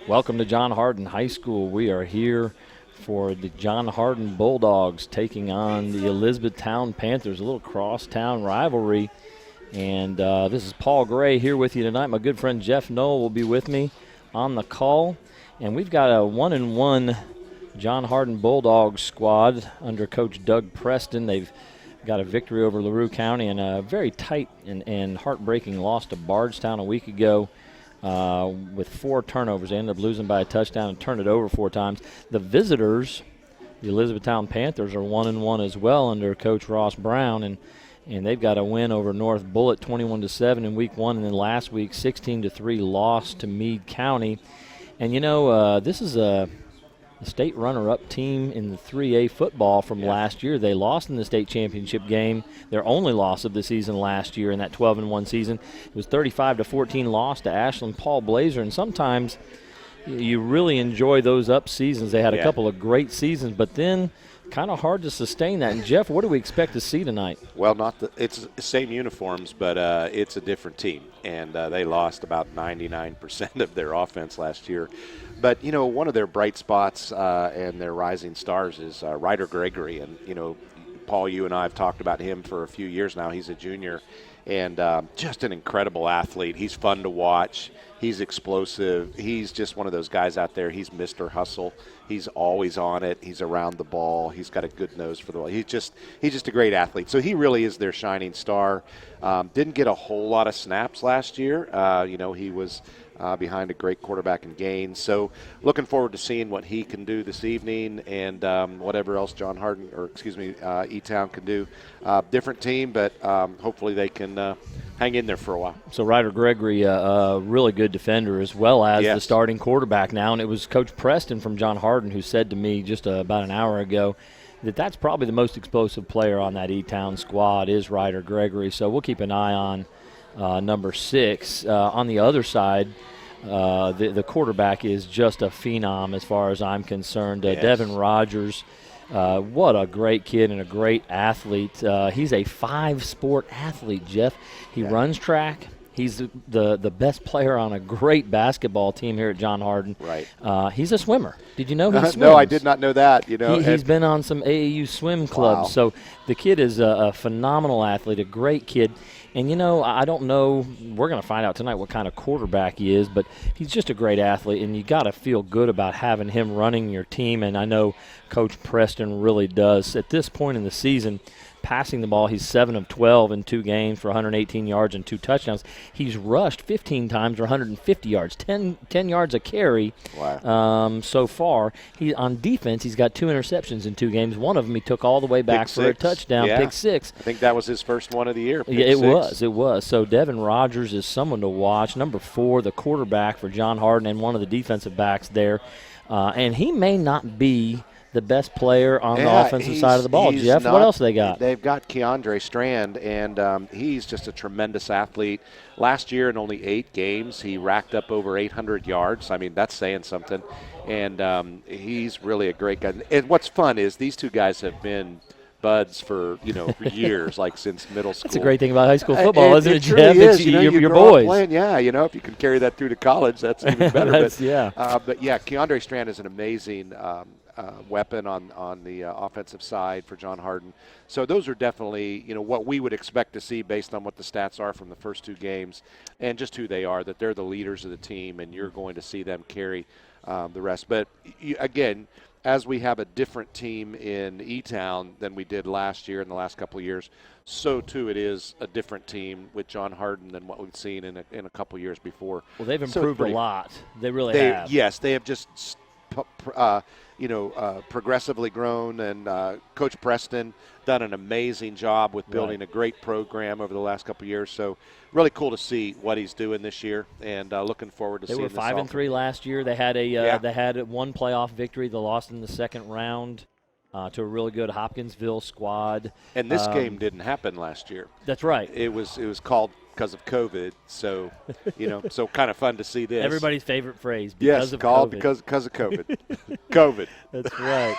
Welcome to John Hardin High School. We are here for the John Hardin Bulldogs taking on the Elizabethtown Panthers, a little crosstown rivalry. And this is Paul Gray here with you tonight. My good friend Jeff Knoll will be with me on the call. And we've got a 1-1 John Hardin Bulldogs squad under Coach Doug Preston. They've got a victory over LaRue County and a very tight and heartbreaking loss to Bardstown a week ago. With 4 turnovers. They ended up losing by a touchdown and turned it over 4 times. The visitors, the Elizabethtown Panthers, are 1-1 as well under Coach Ross Brown, and they've got a win over North Bullitt 21-7 in week 1, and then last week 16-3 loss to Meade County. And you know, this is a state runner-up team in the 3A football from last year. They lost in the state championship game, their only loss of the season last year in that 12-1 season. It was 35-14 loss to Ashland Paul Blazer, and sometimes you really enjoy those up seasons. They had a couple of great seasons, but then kind of hard to sustain that. And Jeff, what do we expect to see tonight? Well, it's the same uniforms, but it's a different team, and they lost about 99% of their offense last year. But, you know, one of their bright spots and their rising stars is Ryder Gregory. And, you know, Paul, you and I have talked about him for a few years now. He's a junior and just an incredible athlete. He's fun to watch. He's explosive. He's just one of those guys out there. He's Mr. Hustle. He's always on it. He's around the ball. He's got a good nose for the ball. He's just a great athlete. So he really is their shining star. Didn't get a whole lot of snaps last year. You know, he was behind a great quarterback in Gaines. So looking forward to seeing what he can do this evening and whatever else E-Town can do. Different team, but hopefully they can hang in there for a while. So Ryder Gregory, a really good defender as well as the starting quarterback now. And it was Coach Preston from John Hardin who said to me just about an hour ago that's probably the most explosive player on that E-Town squad is Ryder Gregory. So we'll keep an eye on number 6. On the other side, the quarterback is just a phenom as far as I'm concerned. Devin Rogers, what a great kid and a great athlete. He's a 5-sport athlete, Jeff. He runs track. He's the best player on a great basketball team here at John Hardin. Right. He's a swimmer. Did you know he swims? No, I did not know that. You know, he's been on some AAU swim clubs. Wow. So the kid is a phenomenal athlete, a great kid. And, you know, I don't know, we're going to find out tonight what kind of quarterback he is, but he's just a great athlete, and you got to feel good about having him running your team, and I know Coach Preston really does. At this point in the season, passing the ball, he's 7 of 12 in 2 games for 118 yards and 2 touchdowns. He's rushed 15 times for 150 yards, 10 yards a carry. Wow. So far. On defense, he's got 2 interceptions in 2 games. One of them he took all the way back for a touchdown, pick 6. I think that was his first one of the year. Yeah, it was. So Devin Rogers is someone to watch. Number 4, the quarterback for John Hardin and one of the defensive backs there. And he may not be the best player on the offensive side of the ball. Jeff, what else they got? They've got Keandre Strand, and he's just a tremendous athlete. Last year in only 8 games, he racked up over 800 yards. I mean, that's saying something. And he's really a great guy. And what's fun is these 2 guys have been buds for years, like since middle school. That's a great thing about high school football, isn't it, Jeff? Is. Your boys. Playing, if you can carry that through to college, that's even better. But Keandre Strand is an amazing weapon on the offensive side for John Hardin. So those are definitely, what we would expect to see based on what the stats are from the first 2 games and just who they are, that they're the leaders of the team, and you're going to see them carry the rest. But, again, as we have a different team in E-Town than we did last year and the last couple of years, so too it is a different team with John Hardin than what we've seen in a couple of years before. Well, they've improved a lot. They really have. Yes, they have just progressively grown, and Coach Preston done an amazing job with building a great program over the last couple of years. So really cool to see what he's doing this year, and looking forward to seeing this. They were 5-3 last year. They had they had 1 playoff victory. They lost in the second round to a really good Hopkinsville squad. And this game didn't happen last year. That's right. It was called because of COVID, so so kind of fun to see this. Everybody's favorite phrase. Because of called COVID. because of COVID. COVID. That's right.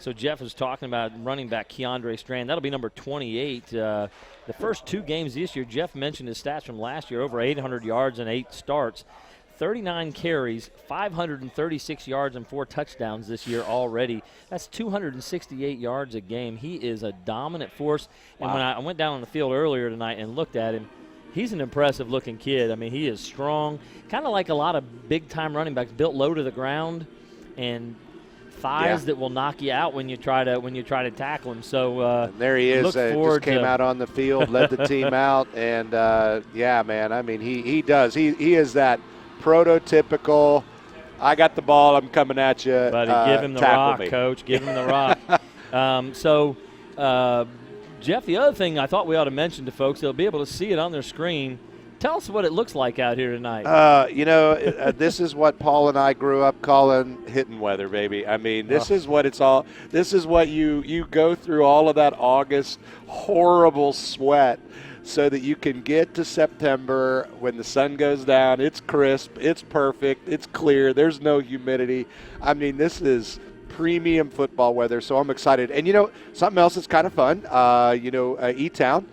So Jeff was talking about running back Keandre Strand. That'll be number 28. The first 2 games this year, Jeff mentioned his stats from last year: over 800 yards and 8 starts. 39 carries, 536 yards, and 4 touchdowns this year already. That's 268 yards a game. He is a dominant force. And when I went down on the field earlier tonight and looked at him, he's an impressive-looking kid. I mean, he is strong, kind of like a lot of big-time running backs, built low to the ground and thighs that will knock you out when you try to tackle him. So and there he is. Just came out on the field, led the team out, and yeah, man. I mean, he does. He is that prototypical. I got the ball. I'm coming at you. Buddy, give him the rock, me. Coach. Give him the rock. Jeff, the other thing I thought we ought to mention to folks, they'll be able to see it on their screen. Tell us what it looks like out here tonight. This is what Paul and I grew up calling hitting weather, baby. I mean, this is what it's all. This is what you go through all of that August horrible sweat so that you can get to September when the sun goes down. It's crisp. It's perfect. It's clear. There's no humidity. I mean, this is premium football weather, so I'm excited. And, something else that's kind of fun, E-Town.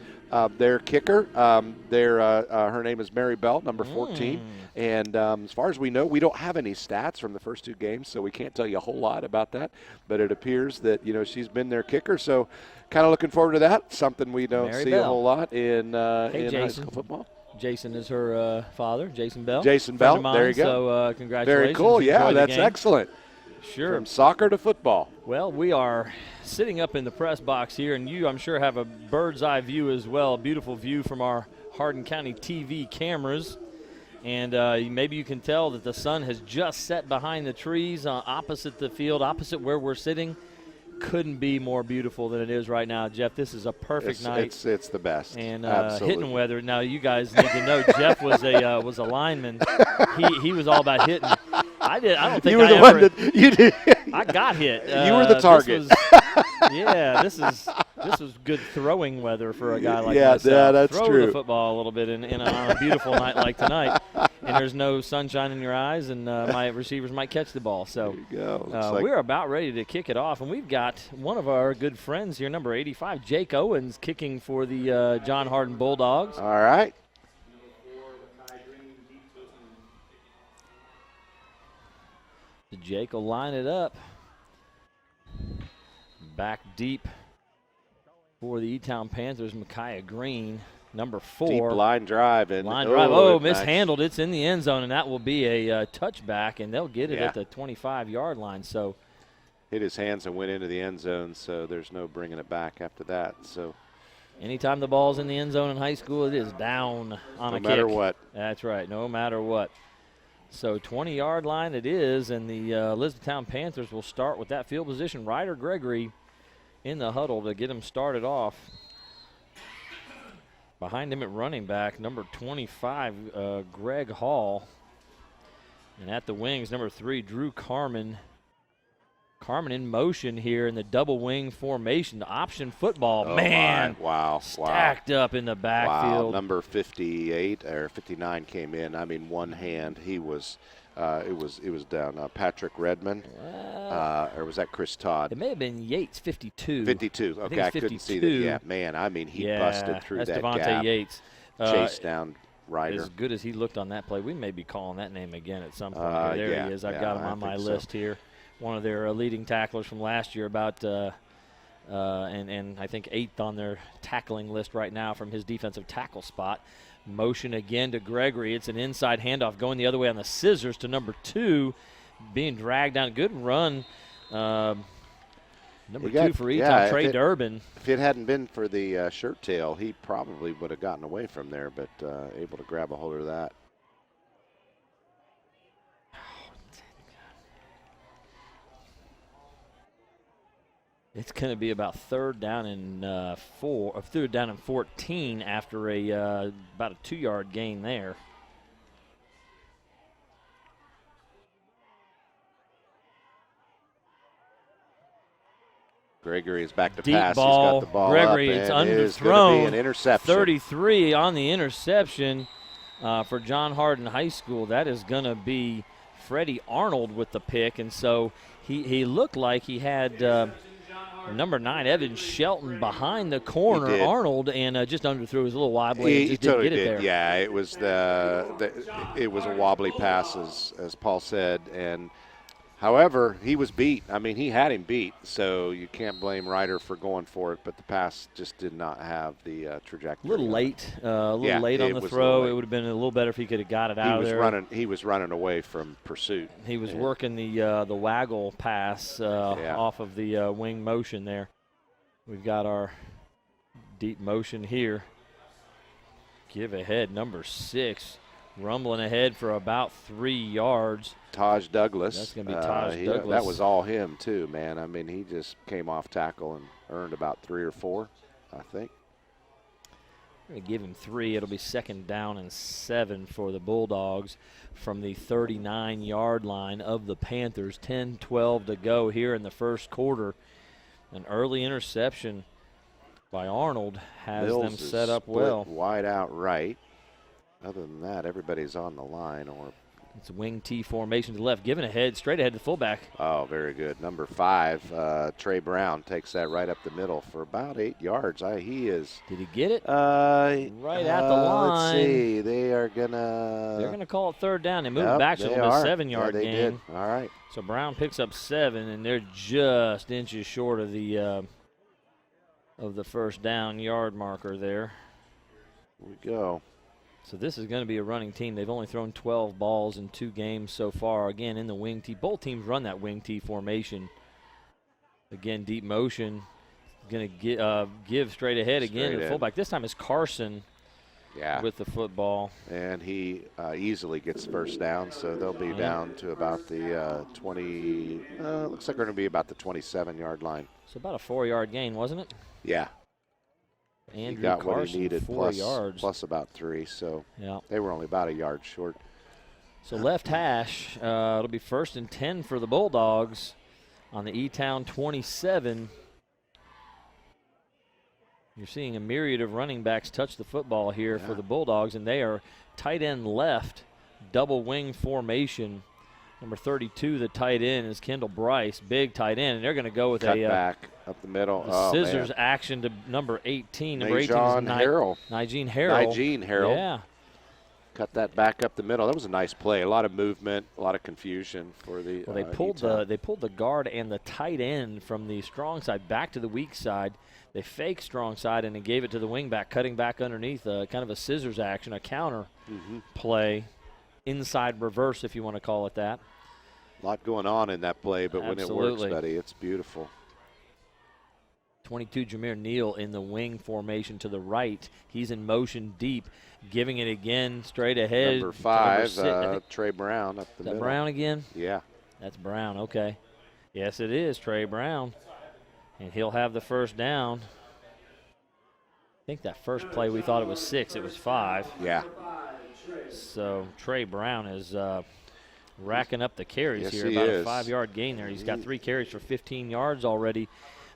Their kicker, her name is Mary Bell, number 14. And as far as we know, we don't have any stats from the first 2 games, so we can't tell you a whole lot about that. But it appears that, she's been their kicker. So kind of looking forward to that, something we don't see a whole lot in high school football. Jason is her father, Jason Bell. Jason Bell, there you go. So congratulations. Very cool, yeah, that's excellent. Sure. From soccer to football. Well, we are sitting up in the press box here, and you, I'm sure, have a bird's eye view as well, a beautiful view from our Hardin County TV cameras. And maybe you can tell that the sun has just set behind the trees opposite the field, opposite where we're sitting. Couldn't be more beautiful than it is right now, Jeff. This is a perfect night. It's the best. And hitting weather. Now you guys need to know Jeff was a lineman. He was all about hitting. I don't think you were the one that you did. I got hit. You were the target. This was good throwing weather for a guy like myself. Yeah, that's true. true. The football a little bit on a beautiful night like tonight, and there's no sunshine in your eyes, and my receivers might catch the ball. So there you go. we're about ready to kick it off, and we've got one of our good friends here, number 85, Jake Owens, kicking for the John Hardin Bulldogs. All right. Jake will line it up. Back deep for the E-Town Panthers, Micaiah Green, number 4. Deep line drive. Mishandled. It's in the end zone, and that will be a touchback, and they'll get it at the 25-yard line. So hit his hands and went into the end zone, so there's no bringing it back after that. So anytime the ball's in the end zone in high school, it is down on a kick. No matter what. That's right, no matter what. So 20-yard line it is, and the Elizabethtown Panthers will start with that field position. Ryder Gregory in the huddle to get him started off. Behind him at running back, number 25, Greg Hall. And at the wings, number 3, Drew Carmen. Carmen in motion here in the double wing formation, the option football. Wow. Stacked up in the backfield. Wow, number 58 or 59 came in. I mean, one hand, he was it was down. Patrick Redmond, or was that Chris Todd? It may have been Yates, 52. 52. Okay, I couldn't see that. Yeah, man, I mean, he busted through that Devontae gap. Yates. Chased down Ryder. As good as he looked on that play, we may be calling that name again at some point. There he is. I've got him on my list here. One of their leading tacklers from last year, and I think 8th on their tackling list right now from his defensive tackle spot. Motion again to Gregory. It's an inside handoff going the other way on the scissors to number 2, being dragged down. Good run. Number 2 for Eton, Trey Durbin. If it hadn't been for the shirt tail, he probably would have gotten away from there, but able to grab a hold of that. It's going to be about third down and 14 after about a 2-yard gain there. Gregory is back to Deep pass. Ball. He's got the ball Gregory, up, it's and underthrown. It is going to be an interception. 33 on the interception for John Hardin High School. That is going to be Freddie Arnold with the pick, and so he looked like he had number 9, Evan Shelton, behind the corner. Arnold, and just underthrew. His little wobbly. He just totally didn't get it there. Yeah, it was it was a wobbly pass, as Paul said, and however, he was beat. I mean, he had him beat, so you can't blame Ryder for going for it, but the pass just did not have the trajectory. A little late on the throw. It would have been a little better if he could have got it out of there. He was running away from pursuit. He was working the waggle pass off of the wing motion there. We've got our deep motion here. Give ahead, number 6. Rumbling ahead for about 3 yards. Taj Douglas. That's going to be Taj Douglas. That was all him, too, man. I mean, he just came off tackle and earned about 3 or 4, I think. We're going to give him 3. It'll be 2nd down and 7 for the Bulldogs from the 39-yard line of the Panthers. 10-12 to go here in the first quarter. An early interception by Arnold has Mills them set up well. Wide out right. Other than that, everybody's on the line. Or it's a wing T formation to the left, giving ahead, straight ahead to fullback. Oh, very good. Number 5, Trey Brown, takes that right up the middle for about 8 yards. He is. Did he get it? Right at the line. Let's see. They're gonna call it 3rd down. They moved back to a 7-yard gain. Did. All right. So Brown picks up 7, and they're just inches short of the 1st down yard marker there. Here we go. So this is going to be a running team. They've only thrown 12 balls in 2 games so far. Again, in the wing T. Both teams run that wing T formation. Again, deep motion. Going to give straight ahead again to the fullback. This time it's Carson with the football. And he easily gets 1st down, so they'll be down to about the 20. Looks like they're going to be about the 27-yard line. So about a 4-yard gain, wasn't it? Yeah. Andrew he got Carson, what he needed, 4 yards. plus about 3, so they were only about a yard short. So left hash, it'll be 1st and 10 for the Bulldogs on the E-Town 27. You're seeing a myriad of running backs touch the football here for the Bulldogs, and they are tight end left, double wing formation. Number 32, the tight end, is Kendall Bryce, big tight end, and they're going to go with cut back up the middle. Scissors action to number 18. Number 18 is Nigene Harrell. Yeah. Cut that back up the middle. That was a nice play. A lot of movement, a lot of confusion for the. Well, they pulled the guard and the tight end from the strong side back to the weak side. They faked strong side and then gave it to the wing back, cutting back underneath, kind of a scissors action, a counter play. Inside reverse, if you want to call it that. A lot going on in that play, but when it works, buddy, it's beautiful. 22, Jameer Neal in the wing formation to the right. He's in motion deep, giving it again straight ahead. Number 5, Trey Brown up the middle. Is that Brown again? Yeah. That's Brown, okay. Yes, it is, Trey Brown. And he'll have the 1st down. I think that first play we thought it was 6, it was 5. Yeah. So Trey Brown is racking up the carries here. About a 5-yard gain there. He's got 3 carries for 15 yards already.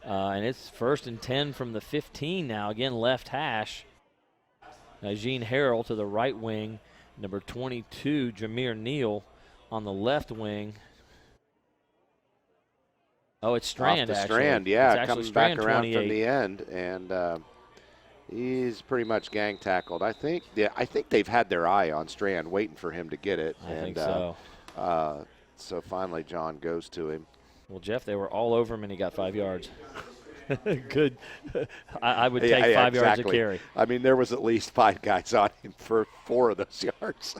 And it's 1st and 10 from the 15 now. Again, left hash. Nigene Harrell to the right wing. Number 22, Jameer Neal on the left wing. Oh, it's Strand, Off the actually. Strand, yeah. It's Coming Strand, back around 28. from the end. And he's pretty much gang tackled. I think they've had their eye on Strand, waiting for him to get it. I think so. So finally, John goes to him. Well, Jeff, they were all over him, and he got 5 yards. Good. I would take 5 yards a carry. I mean, there was at least 5 guys on him for 4 of those yards.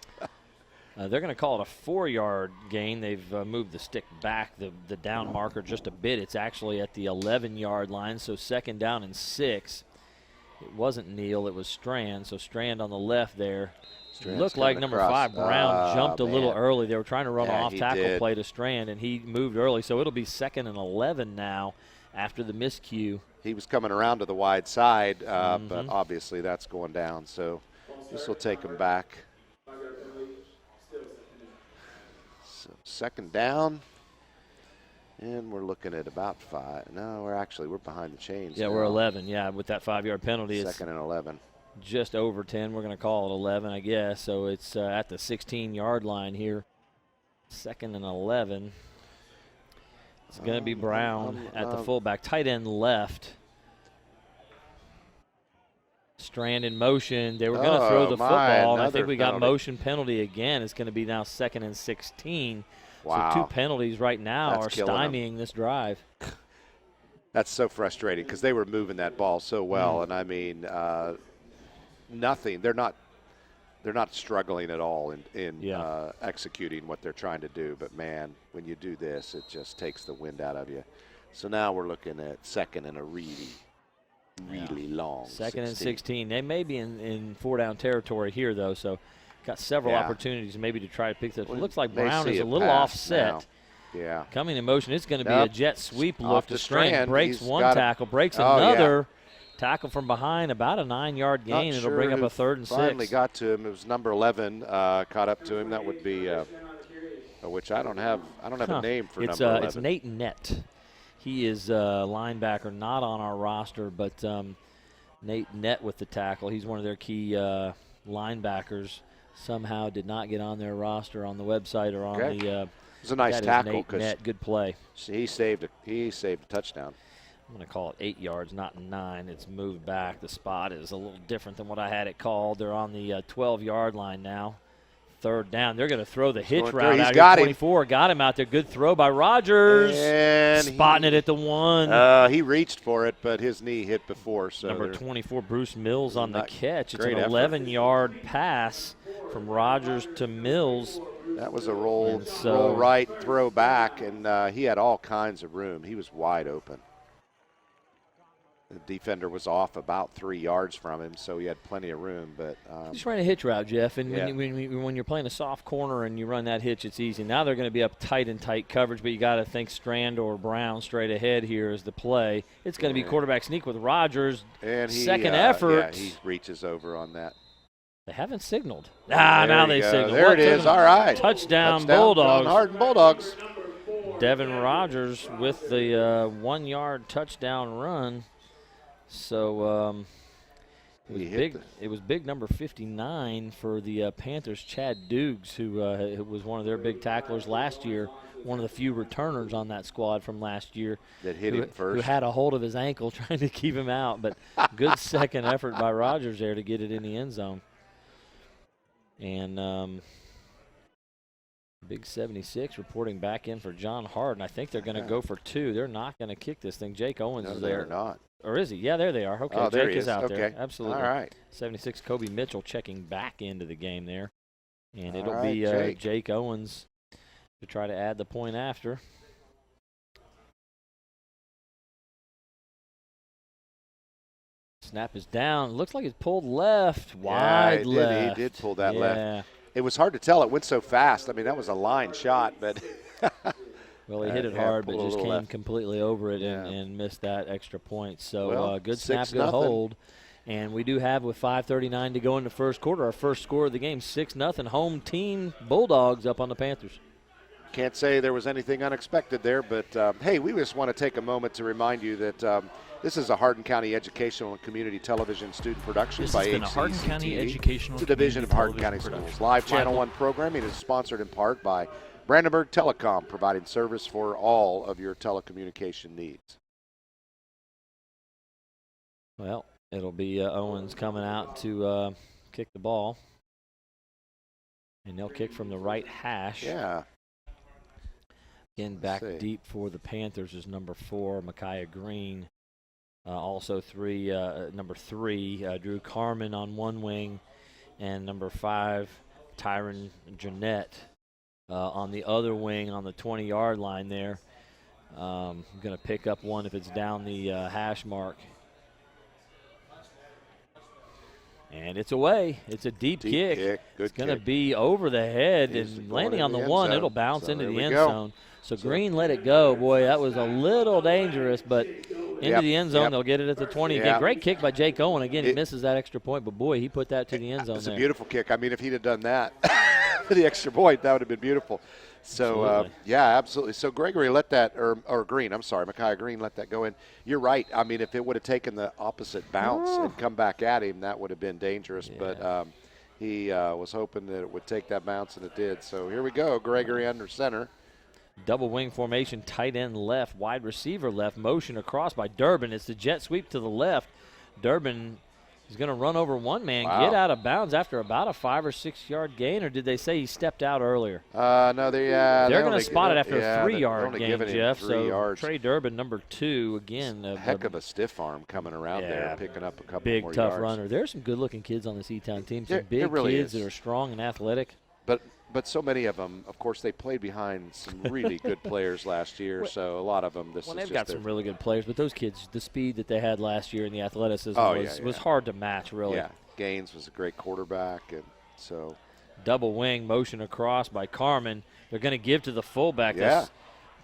They're going to call it a 4-yard gain. They've moved the stick back, the down marker, just a bit. It's actually at the 11-yard line, so 2nd down and 6. It wasn't Neal, it was Strand. So Strand on the left there. Strand's looked like number 5, Brown, jumped a little early. They were trying to run an off-tackle play to Strand, and he moved early. So it'll be 2nd and 11 now after the miscue. He was coming around to the wide side, but obviously that's going down. So this will take him back. So 2nd down. And we're looking at about 5. No, we're behind the chains. Yeah, now. we're 11. Yeah, with that 5-yard penalty. 2nd and 11. Just over 10. We're going to call it 11, I guess. So it's at the 16-yard line here. 2nd and 11. It's going to be Brown at the fullback. Tight end left. Strand in motion. They were going to throw the football, and I think we got motion penalty again. It's going to be now 2nd and 16. Wow. So 2 penalties right now are stymieing this drive. That's so frustrating because they were moving that ball so well, and I mean, nothing. They're not struggling at all in executing what they're trying to do. But man, when you do this, it just takes the wind out of you. So now we're looking at 2nd and a really long. 2nd and 16. They may be in 4-down territory here though, so got several opportunities maybe to try to pick this. It looks like Brown is a little offset. Now. Yeah. Coming in motion, it's going to be a jet sweep look to Strand. Breaks He's one tackle, breaks another tackle from behind, about a 9-yard gain. It'll bring up a 3rd and 6. Finally got to him. It was number 11 caught up to him. That would be, which I don't have a name for number 11. It's Nate Nett. He is a linebacker, not on our roster, but Nate Nett with the tackle. He's one of their key linebackers. Somehow did not get on their roster on the website or on the. It was a nice tackle because good play. He saved a touchdown. I'm going to call it 8 yards, not 9. It's moved back. The spot is a little different than what I had it called. They're on the 12-yard line now. 3rd down. They're going to throw the hitch route out here. 24 got him out there. Good throw by Rogers. And spotting it at the 1. He reached for it, but his knee hit before. So number 24, Bruce Mills on the catch. It's an 11-yard pass from Rogers to Mills. That was a roll right, throw back, and he had all kinds of room. He was wide open. The defender was off about 3 yards from him, so he had plenty of room. But just ran a hitch route, Jeff, and when you're playing a soft corner and you run that hitch, it's easy. Now they're going to be up tight in tight coverage, but you got to think Strand or Brown straight ahead here is the play. It's going to be quarterback sneak with Rogers. And second effort. Yeah, he reaches over on that. They haven't signaled. Now they signal. There it is. All right. Touchdown Bulldogs. John Hardin Bulldogs. Devin Rogers with the 1-yard touchdown run. So it was big number 59 for the Panthers, Chad Dukes, who was one of their big tacklers last year, one of the few returners on that squad from last year. That hit him first. Who had a hold of his ankle trying to keep him out. But good second effort by Rogers there to get it in the end zone. And Big 76 reporting back in for John Hardin. I think they're going to go for 2. They're not going to kick this thing. Jake Owens is there. They're not. Or is he? Yeah, there they are. Okay, oh, Jake is out there. Okay. Absolutely. All right. 76, Kobe Mitchell checking back into the game there. And it'll right, be Jake Owens to try to add the point after. Snap is down. Looks like it's pulled left. Wide left. He did pull that left. It was hard to tell. It went so fast. I mean, that was a line shot, but well, he hit it hard, but just came completely over it and missed that extra point. So good snap, good hold. And we do have, with 5:39 to go in the first quarter, our first score of the game, 6-0 home team Bulldogs up on the Panthers. Can't say there was anything unexpected there, but hey, we just want to take a moment to remind you that this is a Hardin County Educational and Community Television student production by HCEC-TV, the division of Hardin County Schools. Live Channel 1 programming is sponsored in part by Brandenburg Telecom, providing service for all of your telecommunication needs. Well, it'll be Owens coming out to kick the ball. And they'll kick from the right hash. Yeah. Again, back deep for the Panthers is number 4, Micaiah Green. Also number 3, Drew Carmen on one wing, and number 5, Tyron Jeanette on the other wing on the 20-yard line there. I'm going to pick up one if it's down the hash mark. And it's away. It's a deep kick. Good it's going to be over the head and landing on the 1. It'll bounce into the end zone. So Green let it go. Boy, that was a little dangerous, but into the end zone. They'll get it at the 20 again. Great kick by Jake Owen. Again, he misses that extra point, but boy, he put that to the end zone. It's a beautiful kick. I mean, if he'd have done that for the extra point, that would have been beautiful. So, absolutely. So Gregory let that, or Green, I'm sorry, Micaiah Green let that go in. You're right. I mean, if it would have taken the opposite bounce and come back at him, that would have been dangerous. Yeah. But he was hoping that it would take that bounce, and it did. So here we go, Gregory under center. Double wing formation, tight end left, wide receiver left, motion across by Durbin. It's the jet sweep to the left. Durbin is going to run over one man, get out of bounds after about a 5 or 6 yard gain, or did they say he stepped out earlier? No, they're going to spot it after a 3 yard gain, Jeff. So yards. Trey Durbin, number 2, again. A heck of a stiff arm coming around there, picking up a couple big, more tough yards. runner. There's some good-looking kids on this E-Town team. Some big really kids that are strong and athletic. But so many of them, of course, they played behind some really good players last year. So a lot of them, they've got some really good players. But those kids, the speed that they had last year and the athleticism was hard to match, really. Yeah, Gaines was a great quarterback, and so double wing motion across by Carmen. They're going to give to the fullback. That's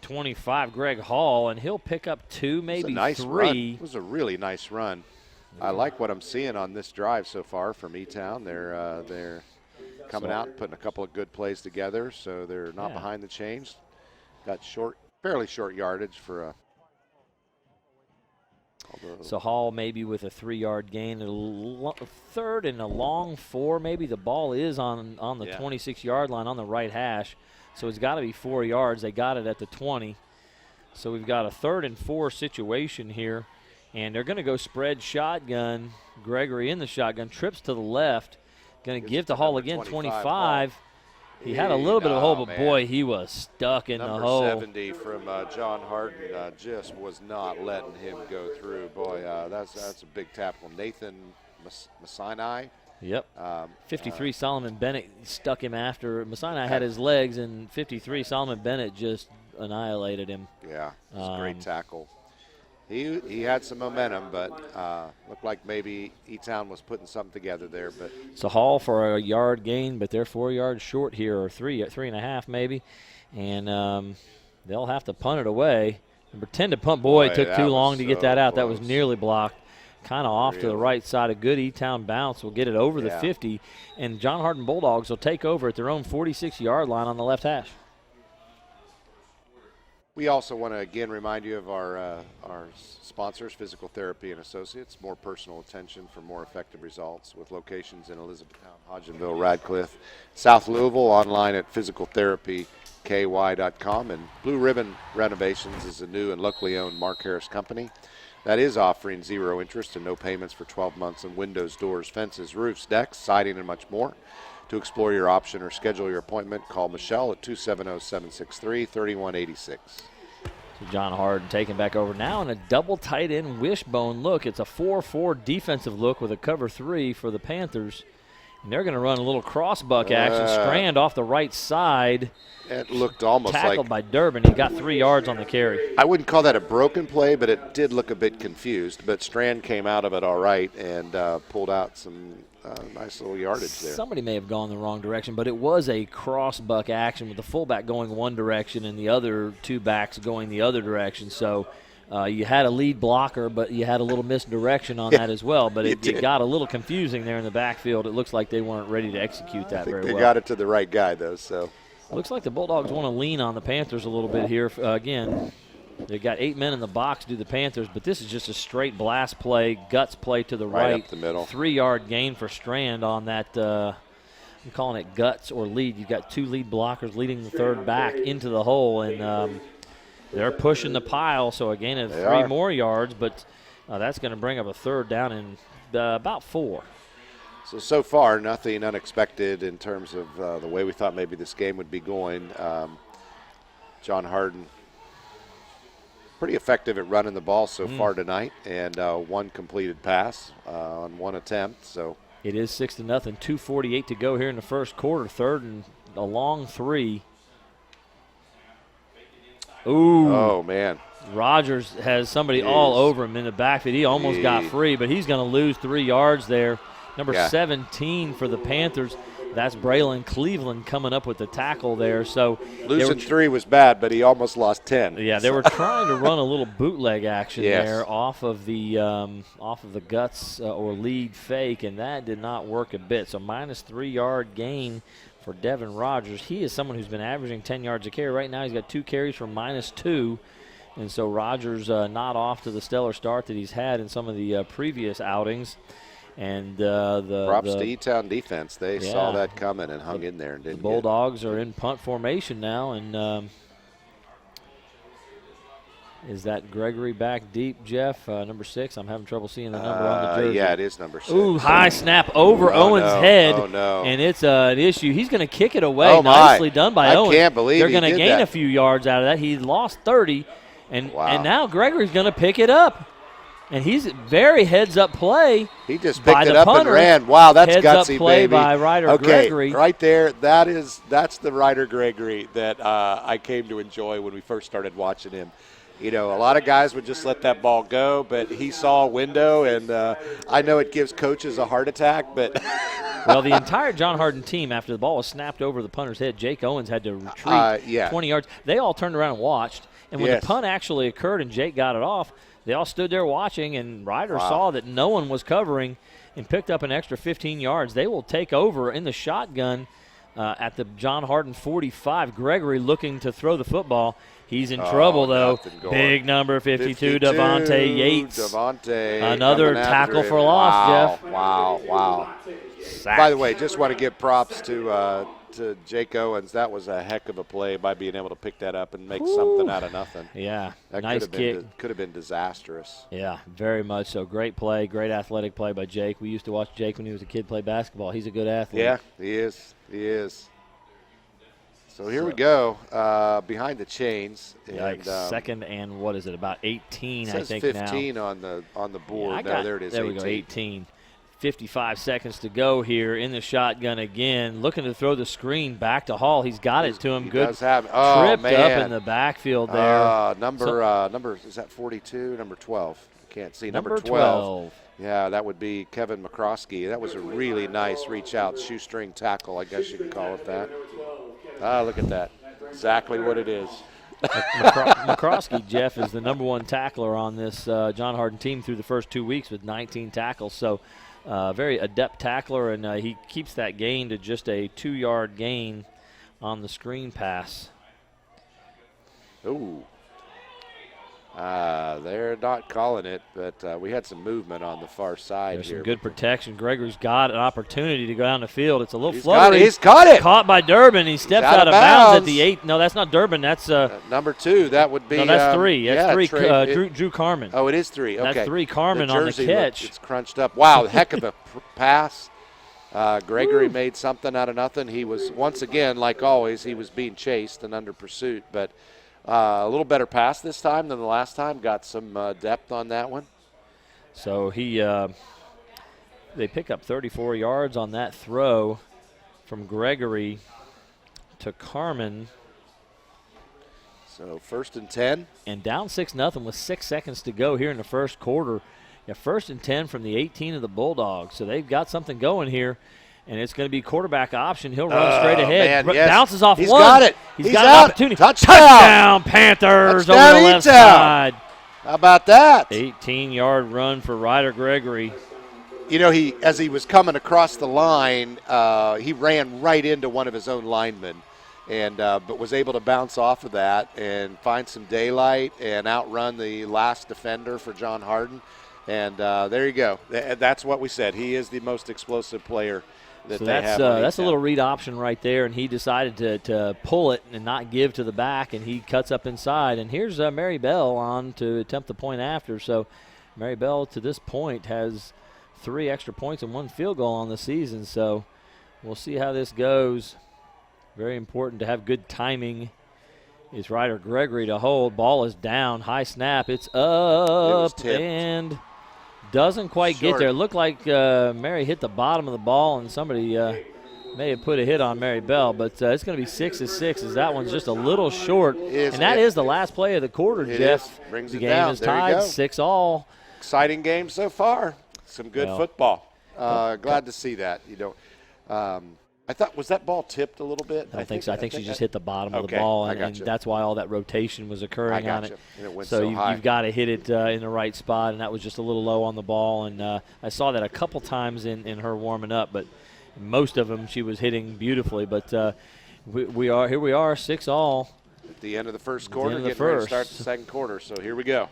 25, Greg Hall, and he'll pick up 2, maybe 3. It was a really nice run. I like what I'm seeing on this drive so far from E-Town. They're coming out and putting a couple of good plays together, so they're not behind the chains. Got fairly short yardage for a. So Hall maybe with a 3 yard gain, a third and a long 4. Maybe the ball is on the 26 yard line on the right hash, so it's got to be 4 yards. They got it at the 20, so we've got a 3rd and 4 situation here, and they're going to go spread shotgun. Gregory in the shotgun, trips to the left. Going to give to Hall again, 25. He had a little bit of a hole, but boy, he was stuck in the hole. Number 70 from John Harden just was not letting him go through. Boy, that's a big tackle. Nathan Massinai. Yep. 53, Solomon Bennett stuck him after. Massinai had his legs, and 53, Solomon Bennett just annihilated him. Yeah, it was a great tackle. He had some momentum, but looked like maybe E-Town was putting something together there. But so Hall for a yard gain, but they're 4 yards short here, or 3.5 maybe, and they'll have to punt it away. Number 10 to punt. Boy, it took too long to get that out. Close. That was nearly blocked. Kind of off to the right side. A good E-Town bounce will get it over the 50, and John Harden Bulldogs will take over at their own 46-yard line on the left hash. We also want to again remind you of our sponsors, Physical Therapy and Associates, more personal attention for more effective results, with locations in Elizabethtown, Hodgenville, Radcliffe, South Louisville, online at physicaltherapyky.com. And Blue Ribbon Renovations is a new and locally owned Mark Harris company that is offering 0 interest and no payments for 12 months on windows, doors, fences, roofs, decks, siding, and much more. To explore your option or schedule your appointment, call Michelle at 270-763-3186. So John Harden taking back over now in a double tight end wishbone look. It's a 4-4 defensive look with a cover 3 for the Panthers. And they're going to run a little cross-buck action. Strand off the right side. It looked almost tackled by Durbin. He got 3 yards on the carry. I wouldn't call that a broken play, but it did look a bit confused. But Strand came out of it all right and pulled out some nice little yardage there. Somebody may have gone the wrong direction, but it was a cross-buck action with the fullback going one direction and the other 2 backs going the other direction. So you had a lead blocker, but you had a little misdirection on that as well. But it got a little confusing there in the backfield. It looks like they weren't ready to execute that very well. They got it to the right guy, though. So looks like the Bulldogs want to lean on the Panthers a little bit here. Again, they've got 8 men in the box to do the Panthers, but this is just a straight blast play, guts play to the right. Up the middle. 3-yard gain for Strand on that. I'm calling it guts or lead. You've got 2 lead blockers leading the third back into the hole, and they're pushing the pile, so a gain of 3 more yards, but that's going to bring up a third down in about 4. So far, nothing unexpected in terms of the way we thought maybe this game would be going. John Harden, pretty effective at running the ball so far tonight, and 1 completed pass on 1 attempt. So it is 6-0, 2:48 to go here in the first quarter. 3rd and a long 3. Ooh. Oh, man. Rogers has somebody all over him in the backfield. He almost got free, but he's going to lose 3 yards there. Number 17 for the Panthers. That's Braylon Cleveland coming up with the tackle there. So losing 3 was bad, but he almost lost 10. Yeah, they were trying to run a little bootleg action there off of the guts or lead fake, and that did not work a bit. So minus 3-yard gain for Devin Rogers. He is someone who's been averaging 10 yards a carry. Right now he's got 2 carries for -2. And so Rogers not off to the stellar start that he's had in some of the previous outings. And props to E-Town defense. They saw that coming and hung in there. And didn't the Bulldogs are in punt formation now, and Is that Gregory back deep, Jeff? Number 6. I'm having trouble seeing the number on the jersey. Yeah, it is number 6. Ooh, high snap over Owens' head. Oh, no. And it's an issue. He's going to kick it away. Oh, my. Nicely done by Owens. I can't believe they're he going to did gain that. a few yards out of that. He lost 30. And wow. now Gregory's going to pick it up. And he's very heads-up play. He just picked it up punter. and ran. Wow, that's heads-up gutsy, play baby. by Ryder Gregory. Right there, that's the Ryder Gregory that I came to enjoy when we first started watching him. You know, a lot of guys would just let that ball go, but he saw a window, and I know it gives coaches a heart attack, but well, the entire John Hardin team, after the ball was snapped over the punter's head, Jake Owens had to retreat 20 yards. They all turned around and watched, and when the punt actually occurred and Jake got it off, they all stood there watching, and Ryder saw that no one was covering and picked up an extra 15 yards. They will take over in the shotgun at the John Hardin 45. Gregory looking to throw the football. He's in trouble, though. Big number 52, Devontae Yates. Another tackle for loss, Jeff. Wow. Sack. By the way, just want to give props to Jake Owens. That was a heck of a play by being able to pick that up and make something out of nothing. Yeah, that nice kick. Could have been disastrous. Yeah, very much so. Great play, great athletic play by Jake. We used to watch Jake when he was a kid play basketball. He's a good athlete. Yeah, he is. So here we go, behind the chains. And, second and what is it, about 18, it says I think 15 now. on the board. Yeah, there it is, there 18. We go, 18. 55 seconds to go here in the shotgun again. Looking to throw the screen back to Hall. He's got it to him. He good. Does have, tripped up in the backfield there. Number is that 42? Number 12. I can't see. Number 12. Yeah, that would be Kevin McCroskey. That was a really nice reach out, shoestring tackle, I guess you could call it that. Look at that. Exactly what it is. McCroskey, Jeff, is the number 1 tackler on this John Hardin team through the first 2 weeks with 19 tackles. So very adept tackler, and he keeps that gain to just a 2-yard gain on the screen pass. Ooh. They're not calling it, but we had some movement on the far side. There's here. Some good protection. Gregory's got an opportunity to go down the field. It's a little floaty. He's caught it. Caught by Durbin. He steps out of bounds at the 8. No, that's not Durbin. That's number 2. That would be. No, that's 3. That's 3. Drew Carmen. Oh, it is 3. Okay. That's 3. Carmen on the catch. It's crunched up. Wow, heck of a pass. Gregory made something out of nothing. He was, once again, like always, he was being chased and under pursuit, but a little better pass this time than the last time. Got some depth on that one. So they pick up 34 yards on that throw from Gregory to Carmen. So 1st and 10. And down 6-0 with 6 seconds to go here in the first quarter. Yeah, 1st and 10 from the 18 of the Bulldogs. So they've got something going here. And it's going to be quarterback option. He'll run straight ahead. Bounces off He's one. Got it. He's got an opportunity. Touchdown, Panthers Touchdown, over the left side. How about that? 18-yard run for Ryder Gregory. You know, as he was coming across the line, he ran right into one of his own linemen, and but was able to bounce off of that and find some daylight and outrun the last defender for John Hardin. And there you go. That's what we said. He is the most explosive player. So that's a little read option right there, and he decided to pull it and not give to the back, and he cuts up inside. And here's Mary Bell on to attempt the point after. So Mary Bell to this point has 3 extra points and 1 field goal on the season. So we'll see how this goes. Very important to have good timing. Is Ryder Gregory to hold. Ball is down. High snap. It's up and doesn't quite get there. It looked like Mary hit the bottom of the ball, and somebody may have put a hit on Mary Bell, but it's going to be 6-6 as that one's just a little short. And that is the last play of the quarter, Jeff. Brings the it game down. is tied 6-all. Exciting game so far. Some good football. Glad to see that. I thought, was that ball tipped a little bit? I don't think so. I think she just hit the bottom of the ball, and that's why all that rotation was occurring on it. And it went so high. You've got to hit it in the right spot, and that was just a little low on the ball. And I saw that a couple times in her warming up, but most of them she was hitting beautifully. But here we are, 6-all. At the end of the first quarter, getting ready to start the second quarter. So here we go.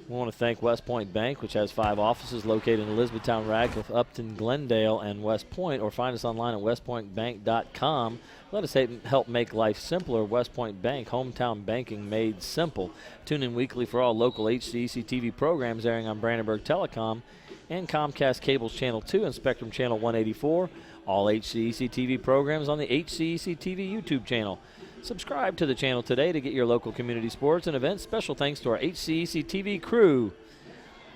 We want to thank West Point Bank, which has 5 offices located in Elizabethtown, Radcliffe, Upton, Glendale, and West Point, or find us online at westpointbank.com. Let us help make life simpler. West Point Bank, hometown banking made simple. Tune in weekly for all local HCEC-TV programs airing on Brandenburg Telecom and Comcast Cable's Channel 2 and Spectrum Channel 184. All HCEC-TV programs on the HCEC-TV YouTube channel. Subscribe to the channel today to get your local community sports and events. Special thanks to our HCEC-TV crew.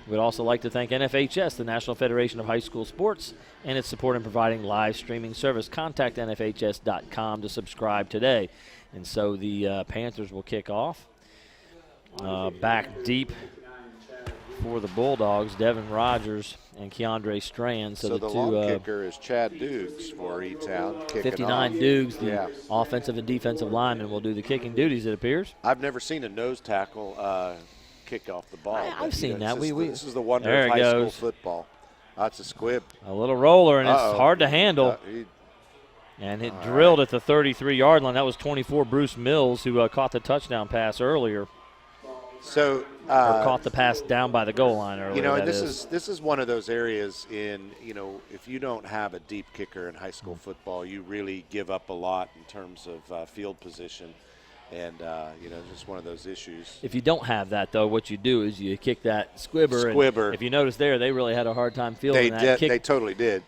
We'd also like to thank NFHS, the National Federation of High School Sports, and its support in providing live streaming service. Contact NFHS.com to subscribe today. And so the Panthers will kick off. Back deep for the Bulldogs, Devin Rogers and Keandre Strand. So the long kicker is Chad Dukes for E-Town. 59 off. Dukes, the offensive and defensive lineman, will do the kicking duties, it appears. I've never seen a nose tackle kick off the ball. I've seen that. This is the wonder of high school football. That's a squib. A little roller, and it's hard to handle. And it drilled at the 33-yard line. That was 24 Bruce Mills, who caught the touchdown pass earlier. So or caught the pass down by the goal line earlier. And this is one of those areas in, if you don't have a deep kicker in high school football, you really give up a lot in terms of field position. And, just one of those issues. If you don't have that, though, what you do is you kick that squibber. And if you notice there, they really had a hard time fielding that kick. They totally did.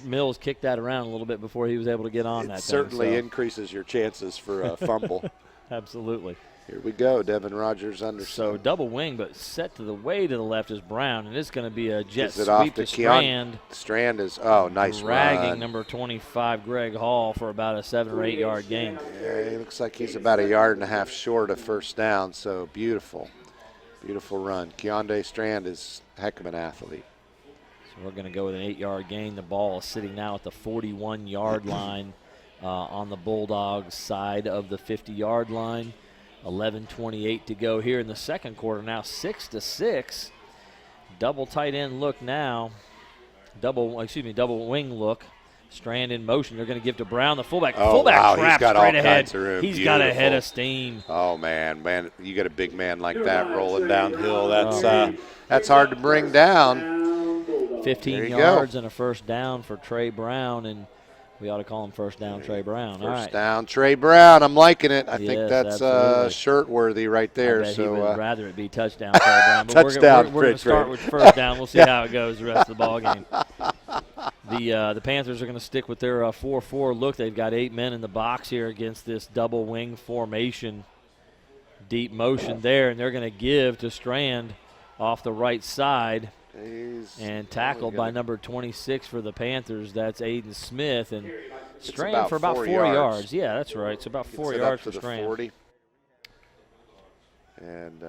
Mills kicked that around a little bit before he was able to get on that. It certainly increases your chances for a fumble. Absolutely. Here we go, Devin Rogers under. So double wing, but set to the way to the left is Brown, and it's going to be a jet sweep off to Strand. Strand is, nice dragging run. number 25, Greg Hall, for about a 7 or 8 yard gain. Yeah, he looks like he's about 1.5 yards short of first down, so beautiful. Beautiful run. Keandre Strand is a heck of an athlete. So we're going to go with an 8-yard gain. The ball is sitting now at the 41-yard line on the Bulldogs side of the 50-yard line. 11:28 to go here in the second quarter. Now 6-6. Double tight end look now. Double wing look. Strand in motion. They're going to give to Brown, the fullback. Fullback trap straight ahead. He's got a head of steam. Oh man, you got a big man like that rolling downhill. That's hard to bring down. 15 yards and a first down for Trey Brown, and we ought to call him first down Trey Brown. First down Trey Brown. I'm liking it. I think that's shirt worthy right there. I bet he would rather it be touchdown Trey Brown. But touchdown. We're going to start with first down. We'll see how it goes the rest of the ball game. The Panthers are going to stick with their 4-4 look. They've got 8 men in the box here against this double wing formation. Deep motion there, and they're going to give to Strand off the right side. And tackled by number 26 for the Panthers. That's Aiden Smith. And Strand for about 4 yards. Yeah, that's right. It's about 4 yards for Strand. 40. And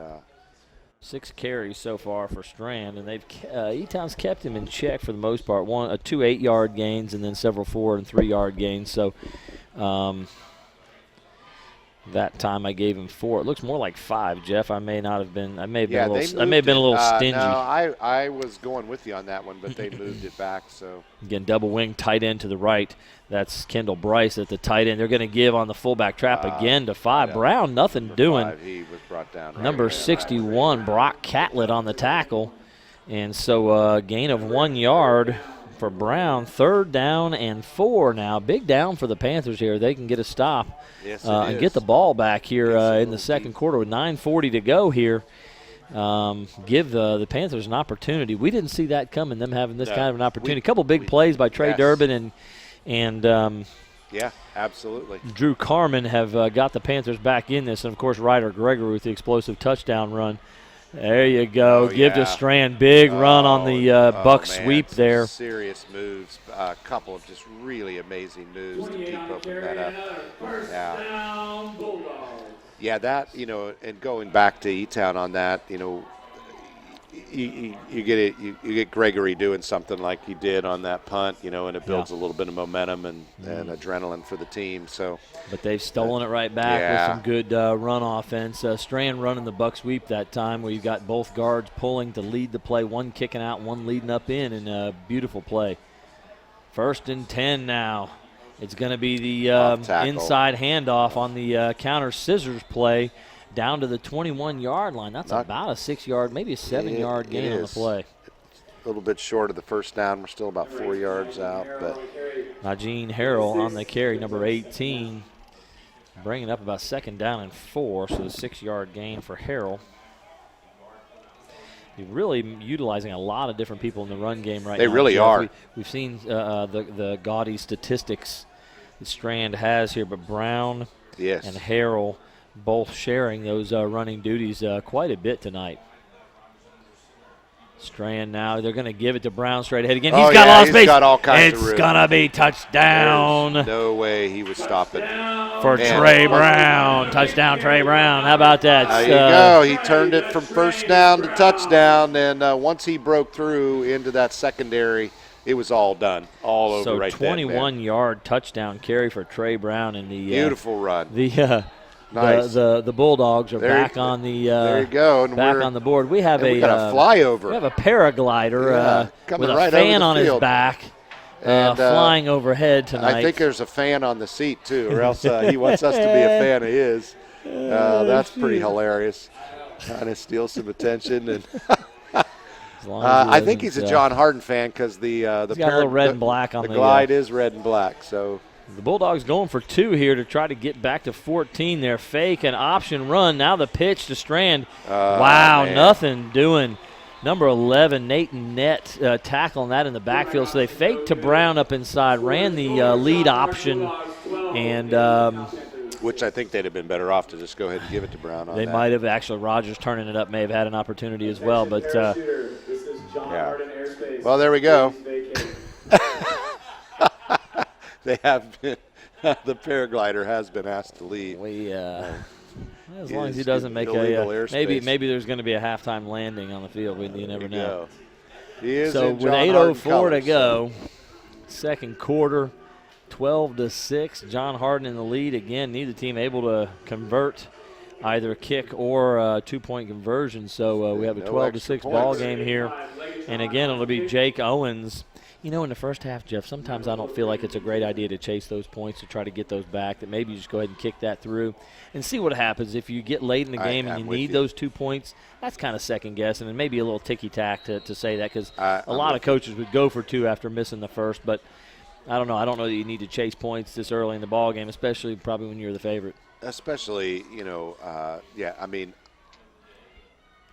6 carries so far for Strand, and they've E-Town's kept him in check for the most part. 2 8-yard gains and then several 4 and 3 yard gains. So that time I gave him 4. It looks more like 5, Jeff. I may have been a little stingy. No, I was going with you on that one, but they moved it back. So again, double wing tight end to the right. That's Kendall Bryce at the tight end. They're going to give on the fullback trap again to 5. Brown, nothing doing. 5, he was brought down. Number 61, Brock Catlett on the tackle, and so gain of 1 yard for Brown. 3rd down and 4 now. Big down for the Panthers here. They can get a stop and get the ball back here in the second quarter with 9:40 to go here. Give the Panthers an opportunity. We didn't see that coming, them having this kind of an opportunity. A couple big plays by Trey Durbin and yeah, absolutely. Drew Carmen have got the Panthers back in this, and, of course, Ryder Gregory with the explosive touchdown run. There you go. Give to Strand. Big run on the buck sweep there. Serious moves. A couple of just really amazing moves to keep opening that up. Yeah, that, and going back to E-Town on that, you get Gregory doing something like he did on that punt, and it builds a little bit of momentum and adrenaline for the team. So, but they've stolen it right back with some good run offense. Strand running the buck sweep that time, where you got both guards pulling to lead the play, one kicking out, one leading up in, and a beautiful play. 1st and 10 now. It's going to be the inside handoff on the counter scissors play. down to the 21-yard line. That's about a 6-yard, maybe a 7-yard gain on the play. A little bit short of the first down. We're still about 4 yards out. But Najee Harrell on the carry, number 18, bringing up about 2nd down and 4, so the 6-yard gain for Harrell. You're really utilizing a lot of different people in the run game right now. They really are. We've seen the gaudy statistics that Strand has here, but Brown and Harrell both sharing those running duties quite a bit tonight. Strand now, they're going to give it to Brown straight ahead again. He's got a lot of space. He's got all kinds of room. It's going to be touchdown. There's no way he would stop it. For Trey Brown. Touchdown, Trey Brown. How about that? There you go. He turned it from first down to touchdown, and once he broke through into that secondary, it was all done, all over right there. So 21-yard touchdown carry for Trey Brown. And the beautiful run. Nice. The Bulldogs are back on the there you go. And back on the board. We have we got a flyover. We have a paraglider with a right fan on his back, and, flying overhead tonight. I think there's a fan on the seat too, or else he wants us to be a fan of his. That's pretty hilarious. Trying to steal some attention, and I think he's a John Harden fan because the got a little red and black on the glide is red and black. So. The Bulldogs going for 2 here to try to get back to 14. Their fake and option run. Now the pitch to Strand. Wow, man. Nothing doing. Number 11, Nathan Nett, tackling that in the backfield. So they faked to Brown up inside, ran the lead option, and which I think they'd have been better off to just go ahead and give it to Brown on they that. might have. Actually, Rogers turning it up may have had an opportunity as well. But yeah. Well, there we go. They have been, the paraglider has been asked to leave. As long as he doesn't make maybe there's going to be a halftime landing on the field. You never know. He is so in with John 8:04 to go, second quarter, 12-6. John Harden in the lead again. Neither team able to convert either a kick or a 2-point conversion. So we have a 12-6 ball game here, and again it'll be Jake Owens. You know, in the first half, Jeff, sometimes I don't feel like it's a great idea to chase those points, to try to get those back, that maybe you just go ahead and kick that through and see what happens. If you get late in the game and you need those 2 points, that's kind of second-guessing and maybe a little ticky-tack to say that, because a lot of coaches would go for 2 after missing the first. But I don't know. I don't know that you need to chase points this early in the ball game, especially probably when you're the favorite. Especially, I mean,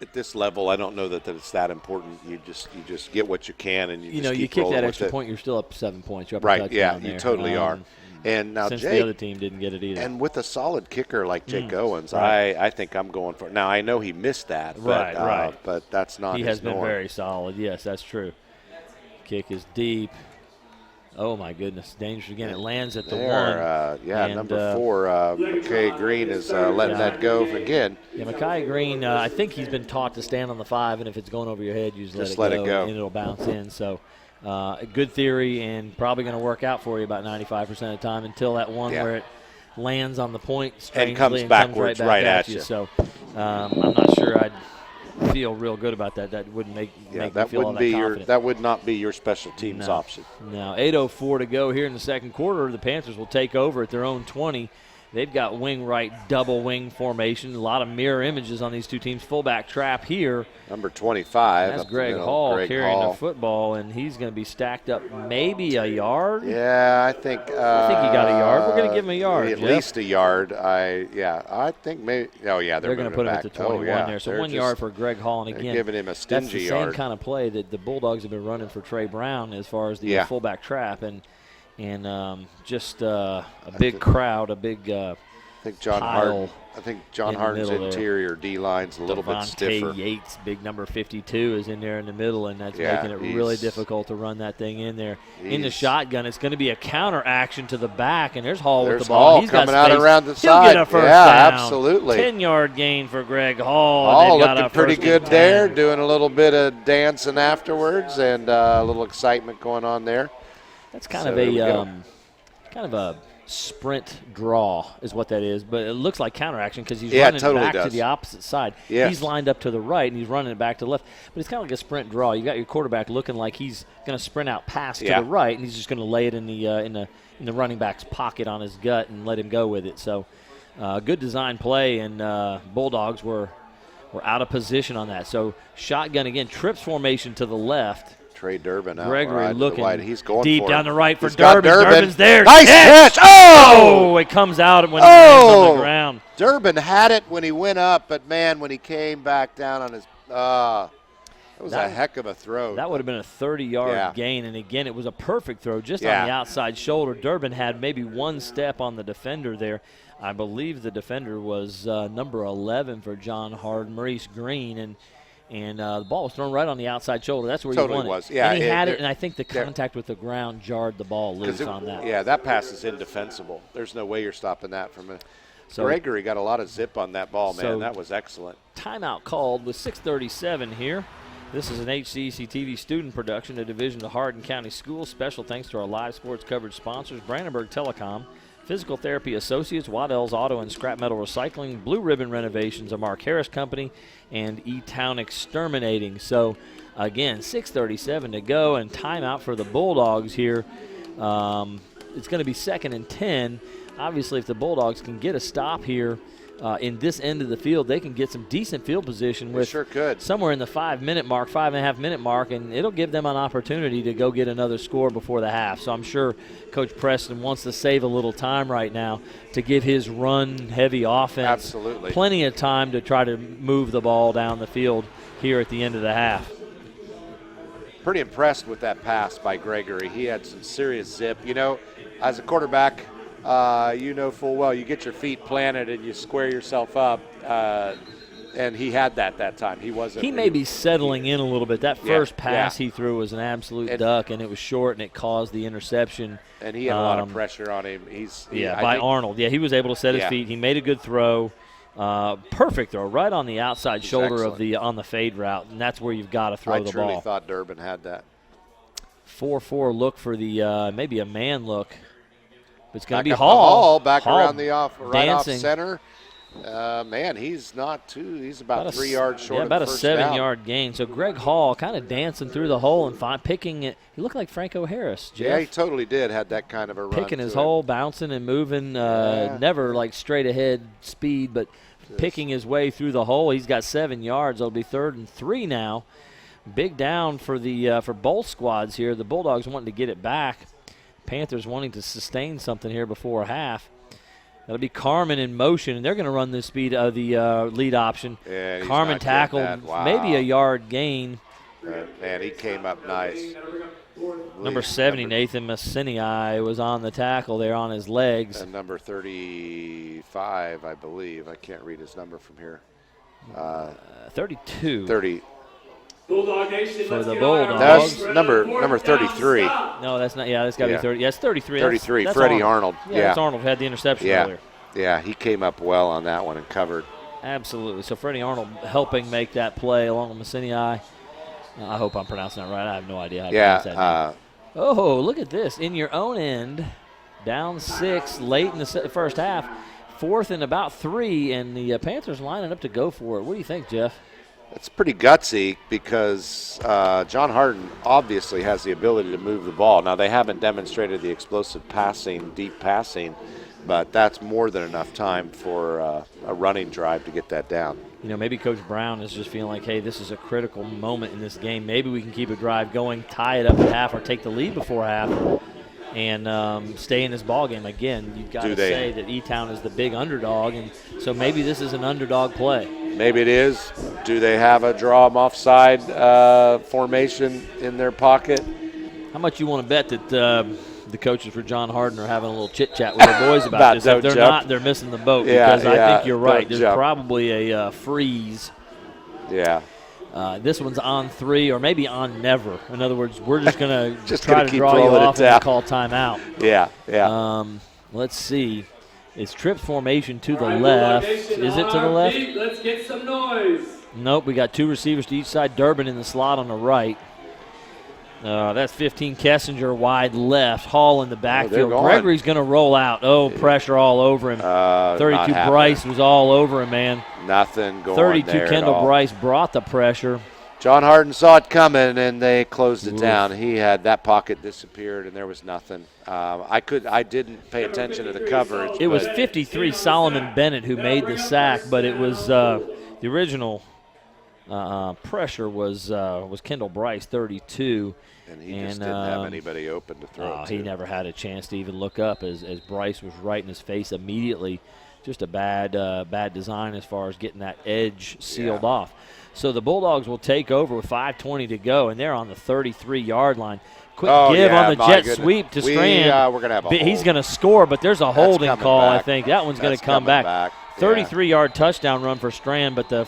at this level, I don't know that it's that important. You just get what you can, and you keep kick that rolling extra with point, you're still up 7 points. You're up right? A touchdown there. You totally are. And now since Jake, the other team didn't get it either, and with a solid kicker like Jake Owens, right. I think I'm going for it. Now I know he missed that, right. But that's not. He his has been norm. very solid. Yes, that's true. Kick is deep. Oh, my goodness. Dangerous again. It lands at the 1. Number 4, McKay Green is letting that go again. Yeah, McKay Green, I think he's been taught to stand on the 5, and if it's going over your head, you just let it go, and it'll bounce in. So a good theory, and probably going to work out for you about 95% of the time until that one where it lands on the point strangely and comes backwards right at you. So I'm not sure I'd feel real good about that. That wouldn't make me feel all that confident. That would not be your special teams option. Now 8:04 to go here in the second quarter. The Panthers will take over at their own 20. They've got wing right double wing formation. A lot of mirror images on these two teams. Fullback trap here. Number 25. That's Greg Hall carrying the football, and he's going to be stacked up maybe a yard. Yeah, I think he got a yard. We're going to give him a yard. At least a yard. I think maybe. Oh yeah, they're going to put him at the 21 there. So 1 yard for Greg Hall, and again, giving him a stingy that's the yard. same kind of play that the Bulldogs have been running for Trey Brown as far as the fullback trap, and just a big crowd, a big I think John Harden's interior D line's a little bit stiffer. Yates, big number 52, is in there in the middle, and that's making it really difficult to run that thing in there. In the shotgun, it's going to be a counter action to the back, and there's Hall with the ball. He's coming out around the side. He'll get a first down. Absolutely. 10-yard gain for Greg Hall. Hall looking pretty good there, doing a little bit of dancing afterwards, and a little excitement going on there. That's kind of a sprint draw is what that is, but it looks like counteraction because he's running back to the opposite side. Yes. He's lined up to the right and he's running it back to the left, but it's kind of like a sprint draw. You got your quarterback looking like he's going to sprint out past to the right, and he's just going to lay it in the running back's pocket on his gut and let him go with it. So Good design play, and Bulldogs were out of position on that. So shotgun again, trips formation to the left. Trey Durbin out Gregory wide looking to the He's going deep for down it. the right for He's got Durbin. Durbin's there. Nice catch. Oh! It comes out when he lands on the ground. Durbin had it when he went up, but, man, when he came back down on his that was a heck of a throw. That would have been a 30-yard gain, and, again, it was a perfect throw just on the outside shoulder. Durbin had maybe one step on the defender there. I believe the defender was number 11 for John Harden, Maurice Green, and the ball was thrown right on the outside shoulder. That's where totally you want was. it. Yeah, and he had it, and I think the contact with the ground jarred the ball loose on that. Yeah, that pass is indefensible. There's no way you're stopping that from it. So Gregory got a lot of zip on that ball, man. So that was excellent. Timeout called with 6:37 here. This is an HCEC-TV student production, a division of Hardin County Schools. Special thanks to our live sports coverage sponsors, Brandenburg Telecom, Physical Therapy Associates, Waddell's Auto and Scrap Metal Recycling, Blue Ribbon Renovations, a Mark Harris Company, and E-Town Exterminating. So, again, 6:37 to go, and timeout for the Bulldogs here. It's going to be 2nd and 10. Obviously, if the Bulldogs can get a stop here in this end of the field, they can get some decent field position with sure could. somewhere in the 5.5-minute mark, and it'll give them an opportunity to go get another score before the half. So I'm sure Coach Preston wants to save a little time right now to give his run-heavy offense plenty of time to try to move the ball down the field here at the end of the half. Pretty impressed with that pass by Gregory. He had some serious zip. You know, as a quarterback, you know full well you get your feet planted and you square yourself up, and he had that time. He wasn't. He may be settling in a little bit. That first pass he threw was an absolute duck, and it was short, and it caused the interception. And he had a lot of pressure on him. By Arnold. Yeah, he was able to set his feet. He made a good throw. Perfect throw, right on the outside shoulder on the fade route, and that's where you've got to throw the ball. I truly thought Durbin had that. 4-4 look for the maybe a man look. It's going to be Hall. Hall Around the off center. Man, he's not too. He's about 3 yards short. Yeah, about of a first 7-yard gain. So Greg Hall kind of dancing through the hole and picking it. He looked like Franco Harris, Jeff. Yeah, he totally did. Had that kind of a run. Picking his hole, bouncing and moving. Never like straight ahead speed, but picking his way through the hole. He's got 7 yards. It'll be 3rd and 3 now. Big down for the for both squads here. The Bulldogs wanting to get it back. Panthers wanting to sustain something here before half. That'll be Carmen in motion, and they're going to run the speed of the lead option. Yeah, Carmen tackled, maybe a yard gain. Man, he came up nice. Number 70, Nathan Massinii, was on the tackle there on his legs. And number 35, I believe. I can't read his number from here. 32. 30. Bulldog Nation, for let's the get Bulldogs. That's number 33. No, that's not. Yeah, that's got to be 30. Yeah, it's 33. 33. That's Freddie Arnold. Yeah, that's Arnold who had the interception earlier. Yeah, he came up well on that one and covered. Absolutely. So Freddie Arnold helping make that play along with Massinii. I hope I'm pronouncing that right. I have no idea how to pronounce that name. Oh, look at this. In your own end, down 6 late in the first half. 4th and about 3, and the Panthers lining up to go for it. What do you think, Jeff? It's pretty gutsy because John Harden obviously has the ability to move the ball. Now, they haven't demonstrated the explosive passing, deep passing, but that's more than enough time for a running drive to get that down. You know, maybe Coach Brown is just feeling like, hey, this is a critical moment in this game. Maybe we can keep a drive going, tie it up at half, or take the lead before half, and stay in this ball game. Again, you've got to say that E-Town is the big underdog, and so maybe this is an underdog play. Maybe it is. Do they have a draw 'em offside formation in their pocket? How much you want to bet that the coaches for John Harden are having a little chit-chat with their boys about this? If they're not, they're missing the boat because I think you're right. There's probably a freeze. Yeah. This one's on 3 or maybe on never. In other words, we're just going to try to keep draw you off and and call timeout. Yeah. Let's see. It's trip formation to the left. Is it to the left? Let's get some noise. Nope, we got 2 receivers to each side. Durbin in the slot on the right. That's 15 Kessinger wide left. Hall in the backfield. Gregory's going to roll out. Pressure all over him. 32 Bryce was all over him, man. Nothing going 32 there Kendall Bryce brought the pressure. John Harden saw it coming, and they closed it down. He had that pocket disappeared, and there was nothing. I didn't pay attention to the coverage. It was 53 Solomon Bennett who made the sack, but it was the original pressure was Kendall Bryce, 32. And he just didn't have anybody open to throw it to. He never had a chance to even look up as Bryce was right in his face immediately. Just a bad design as far as getting that edge sealed off. So the Bulldogs will take over with 5:20 to go, and they're on the 33-yard line. Quick give on the jet sweep to Strand. We're gonna have a hold. He's going to score, but there's a holding call, back. I think. That one's going to come back. 33-yard touchdown run for Strand, but the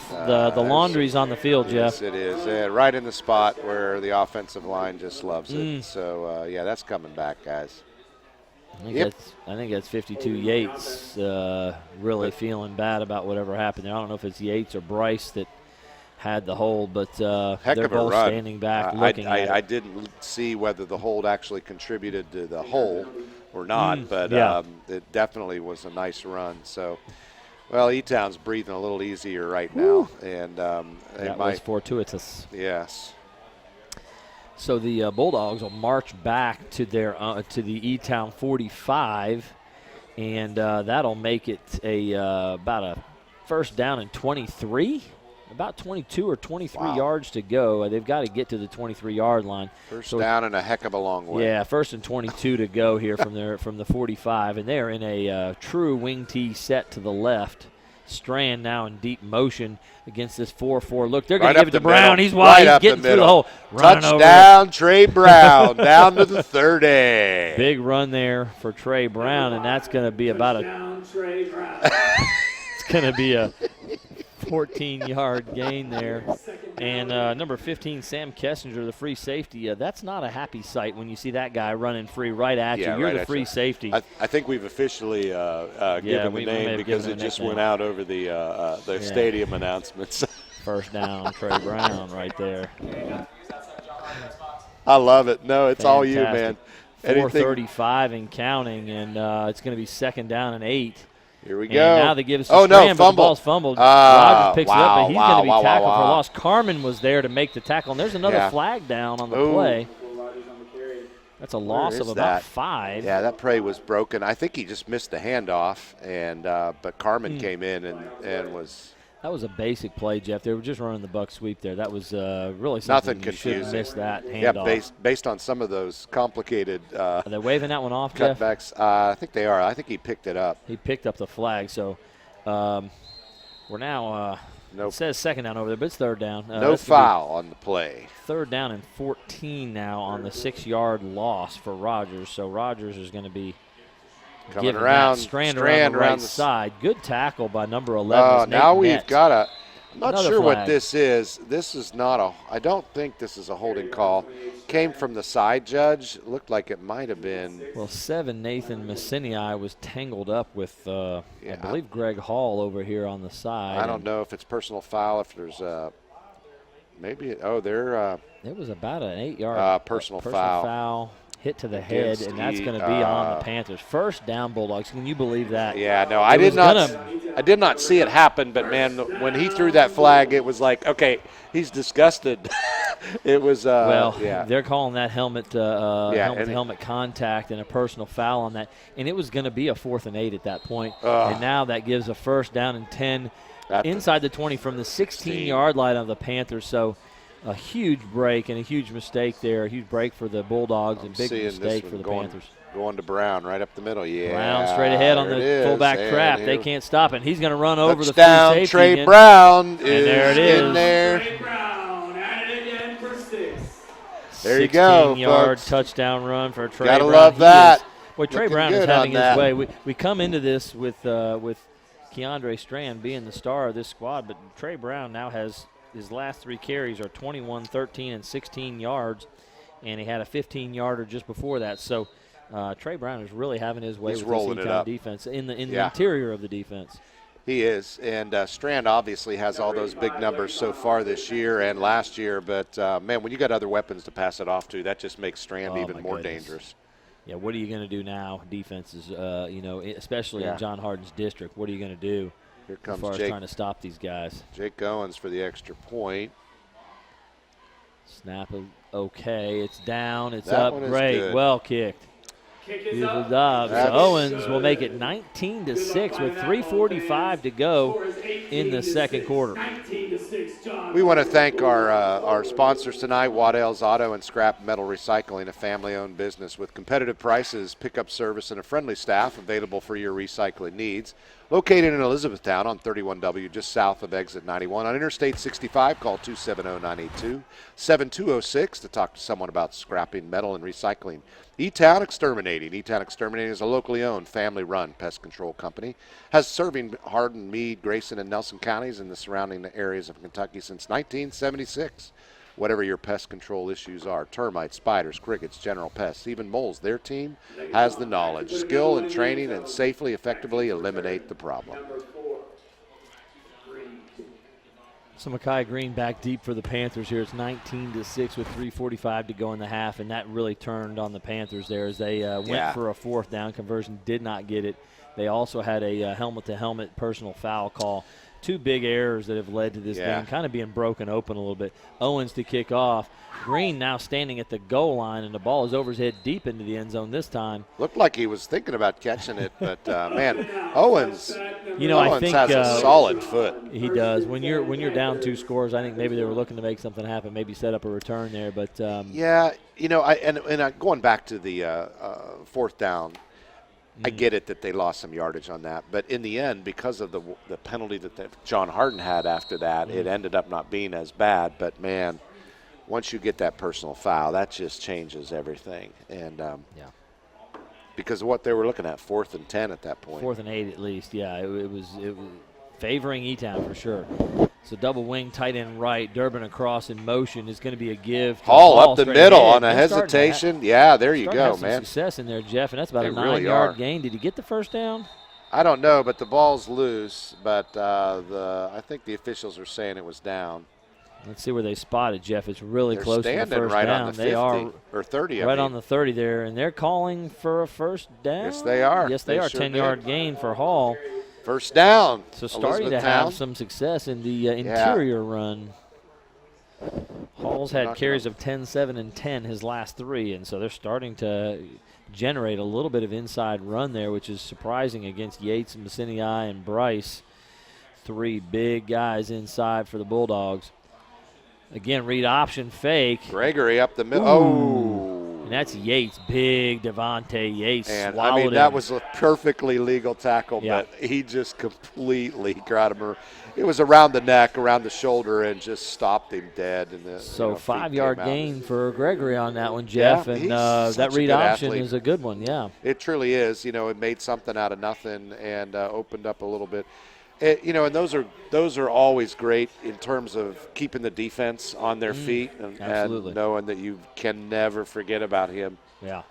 laundry's on the field, Jeff. Yes, it is. Right in the spot where the offensive line just loves it. So, that's coming back, guys. I think that's 52 Yates really feeling bad about whatever happened there. I don't know if it's Yates or Bryce that had the hold, but they're both standing back looking at it. I didn't see whether the hold actually contributed to the hole or not, but it definitely was a nice run. So, well, E-Town's breathing a little easier right now. And that was fortuitous. Yes. So the Bulldogs will march back to their to the E-Town 45, and that'll make it about a first down and 23, about 22 or 23 yards to go. They've got to get to the 23-yard line. First down and a heck of a long way. Yeah, first and 22 to go here from the 45, and they're in a true wing T set to the left. Strand now in deep motion against this 4-4 look. They're going to give it to Brown. He's wide. He's getting through the hole. Touchdown, Trey Brown, down to the 30. Big run there for Trey Brown, and that's going to be about it's going to be a 14-yard gain there. And number 15, Sam Kessinger, the free safety. That's not a happy sight when you see that guy running free right at you. You're the free safety. I think we've officially given the name because it just went out over the stadium announcements. First down, Trey Brown right there. I love it. No, it's all you, man. 4:35 and counting, and it's going to be second down and 8. Here we go. And now they give us a Strand, but the ball's fumbled. Rogers picks it up, but he's going to be tackled for loss. Carmen was there to make the tackle, and there's another flag down on the play. That's a loss of about 5. Yeah, that play was broken. I think he just missed the handoff, and but Carmen came in and was. That was a basic play, Jeff. They were just running the buck sweep there. That was really something nothing you confusing. Shouldn't miss that handoff. Yeah, based on some of those complicated Are they waving that one off, cutbacks? Jeff? I think they are. I think he picked it up. He picked up the flag. So we're now it says second down over there, but it's third down. No foul on the play. Third down and 14 now on the 6-yard loss for Rogers. So Rogers is going to be coming around, Strand around the right side. Good tackle by number 11. Now we've got a – I'm not Another sure flag. what this is. This is not a – I don't think this is a holding call. Came from the side judge. It looked like it might have been – Well, 7, Nathan Messinii was tangled up with, I believe, Greg Hall over here on the side. I don't know if it's personal foul, if there's maybe – they're it was about an 8-yard personal foul. Hit to the head, and that's going to be on the Panthers. First down, Bulldogs. Can you believe that? Yeah, no, I did not see it happen, but, man, when he threw that flag, it was like, okay, he's disgusted. It was they're calling that helmet-to-helmet contact and a personal foul on that, and it was going to be a 4th and 8 at that point. And now that gives a first down and 10 inside the 20 from the 16-yard line of the Panthers. So a huge break and a huge mistake there. A huge break for the Bulldogs and big mistake for the Panthers. Going to Brown right up the middle. Yeah. Brown straight ahead on the fullback trap. They can't stop it. He's going to run over the free safety. Trey again. Brown and there it is. In there. Trey Brown at it again for 6. There you go, 16-yard folks. touchdown run for Trey Brown. Gotta love that. Boy, Trey Brown is having his way. We come into this with Keandre Strand being the star of this squad, but Trey Brown now has his last 3 carries are 21, 13, and 16 yards, and he had a 15-yarder just before that. So Trey Brown is really having his way with this E-Town defense in the interior of the defense. He is, and Strand obviously has all those big numbers so far this year and last year, but, man, when you got other weapons to pass it off to, that just makes Strand even more dangerous. Yeah, what are you going to do now, defenses, especially in John Harden's district? What are you going to do? Here comes as far as trying to stop these guys? Jake Owens for the extra point. Snap okay. It's down. It's That up. one is Great. good. Well kicked. Kick is Beautiful up. job. So That's- Owens will make it 19-6 with 3:45 to go Score is in the 18 to second 6. quarter. 19-6, John. We want to thank our sponsors tonight, Waddell's Auto and Scrap Metal Recycling, a family-owned business with competitive prices, pickup service, and a friendly staff available for your recycling needs. Located in Elizabethtown on 31W, just south of exit 91 on Interstate 65. Call 270-982-7206 to talk to someone about scrapping metal and recycling. E-Town Exterminating. E-Town Exterminating is a locally owned, family-run pest control company. Has serving Hardin, Meade, Grayson, and Nelson counties and the surrounding areas of Kentucky since 1976. Whatever your pest control issues are, termites, spiders, crickets, general pests, even moles, their team has the knowledge, skill, and training and safely, effectively eliminate the problem. Number 4. So Makai Green back deep for the Panthers here. It's 19-6 with 3:45 to go in the half, and that really turned on the Panthers there as they went for a 4th down conversion, did not get it. They also had a helmet-to-helmet personal foul call. 2 big errors that have led to this game kind of being broken open a little bit. Owens to kick off. Green now standing at the goal line, and the ball is over his head deep into the end zone this time. Looked like he was thinking about catching it, but man, Owens, You know, I Owens think has a solid foot. he does. When you're down 2 scores, I think maybe they were looking to make something happen, maybe set up a return there. But Yeah, you know, going back to the 4th down, I get it that they lost some yardage on that, but in the end, because of the penalty that John Harden had after that, it ended up not being as bad. But man, once you get that personal foul, that just changes everything. And because of what they were looking at, 4th and 10 at that point. 4th and 8 at least, yeah. It was favoring E-Town for sure. So double wing, tight end right, Durbin across in motion is going to be a give. Hall up the straight middle ahead. on a They're starting to hesitation. Yeah, there you starting to go, have some man. success in there, Jeff, and that's about They a really 9-yard are. gain. Did he get the first down? I don't know, but the ball's loose. But I think the officials are saying it was down. Let's see where they spotted, Jeff. It's really They're close to the standing first right down. on the 50 they are or 30. I right mean. on the 30 there, and they're calling for a first down. Yes, they are. Yes, they They are. sure 10-yard did. gain for Hall. First down. So starting to Elizabethtown. have some success in the interior run. Hall's had carries of 10, 7, and 10 his last 3, and so they're starting to generate a little bit of inside run there, which is surprising against Yates, Messinii, and Bryce. 3 big guys inside for the Bulldogs. Again, read option fake. Gregory up the middle. Oh. And that's Yates, big Devontae Yates. And swallowed I mean, that him. was a perfectly legal tackle, Yeah. but he just completely got him. It was around the neck, around the shoulder, and just stopped him dead. And the, So feet 5-yard came out. gain for Gregory on that one, Jeff. Yeah, and he's that such a read good option athlete. is a good one, yeah. It truly is. You know, it made something out of nothing and opened up a little bit. And those are always great in terms of keeping the defense on their feet absolutely. and knowing that you can never forget about him. Yeah.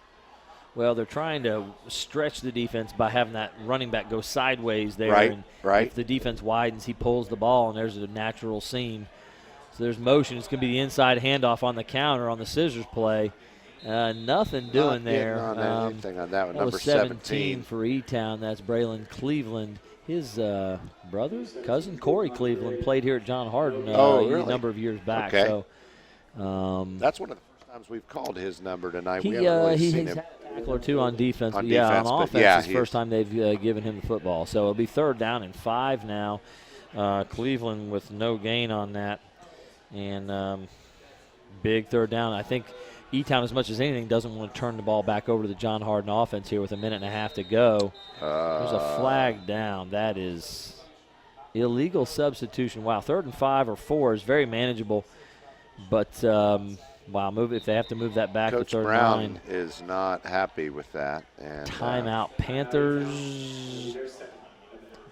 Well, they're trying to stretch the defense by having that running back go sideways there. Right, and right. If the defense widens, he pulls the ball, and there's a natural seam. So there's motion. It's going to be the inside handoff on the counter on the scissors play. Nothing doing Not there. getting on anything on that one. That Number was 17 17. for E-Town. That's Braylon Cleveland. His brother, cousin, Corey Cleveland, played here at John Hardin really? a number of years back. Okay. So That's one of the times we've called his number tonight. he, we haven't really he seen has him. had a tackle or 2 on defense. On but yeah, defense, on but offense, yeah, it's the he first is. time they've given him the football. So it'll be 3rd down and 5 now. Cleveland with no gain on that. And big 3rd down. I think E-Town, as much as anything, doesn't want to turn the ball back over to the John Hardin offense here with a minute and a half to go. There's a flag down. That is illegal substitution. Wow, 3rd and 5 or 4 is very manageable. But, if they have to move that back Coach to 3rd Brown and 9. is not happy with that. And Timeout, Panthers.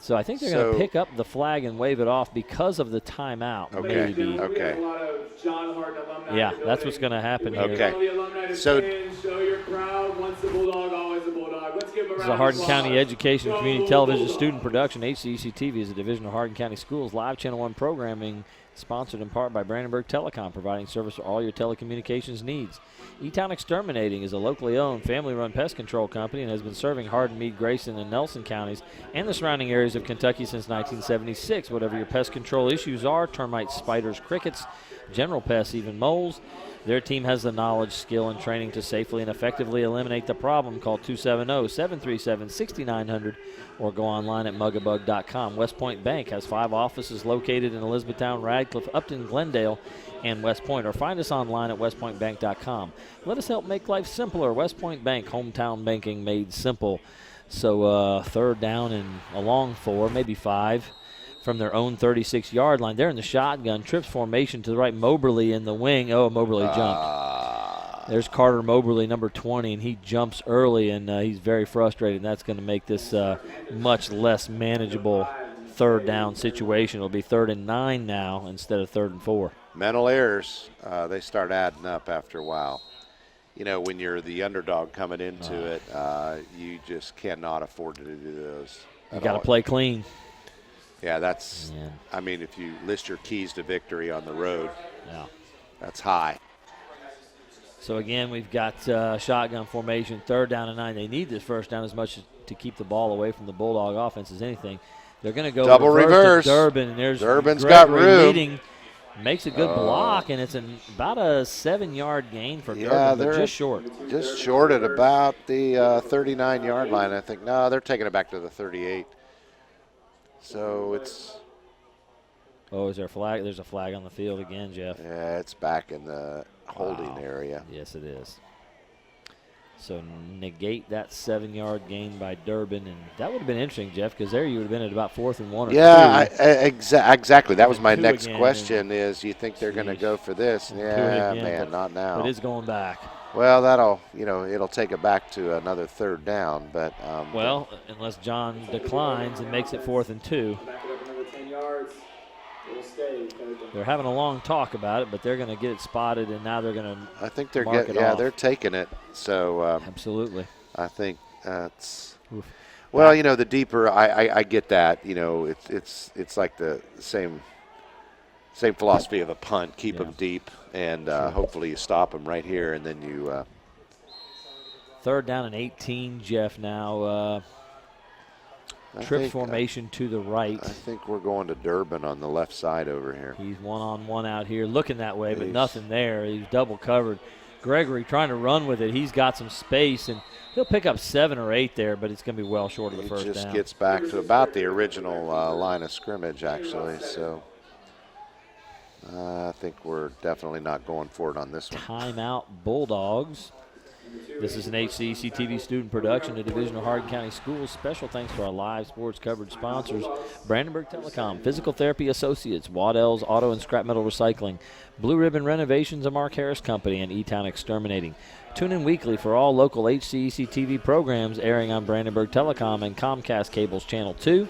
So I think they're going to pick up the flag and wave it off because of the timeout. Okay. Maybe. We have Okay. a lot of John Hardin alumni Yeah, in the that's what's building. going to happen We here. need Okay. all the alumni to So- stand, show your crowd. Once a Bulldog, always a Bulldog. Let's give a This is round a of Hardin applause. County Education Go Community Television Bulldogs. student production. HCEC-TV is a division of Hardin County Schools. Live Channel 1 programming sponsored in part by Brandenburg Telecom, providing service for all your telecommunications needs. E-Town Exterminating is a locally owned, family-run pest control company and has been serving Hardin, Meade, Grayson, and Nelson counties and the surrounding areas of Kentucky since 1976. Whatever your pest control issues are, termites, spiders, crickets, general pests, even moles. Their team has the knowledge, skill, and training to safely and effectively eliminate the problem. Call 270-737-6900 or go online at mugabug.com. West Point Bank has 5 offices located in Elizabethtown, Radcliffe, Upton, Glendale, and West Point, or find us online at westpointbank.com. Let us help make life simpler. West Point Bank, hometown banking made simple. So third down and a long 4, maybe 5. From their own 36-yard line. They're in the shotgun. Trips formation to the right. Moberly in the wing. Oh, Moberly jumped. There's Carter Moberly, number 20, and he jumps early, and he's very frustrated. And that's going to make this much less manageable third down situation. It'll be 3rd and 9 now instead of 3rd and 4. Mental errors, they start adding up after a while. You know, when you're the underdog coming into it, you just cannot afford to do those. You got to play clean. Yeah, that's, I mean, if you list your keys to victory on the road, that's high. So, again, we've got shotgun formation, 3rd down and 9. They need this first down as much to keep the ball away from the Bulldog offense as anything. They're going to go double reverse to Durbin, and there's Durbin's Gregory got room. Leading, makes a good block, and it's about a 7-yard gain for Durbin, but just short. Just short at about the 39-yard line, I think. No, they're taking it back to the 38. So it's. Oh, is there a flag? There's a flag on the field again, Jeff. Yeah, it's back in the holding area. Yes, it is. So negate that 7-yard gain by Durbin, and that would have been interesting, Jeff, because there you would have been at about 4th and 1 or 2. Yeah, exactly. That was my next question: is you think they're going to go for this? Yeah, again, man, not now. But it's going back. Well, that'll, it'll take it back to another 3rd down, but. Well, unless John declines and makes it 4th and 2. They're having a long talk about it, but they're going to get it spotted, and now they're going to. I think they're getting. Yeah, they're taking it. So. Absolutely. I think that's. Oof. Well, the deeper I get that. It's like the same philosophy of a punt. Keep them deep, and hopefully you stop them right here, and then you. 3rd down and 18, Jeff. Now trips formation to the right. I think we're going to Durbin on the left side over here. He's one-on-one out here, looking that way, but nothing there. He's double covered. Gregory trying to run with it. He's got some space, and he'll pick up 7 or 8 there, but it's going to be well short of the first down. He just gets back to about the original line of scrimmage, actually. So I think we're definitely not going for it on this one. Timeout, Bulldogs. This is an HCEC-TV student production, a division of Hardin County Schools. Special thanks to our live sports coverage sponsors, Brandenburg Telecom, Physical Therapy Associates, Waddell's Auto and Scrap Metal Recycling, Blue Ribbon Renovations, and Mark Harris Company, and E-Town Exterminating. Tune in weekly for all local HCEC-TV programs airing on Brandenburg Telecom and Comcast Cable's Channel 2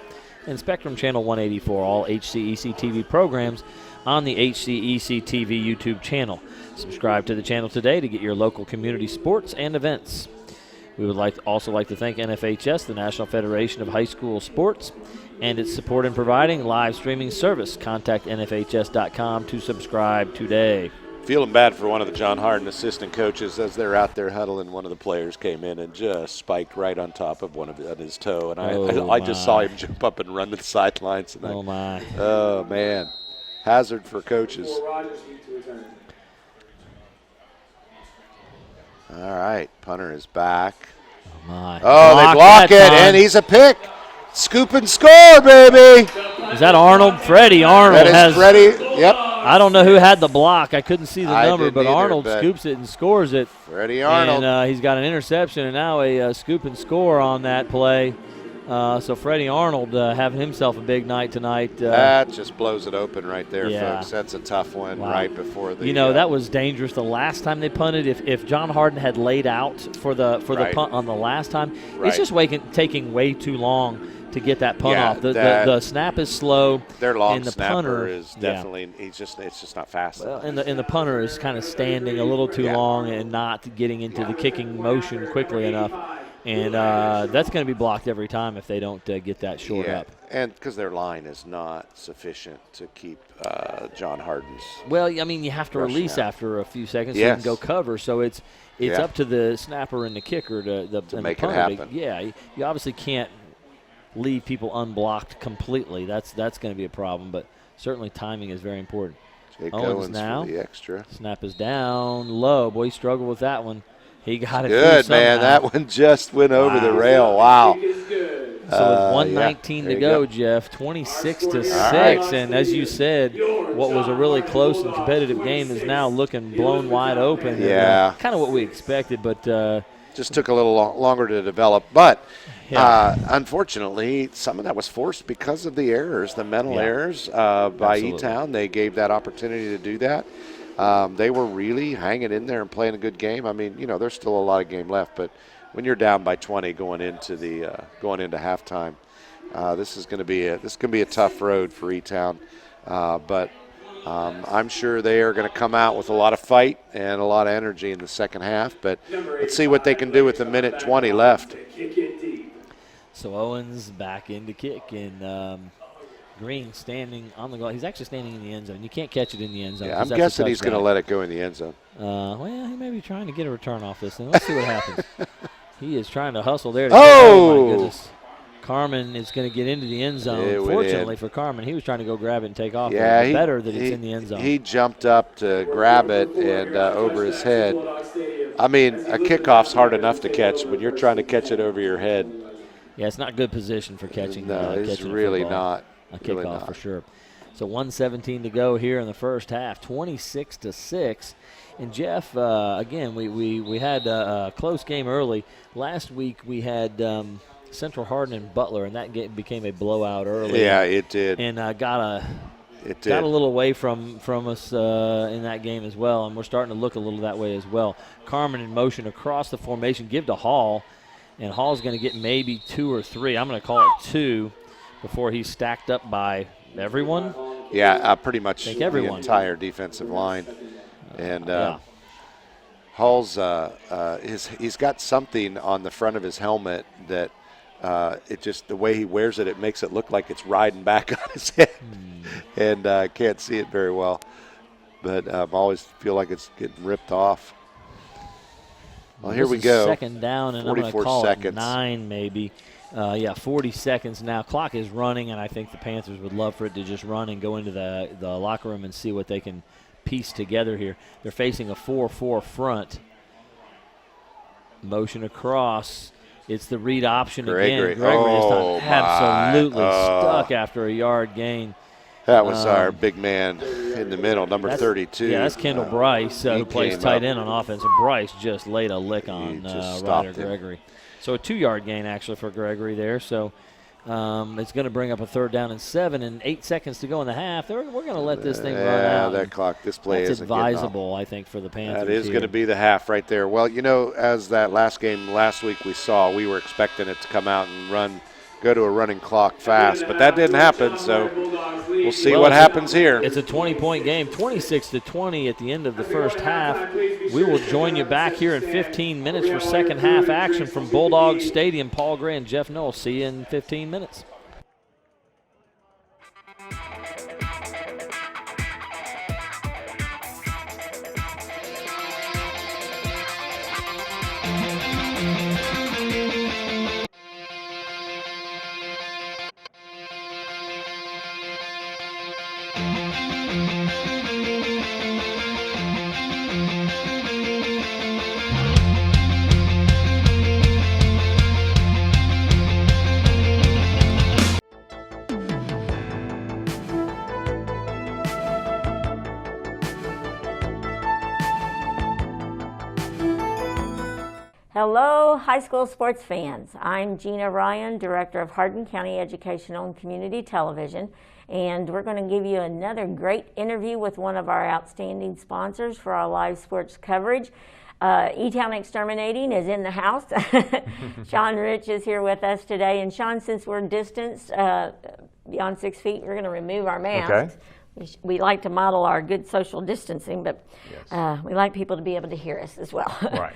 and Spectrum Channel 184, all HCEC-TV programs on the HCEC-TV YouTube channel. Subscribe to the channel today to get your local community sports and events. We would also like to thank NFHS, the National Federation of High School Sports, and its support in providing live streaming service. Contact NFHS.com to subscribe today. Feeling bad for one of the John Hardin assistant coaches as they're out there huddling. One of the players came in and just spiked right on top of his toe, and I just saw him jump up and run to the sidelines. And oh man, hazard for coaches. All right, punter is back. Oh, they block it, and he's a pick. Scoop and score, baby. Is that Arnold? Freddie Arnold. That is Freddie, yep. I don't know who had the block. I couldn't see the number, but Arnold scoops it and scores it. Freddie Arnold. And he's got an interception and now a scoop and score on that play. So Freddie Arnold having himself a big night tonight. That just blows it open right there, folks. That's a tough one right before the. That was dangerous the last time they punted. If John Hardin had laid out for the punt on the last time, it's just taking way too long to get that punt off. The snap is slow. Their long and the snapper punter is definitely it's just not fast. Well, and the punter is kind of standing a little too long and not getting into the kicking motion quickly enough. And that's going to be blocked every time if they don't get that short up. And because their line is not sufficient to keep John Hardin's. Well, I mean, you have to release after a few seconds so you can go cover. So it's up to the snapper and the kicker to make it happen. You obviously can't leave people unblocked completely. That's going to be a problem, but certainly timing is very important. Jake Owens Owens now. for the extra. Snap is down low. Boy, he struggled with that one. He got it Good, through man. somehow. That one just went over the rail. Wow. So with 1:19 to go, go. Jeff, 26-6, right. and as you said, what was a really close and competitive game is now looking blown wide open. Yeah. Kind of what we expected, but just took a little longer to develop. But Yeah. unfortunately, some of that was forced because of the errors, the mental errors by Absolutely. E-Town. They gave that opportunity to do that. They were really hanging in there and playing a good game. I mean, there's still a lot of game left, but when you're down by 20 going into halftime, this is going to be a tough road for E-Town. But I'm sure they are going to come out with a lot of fight and a lot of energy in the second half. But let's see what they can do with the minute 20 left. So Owens back in to kick, and Green standing on the goal. He's actually standing in the end zone. You can't catch it in the end zone. Yeah, I'm guessing he's going to let it go in the end zone. Well, he may be trying to get a return off this thing. Let's see what happens. He is trying to hustle there. Oh! My goodness. Carmen is going to get into the end zone. Fortunately for Carmen, he was trying to go grab it and take off. Yeah, better that it's in the end zone. He jumped up to grab it and over his head. I mean, a kickoff's hard enough to catch when you're trying to catch it over your head. Yeah, it's not good position for catching. No, it's catching really football. not. A kickoff Really not. for sure. So 1:17 to go here in the first half, 26-6. And Jeff, again, we had a close game early. Last week we had Central Hardin and Butler, and that game became a blowout early. Yeah, it did. And got a little away from us in that game as well, and we're starting to look a little that way as well. Carmen in motion across the formation, give to Hall, and Hall's going to get maybe 2 or 3. I'm going to call it 2 before he's stacked up by everyone. Yeah, pretty much the everyone. entire defensive line. And Hall's he's got something on the front of his helmet that the way he wears it, it makes it look like it's riding back on his head. And I can't see it very well. But I always feel like it's getting ripped off. Well, here we go. Second down, and I'm going to 44 call seconds. it 9 maybe. 40 seconds now. Clock is running, and I think the Panthers would love for it to just run and go into the locker room and see what they can piece together here. They're facing a 4-4 front. Motion across. It's the read option Gregory. again. Gregory is Oh, absolutely my. stuck after a yard gain. That was our big man in the middle, number 32. Yeah, that's Kendall Bryce, who plays came tight up. end on offense. And Bryce just laid a lick on Ryder Gregory. So a 2-yard gain, actually, for Gregory there. So it's going to bring up a 3rd down and 7, and 8 seconds to go in the half. We're going to let this thing run out. That clock, this play That's isn't getting off. advisable, I think, for the Panthers. That is going to be the half right there. Well, as that last game last week we saw, we were expecting it to come out and go to a running clock fast, but that didn't happen, so we'll see what happens here. It's a 20-point game, 26-20 at the end of the first half. We will join you back here in 15 minutes for second half action from Bulldog Stadium. Paul Gray and Jeff Knoll. See you in 15 minutes. Hello, high school sports fans. I'm Gina Ryan, Director of Hardin County Educational and Community Television, and we're going to give you another great interview with one of our outstanding sponsors for our live sports coverage. E-Town Exterminating is in the house. Sean Rich is here with us today, and Sean, since we're distanced beyond 6 feet, we're going to remove our masks. Okay. We like to model our good social distancing, but we like people to be able to hear us as well. Right.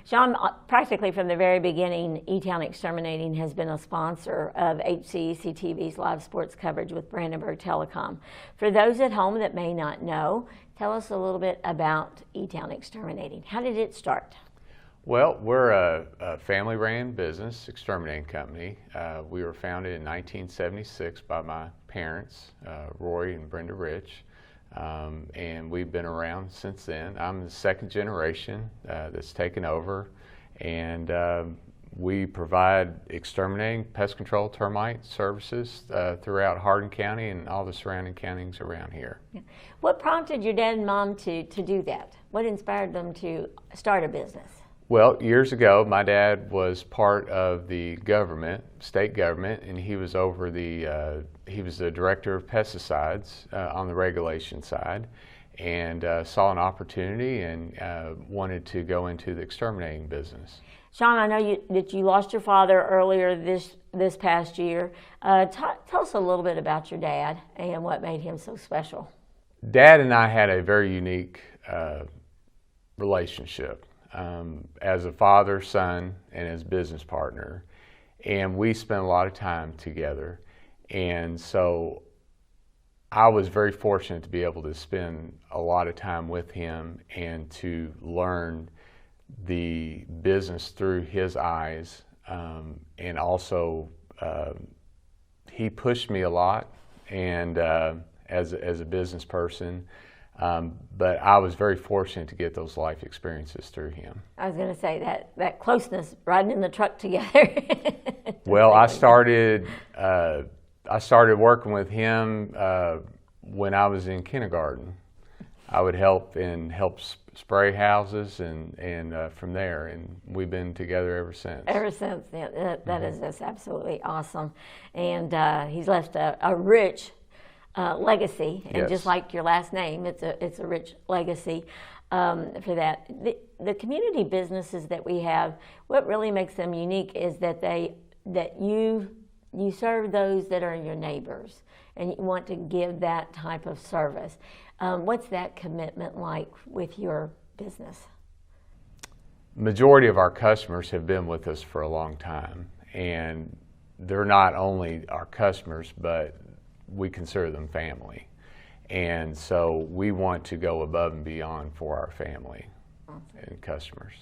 Sean, practically from the very beginning, E-Town Exterminating has been a sponsor of HCEC-TV's live sports coverage with Brandenburg Telecom. For those at home that may not know, tell us a little bit about E-Town Exterminating. How did it start? Well, we're a family-ran business, exterminating company. We were founded in 1976 by my parents, Roy and Brenda Rich. and we've been around since then. I'm the second generation that's taken over, and we provide exterminating pest control termite services throughout Hardin County and all the surrounding counties around here. Yeah. What prompted your dad and mom to do that? What inspired them to start a business? Well, years ago, my dad was part of the government, state government, and he was over he was the director of pesticides on the regulation side, and saw an opportunity and wanted to go into the exterminating business. Sean, I know that you lost your father earlier this past year. Tell us a little bit about your dad and what made him so special. Dad and I had a very unique relationship as a father, son, and as business partner. And we spent a lot of time together. And so I was very fortunate to be able to spend a lot of time with him and to learn the business through his eyes. And also, he pushed me a lot and as a business person. But I was very fortunate to get those life experiences through him. I was going to say that closeness, riding in the truck together. Well, I started working with him when I was in kindergarten. I would help spray houses and from there, and we've been together ever since. Ever since, yeah, that is just absolutely awesome. And he's left a rich legacy, and Yes. just like your last name, it's a rich legacy for that. The community businesses that we have, what really makes them unique is that you serve those that are your neighbors, and you want to give that type of service. What's that commitment like with your business? Majority of our customers have been with us for a long time, and they're not only our customers, but we consider them family. And so we want to go above and beyond for our family and customers.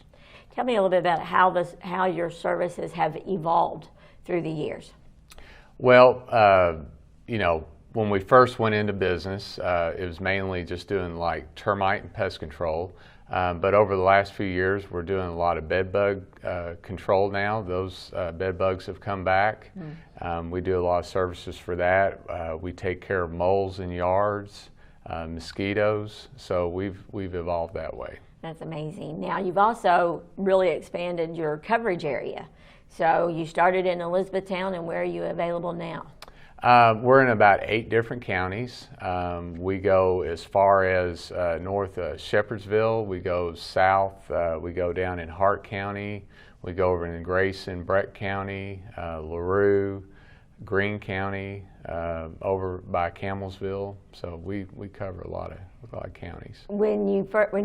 Tell me a little bit about how your services have evolved through the years. Well, when we first went into business, it was mainly just doing like termite and pest control. But over the last few years, we're doing a lot of bed bug control now. Those bed bugs have come back. We do a lot of services for that. We take care of moles in yards, mosquitoes. So we've evolved that way. That's amazing. Now, you've also really expanded your coverage area. So you started in Elizabethtown, and where are you available now? We're in about 8 different counties. We go as far as north of Shepherdsville. We go south. We go down in Hart County. We go over in Grayson, Breck County, LaRue, Greene County, over by Campbellsville. So we cover a lot of counties. When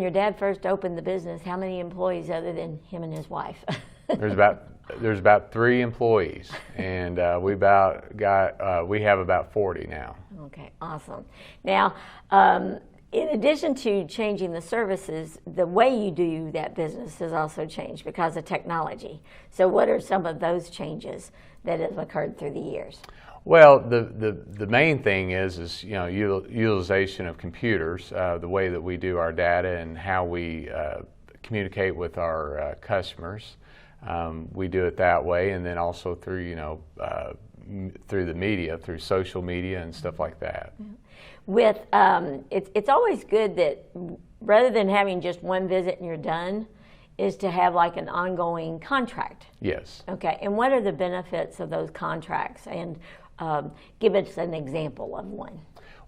your dad first opened the business, how many employees other than him and his wife? There's about 3 employees, and we have about 40 now. Okay, awesome. Now, in addition to changing the services, the way you do that business has also changed because of technology. So what are some of those changes that have occurred through the years? Well, the main thing is utilization of computers, the way that we do our data and how we communicate with our customers. We do it that way, and then also through through the media, through social media and stuff like that. With it's always good that rather than having just one visit and you're done, is to have like an ongoing contract. Yes. Okay, and what are the benefits of those contracts? And give us an example of one.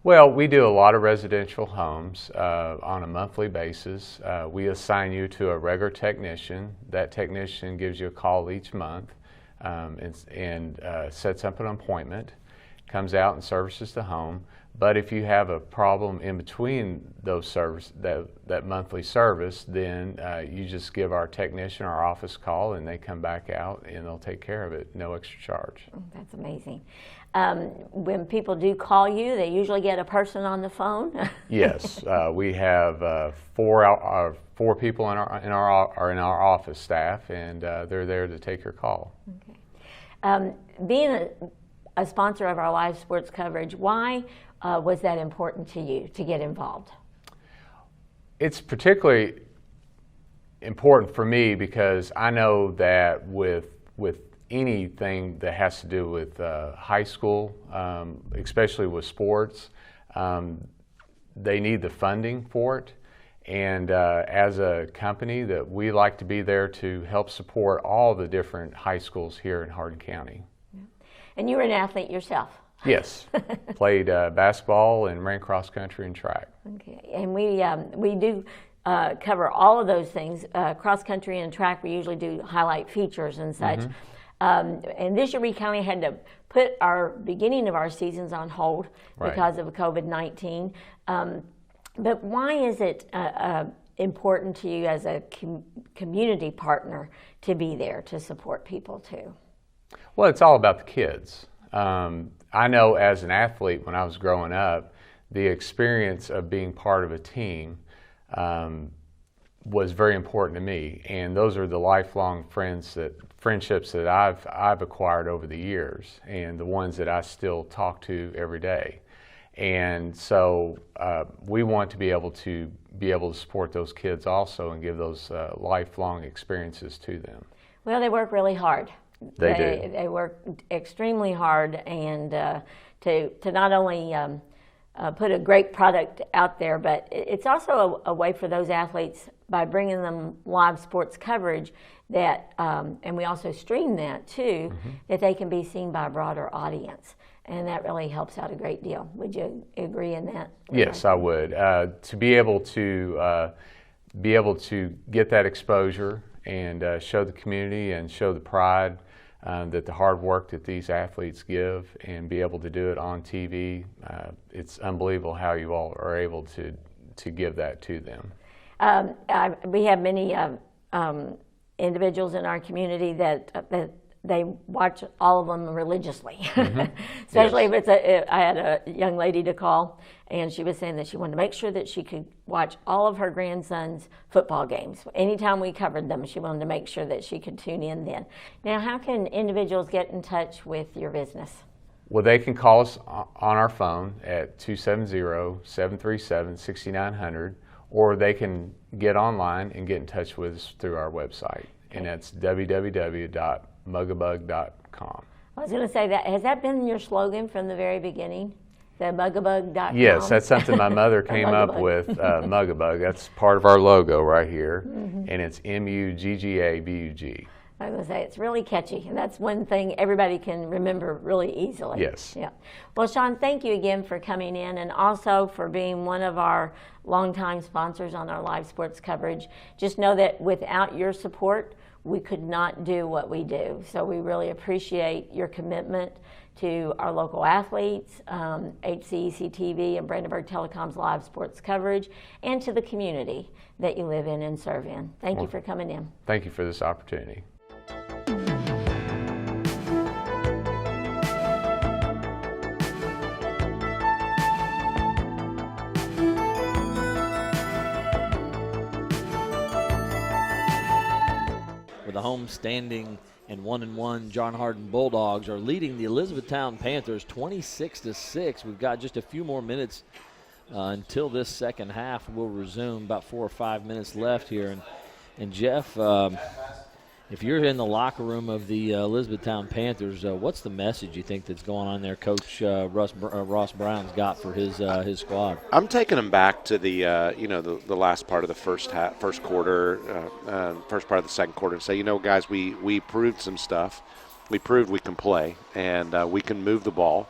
Well, we do a lot of residential homes on a monthly basis. We assign you to a regular technician. That technician gives you a call each month and sets up an appointment, comes out and services the home. But if you have a problem in between those that monthly service, then you just give our technician, our office call, and they come back out and they'll take care of it, no extra charge. Oh, that's amazing. When people do call you, they usually get a person on the phone. Yes, we have 4 people in our office staff, and they're there to take your call. Okay. Being a sponsor of our live sports coverage, why was that important to you to get involved? It's particularly important for me because I know that with anything that has to do with high school, especially with sports, they need the funding for it. And as a company, that we like to be there to help support all the different high schools here in Hardin County. And you were an athlete yourself. Yes, played basketball and ran cross country and track. Okay, and we do cover all of those things. Cross country and track, we usually do highlight features and such. And this year we kind of had to put our beginning of our seasons on hold because of COVID-19. But why is it important to you as a community partner to be there to support people too? Well, it's all about the kids. I know as an athlete when I was growing up, the experience of being part of a team was very important to me, and those are the lifelong friendships that I've acquired over the years, and the ones that I still talk to every day. And so we want to be able to support those kids also and give those lifelong experiences to them. Well, they work really hard. They do. They work extremely hard, and to not only put a great product out there, but it's also a way for those athletes, by bringing them live sports coverage, that and we also stream that too, that they can be seen by a broader audience, and that really helps out a great deal. Would you agree in that? Yes, I would. To be able to get that exposure and show the community and show the pride that the hard work that these athletes give, and be able to do it on TV, it's unbelievable how you all are able to give that to them. We have many individuals in our community that they watch all of them religiously. Especially if I had a young lady to call, and she was saying that she wanted to make sure that she could watch all of her grandson's football games. Anytime we covered them, she wanted to make sure that she could tune in then. Now, how can individuals get in touch with your business? Well, they can call us on our phone at 270-737-6900, or they can get online and get in touch with us through our website, and that's www.mugabug.com. I was going to say, that has that been your slogan from the very beginning? The mugabug.com? Yes, that's something my mother came up with, Mugabug. That's part of our logo right here, and it's MUGGABUG. I was going to say, it's really catchy, and that's one thing everybody can remember really easily. Yes. Yeah. Well, Sean, thank you again for coming in, and also for being one of our longtime sponsors on our live sports coverage. Just know that without your support, we could not do what we do. So we really appreciate your commitment to our local athletes, HCEC-TV and Brandenburg Telecom's live sports coverage, and to the community that you live in and serve in. Thank you for coming in. Thank you for this opportunity. With the home standing and 1-1 John Hardin Bulldogs are leading the Elizabethtown Panthers 26-6. We've got just a few more minutes until this second half will resume. About 4 or 5 minutes left here. And Jeff, if you're in the locker room of the Elizabethtown Panthers, what's the message you think that's going on there Coach Ross Brown's got for his squad? I'm taking them back to the the last part of the first quarter, first part of the second quarter, and say, guys, we proved some stuff. We proved we can play, and we can move the ball.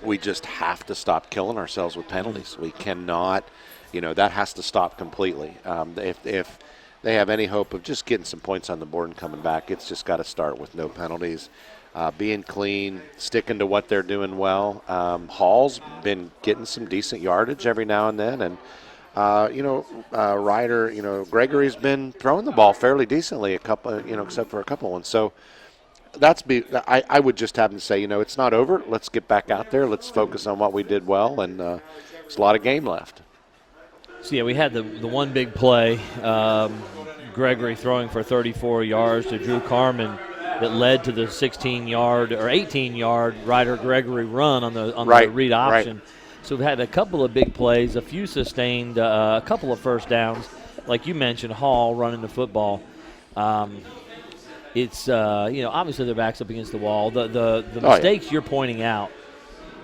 We just have to stop killing ourselves with penalties. We cannot, that has to stop completely. If they have any hope of just getting some points on the board and coming back, it's just got to start with no penalties, being clean, sticking to what they're doing well. Hall's been getting some decent yardage every now and then, and Ryder, Gregory's been throwing the ball fairly decently, except for a couple ones. So I would just have to say, it's not over. Let's get back out there. Let's focus on what we did well, and there's a lot of game left. So, yeah, we had the one big play, Gregory throwing for 34 yards to Drew Carmen. that led to the 16-yard or 18-yard Ryder Gregory run on the Right, read option. right. So we've had a couple of big plays, a few sustained, a couple of first downs. Like you mentioned, Hall running the football. It's obviously their back's up against the wall. The mistakes you're pointing out.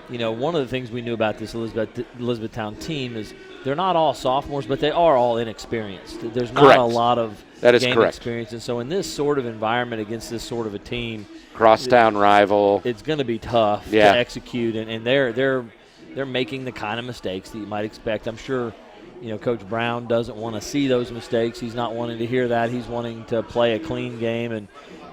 One of the things we knew about this Elizabethtown team is they're not all sophomores, but they are all inexperienced. There's not Correct. a lot of That is game correct. experience, and so in this sort of environment against this sort of a team, Crosstown rival. it's going to be tough Yeah. to execute, and they're making the kind of mistakes that you might expect. I'm sure, Coach Brown doesn't want to see those mistakes. He's not wanting to hear that. He's wanting to play a clean game and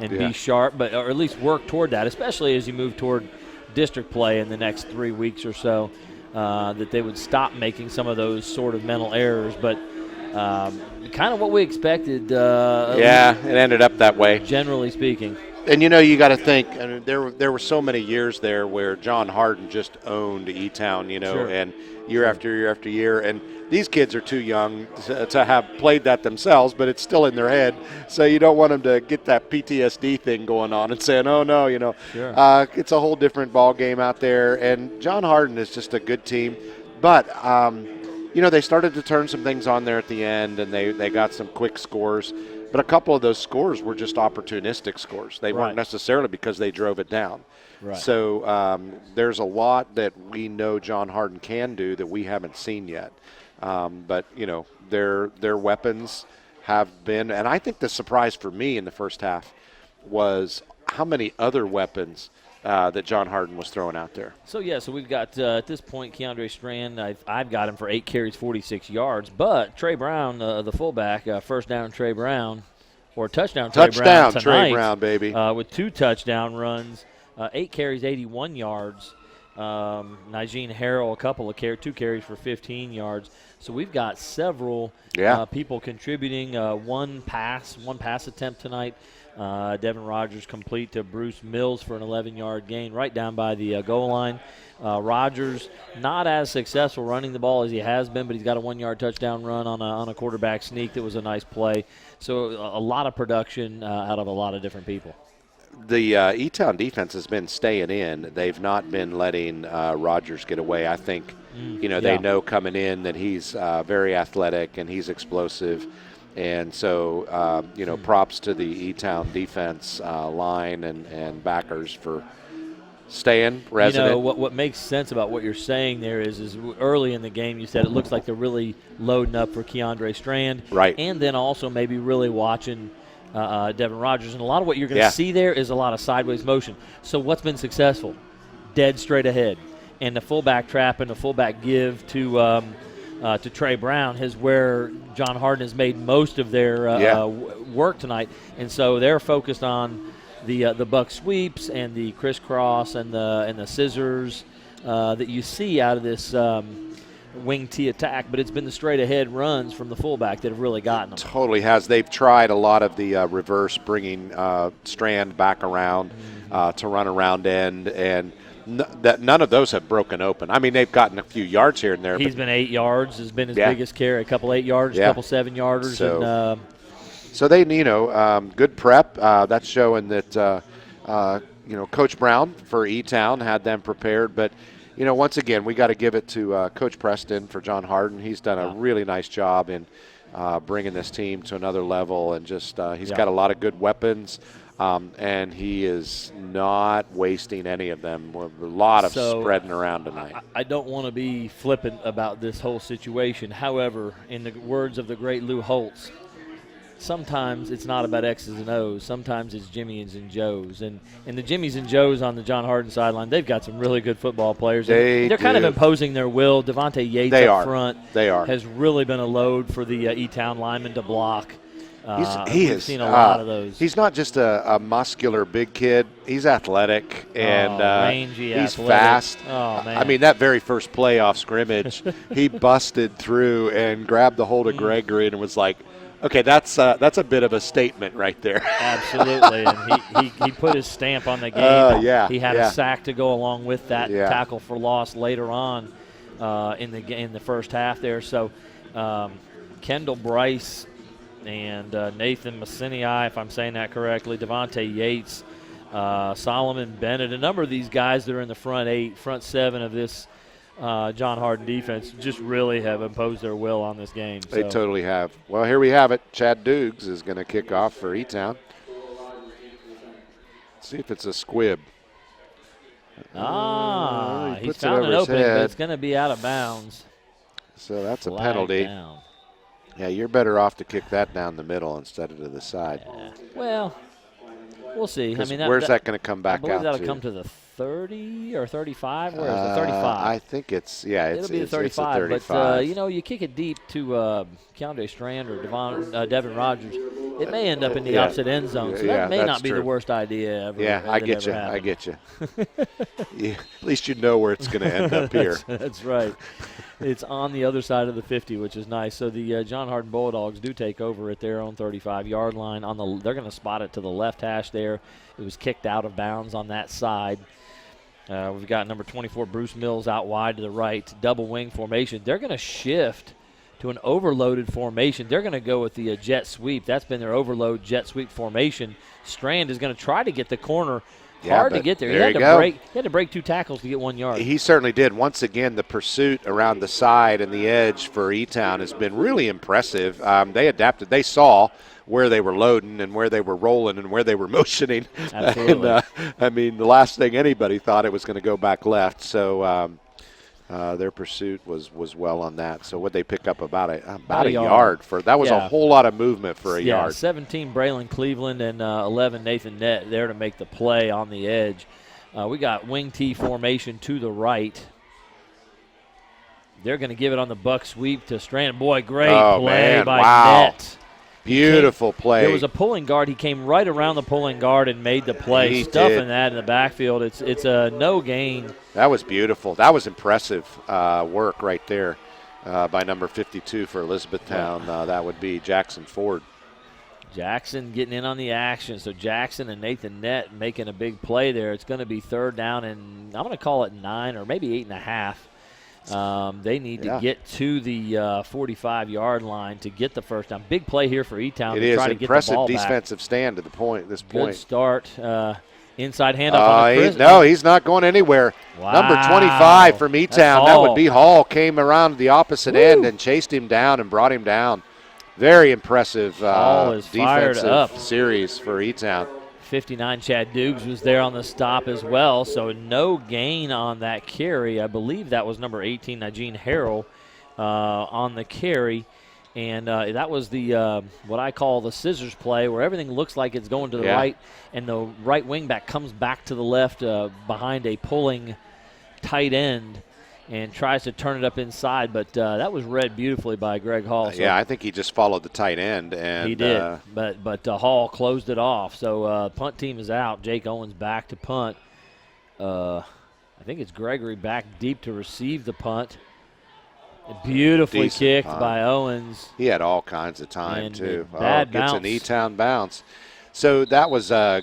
be sharp, or at least work toward that, especially as you move toward district play in the next 3 weeks or so, that they would stop making some of those sort of mental errors. But kind of what we expected. It ended up that way. Generally speaking. And you got to think, and there were so many years there where John Harden just owned E-Town, Sure. and year after year after year. And these kids are too young to have played that themselves, but it's still in their head. So you don't want them to get that PTSD thing going on and saying, oh, no, Sure. It's a whole different ball game out there. And John Harden is just a good team. But, they started to turn some things on there at the end, and they got some quick scores. But a couple of those scores were just opportunistic scores. They weren't necessarily because they drove it down. Right. So there's a lot that we know John Harden can do that we haven't seen yet. But, their weapons have been – and I think the surprise for me in the first half was how many other weapons that John Harden was throwing out there. So we've got, at this point, Keandre Strand, I've got him for 8 carries, 46 yards. But Trey Brown, the fullback, first down Trey Brown, or touchdown Trey Brown tonight. Trey Brown, baby. With 2 touchdown runs, 8 carries, 81 yards. Najee Harrell, 2 carries for 15 yards. So we've got several people contributing. One pass attempt tonight. Devin Rogers complete to Bruce Mills for an 11-yard gain right down by the goal line. Rogers not as successful running the ball as he has been, but he's got a 1-yard touchdown run on a quarterback sneak that was a nice play. So a lot of production out of a lot of different people. The E-Town defense has been staying in. They've not been letting Rogers get away. I think, they know coming in that he's very athletic and he's explosive. And so, props to the E-Town defense line and backers for staying resident. What makes sense about what you're saying there is early in the game you said it looks like they're really loading up for Keandre Strand. Right. And then also maybe really watching Devin Rogers. And a lot of what you're going to see there is a lot of sideways motion. So what's been successful? Dead straight ahead. And the fullback trap and the fullback give to Trey Brown is where John Harden has made most of their work tonight. And so they're focused on the buck sweeps and the crisscross and the scissors that you see out of this wing T attack, but it's been the straight ahead runs from the fullback that have really gotten them. Totally has. They've tried a lot of the reverse, bringing Strand back around to run around end, and none of those have broken open. I mean, they've gotten a few yards here and there. He's been 8 yards, has been his biggest carry, a couple 8-yarders, a couple 7-yarders. So, so they, good prep. That's showing that, Coach Brown for E-Town had them prepared. But, once again, we got to give it to Coach Preston for John Harden. He's done a really nice job in bringing this team to another level, and just he's got a lot of good weapons. And he is not wasting any of them. A lot of spreading around tonight. I don't want to be flippant about this whole situation. However, in the words of the great Lou Holtz, sometimes it's not about X's and O's. Sometimes it's Jimmy's and Joe's. And the Jimmy's and Joe's on the John Harden sideline, they've got some really good football players. They're kind of imposing their will. Devontae Yates up front has really been a load for the E-Town linemen to block. We've seen a lot of those. He's not just a muscular big kid. He's athletic and rangy, he's athletic. fast. Oh, man. I mean, that very first playoff scrimmage, he busted through and grabbed the hold of Gregory and was like, okay, that's a bit of a statement right there. Absolutely, and he put his stamp on the game. He had a sack to go along with that tackle for loss later on in the first half there. So Kendall Bryce and Nathan Massinii, if I'm saying that correctly, Devontae Yates, Solomon Bennett, a number of these guys that are in the front 7 of this John Hardin defense just really have imposed their will on this game. They totally have. Well, here we have it. Chad Dukes is going to kick off for E-Town. See if it's a squib. He's found an opening, but it's going to be out of bounds. So that's a Flag penalty. down. Yeah, you're better off to kick that down the middle instead of to the side. Yeah. Well, we'll see. I mean, where's that going to come back I believe out that'll to? come to the 30 or 35. Where is it? 35. I think it's It'll be the 35. It's a 35. But you kick it deep to Keandre Strand or Devin Rogers, it may end up in the opposite end zone. So that may not be the worst idea ever. Yeah, I get you. I get you. At least you know where it's going to end up here. That's right. It's on the other side of the 50, which is nice. So the John Hardin Bulldogs do take over at their own 35-yard line. They're going to spot it to the left hash there. It was kicked out of bounds on that side. We've got number 24, Bruce Mills, out wide to the right, double wing formation. They're going to shift to an overloaded formation. They're going to go with the jet sweep. That's been their overload jet sweep formation. Strand is going to try to get the corner. Hard to get there. He had to break 2 tackles to get 1 yard. He certainly did. Once again, the pursuit around the side and the edge for E-Town has been really impressive. They adapted. They saw where they were loading and where they were rolling and where they were motioning. Absolutely. And, the last thing anybody thought it was going to go back left. So their pursuit was well on that. So would they pick up about a yard for that? Was a whole lot of movement for a yard. 17 Braylon Cleveland and 11 Nathan Nett there to make the play on the edge. We got wing T formation to the right. They're going to give it on the buck sweep to Strand. Boy, great play by Nett. Beautiful play. There was a pulling guard. He came right around the pulling guard and made the play, stuffing that in the backfield. It's a no gain. That was beautiful. That was impressive work right there by number 52 for Elizabethtown. That would be Jackson Ford. Jackson getting in on the action. So Jackson and Nathan Nett making a big play there. It's going to be 3rd down, and I'm going to call it 9 or maybe 8.5. They need to get to the 45-yard line to get the first down. Big play here for E-Town to try to get the ball back. Impressive defensive stand to this point. Good start. Inside handoff on Chris. No, he's not going anywhere. Wow. Number 25 from E-Town. That would be Hall. Came around the opposite end and chased him down and brought him down. Very impressive defensive series for E-Town. 59 Chad Dukes was there on the stop as well, so no gain on that carry. I believe that was number 18, Najeen Harrell, on the carry. And that was the what I call the scissors play, where everything looks like it's going to the right, and the right wing back comes back to the left behind a pulling tight end and tries to turn it up inside. But that was read beautifully by Greg Hall. So I think he just followed the tight end. And he did, but Hall closed it off. So punt team is out. Jake Owens back to punt. I think it's Gregory back deep to receive the punt. Beautifully kicked by Owens. He had all kinds of time, too. Bad bounce. Gets an E-Town bounce. So that was, there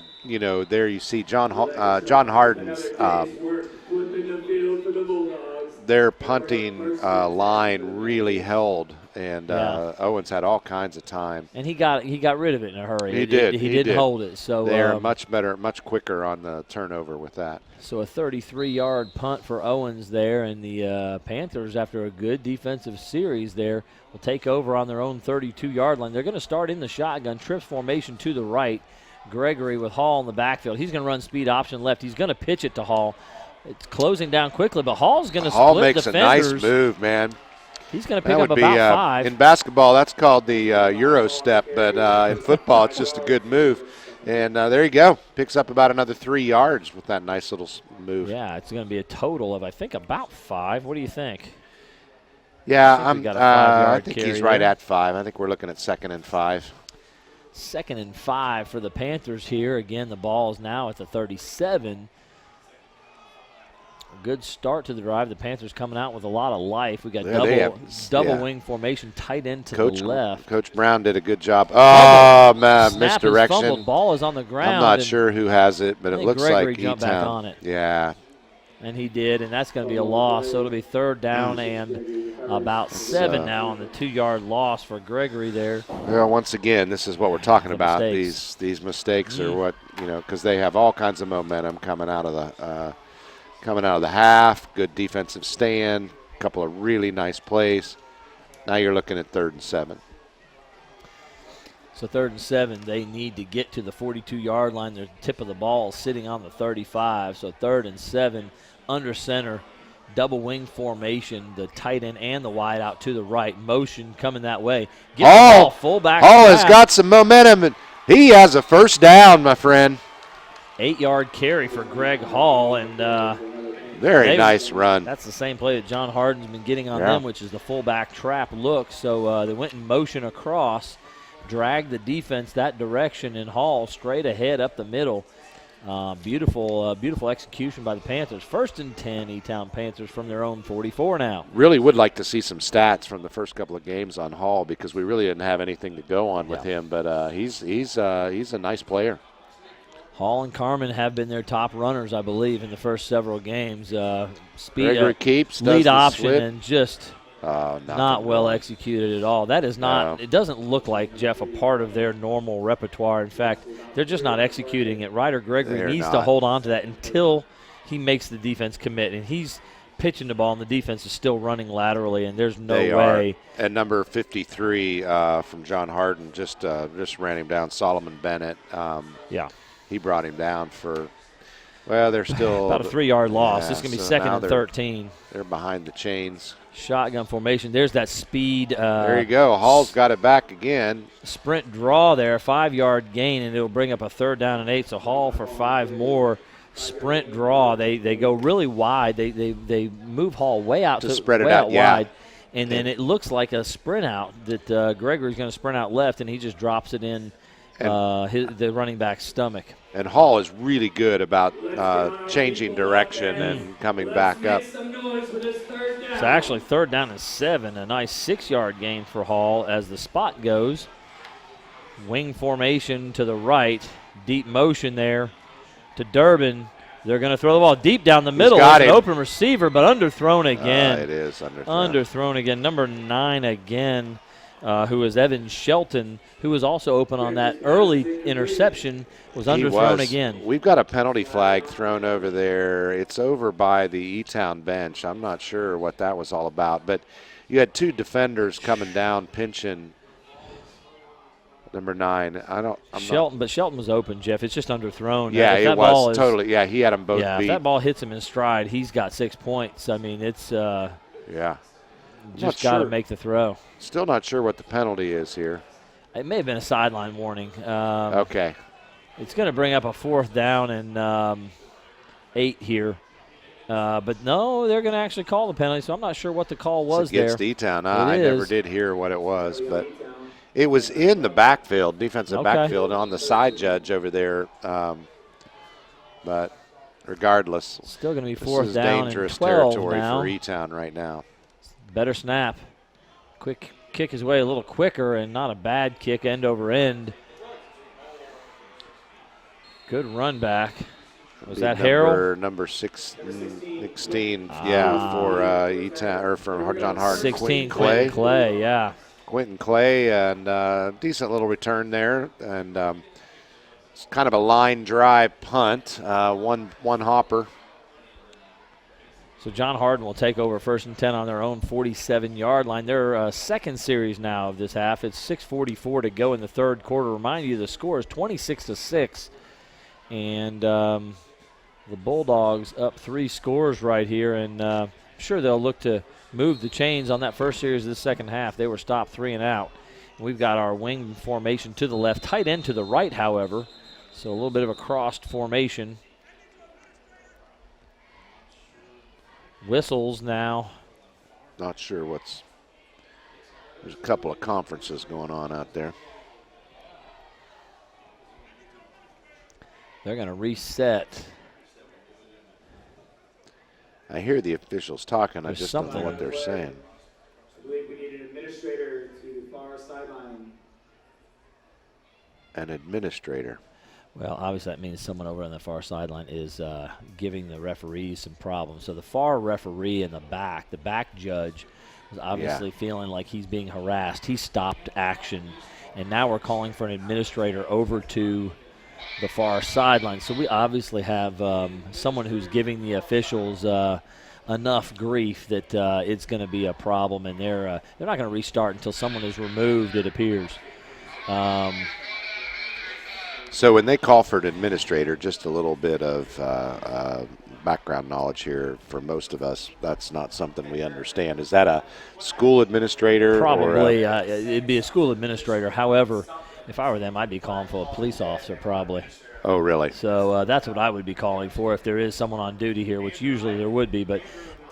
you see John Hardin's, their punting line really held, and Owens had all kinds of time. And he got rid of it in a hurry. He did. He didn't hold it. So they're much better, much quicker on the turnover with that. So a 33-yard punt for Owens there, and the Panthers, after a good defensive series there, will take over on their own 32-yard line. They're going to start in the shotgun, trips formation to the right. Gregory with Hall in the backfield. He's going to run speed option left. He's going to pitch it to Hall. It's closing down quickly, but Hall's going to split defenders. Hall makes a nice move, man. He's going to pick up about 5. In basketball, that's called the Euro step, but in football, it's just a good move. And there you go. Picks up about another 3 yards with that nice little move. Yeah, it's going to be a total of, I think, about 5. What do you think? Yeah, I think he's right at 5. I think we're looking at 2nd and 5. 2nd and 5 for the Panthers here. Again, the ball is now at the 37. A good start to the drive. The Panthers coming out with a lot of life. We got double wing formation, tight end to the left. Coach Brown did a good job. Oh, man, misdirection. Ball is on the ground. I'm not sure who has it, but it looks Gregory like jumped back on it. Yeah. And he did, and that's going to be a loss. So it'll be 3rd down and about 7 now on the 2-yard loss for Gregory there. Well, once again, this is what we're talking about. Mistakes. These mistakes are what, because they have all kinds of momentum coming out of the half. Good defensive stand, a couple of really nice plays. Now you're looking at 3rd and 7. So 3rd and 7, they need to get to the 42-yard line. Their tip of the ball sitting on the 35. So 3rd and 7, under center, double wing formation, the tight end and the wide out to the right. Motion coming that way. Get the ball, fullback. Hall has got some momentum, and he has a first down, my friend. 8-yard carry for Greg Hall, and very nice run. That's the same play that John Harden's been getting on them, which is the fullback trap look. So they went in motion across, dragged the defense that direction, and Hall straight ahead up the middle. Beautiful execution by the Panthers. 1st and 10, E-Town Panthers from their own 44 now. Really would like to see some stats from the first couple of games on Hall, because we really didn't have anything to go on with him. But he's a nice player. Hall and Carmen have been their top runners, I believe, in the first several games. Speed, Gregory keeps lead option, slip. and just not well executed at all. That is not. It doesn't look like, Jeff, a part of their normal repertoire. In fact, they're just not executing it. Ryder Gregory needs to hold on to that until he makes the defense commit, and he's pitching the ball, and the defense is still running laterally, and there's no way. And number 53 from John Harden just ran him down. Solomon Bennett. He brought him down for. Well, they're still about a 3-yard loss. Yeah, This is going to be 2nd and 13. They're behind the chains. Shotgun formation. There's that speed. There you go. Hall's got it back again. Sprint draw there, 5-yard gain, and it'll bring up a 3rd down and 8. So Hall for 5 more. Sprint draw. They go really wide. They move Hall way out to spread it out wide, and then it looks like a sprint out that Gregory's going to sprint out left, and he just drops it in the running back's stomach. And Hall is really good about changing direction and coming back up. So actually 3rd down and 7, a nice 6-yard gain for Hall as the spot goes. Wing formation to the right, deep motion there to Durbin. They're going to throw the ball deep down the middle. It's an open receiver, but underthrown again. It is underthrown. Underthrown again. Number 9 again, who is Evan Shelton, who was also open on that early interception, was underthrown again. We've got a penalty flag thrown over there. It's over by the E-Town bench. I'm not sure what that was all about, but you had 2 defenders coming down, pinching number 9. But Shelton was open, Jeff. It's just underthrown. Yeah, it was totally. Yeah, he had them both beat. If that ball hits him in stride, he's got 6 points. I mean, it's just got to make the throw. Still not sure what the penalty is here. It may have been a sideline warning. Okay. It's going to bring up a 4th down and 8 here. But no, they're going to actually call the penalty, so I'm not sure what the call was there. Against E-Town. I never did hear what it was, but it was in the backfield, defensive backfield, on the side judge over there. But regardless, still going to be 4th down and 12 dangerous territory now. for E-Town right now. Better snap. Quick kick his way a little quicker, and not a bad kick, end over end. Good run back. Was that Harrell? Number 16, for E-Town, or for John Harden. 16, Quentin Clay, yeah. Quentin Clay, and decent little return there, and it's kind of a line drive punt, one hopper. So John Harden will take over 1st and 10 on their own 47-yard line. Their second series now of this half. It's 6:44 to go in the 3rd quarter. Remind you, the score is 26-6, and the Bulldogs up 3 scores right here, and I'm sure they'll look to move the chains on that first series of the second half. They were stopped 3 and out. We've got our wing formation to the left, tight end to the right, however, so a little bit of a crossed formation. Whistles now. Not sure there's a couple of conferences going on out there. They're going to reset. I hear the officials talking. I just something. don't know what they're saying. I believe we need an administrator to the far sideline. An administrator. Well, obviously that means someone over on the far sideline is giving the referees some problems. So the far referee in the back judge, was obviously feeling like he's being harassed. He stopped action, and now we're calling for an administrator over to the far sideline. So we obviously have someone who's giving the officials enough grief that it's going to be a problem, and they're not going to restart until someone is removed, it appears. So when they call for an administrator, just a little bit of background knowledge here for most of us, that's not something we understand. Is that a school administrator? Probably. It'd be a school administrator. However, if I were them, I'd be calling for a police officer probably. Oh, really? So that's what I would be calling for if there is someone on duty here, which usually there would be. But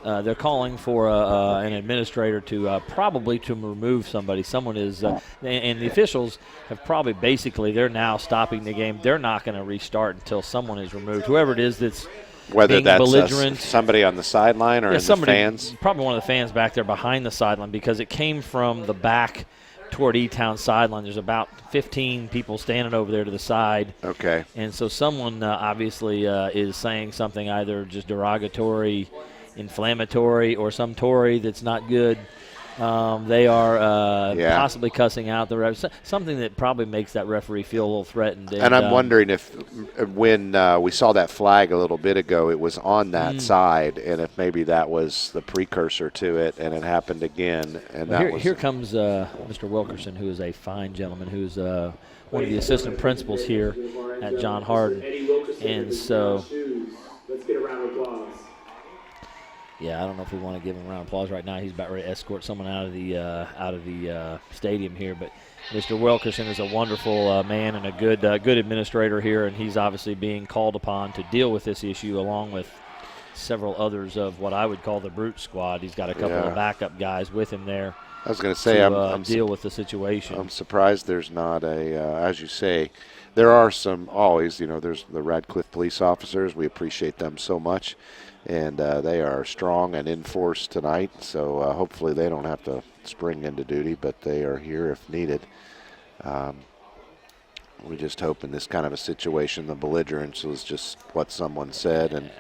they're calling for an administrator to probably to remove somebody. Someone is, and the officials have probably basically, they're now stopping the game. They're not going to restart until someone is removed. Whoever it is that's whether being that's belligerent. Somebody on the sideline or in the fans? Probably one of the fans back there behind the sideline, because it came from the back toward E-Town sideline. There's about 15 people standing over there to the side. Okay. And so someone obviously is saying something either just derogatory, inflammatory, or some Tory that's not good. They are possibly cussing out the ref, something that probably makes that referee feel a little threatened. And I'm wondering if when we saw that flag a little bit ago, it was on that side, and if maybe that was the precursor to it, and it happened again. And here comes Mr. Wilkerson, who is a fine gentleman, who's one of the assistant principals here at John Hardin. And so, let's get a round of applause. Yeah, I don't know if we want to give him a round of applause right now. He's about ready to escort someone out of the stadium here. But Mr. Wilkerson is a wonderful man and a good administrator here, and he's obviously being called upon to deal with this issue along with several others of what I would call the brute squad. He's got a couple of backup guys with him there. I was going to say, I'm deal with the situation. I'm surprised there's not as you say, there are some always. There's the Radcliffe police officers. We appreciate them so much. And they are strong and in force tonight, so hopefully they don't have to spring into duty, but they are here if needed. We just hope in this kind of a situation the belligerence was just what someone said, and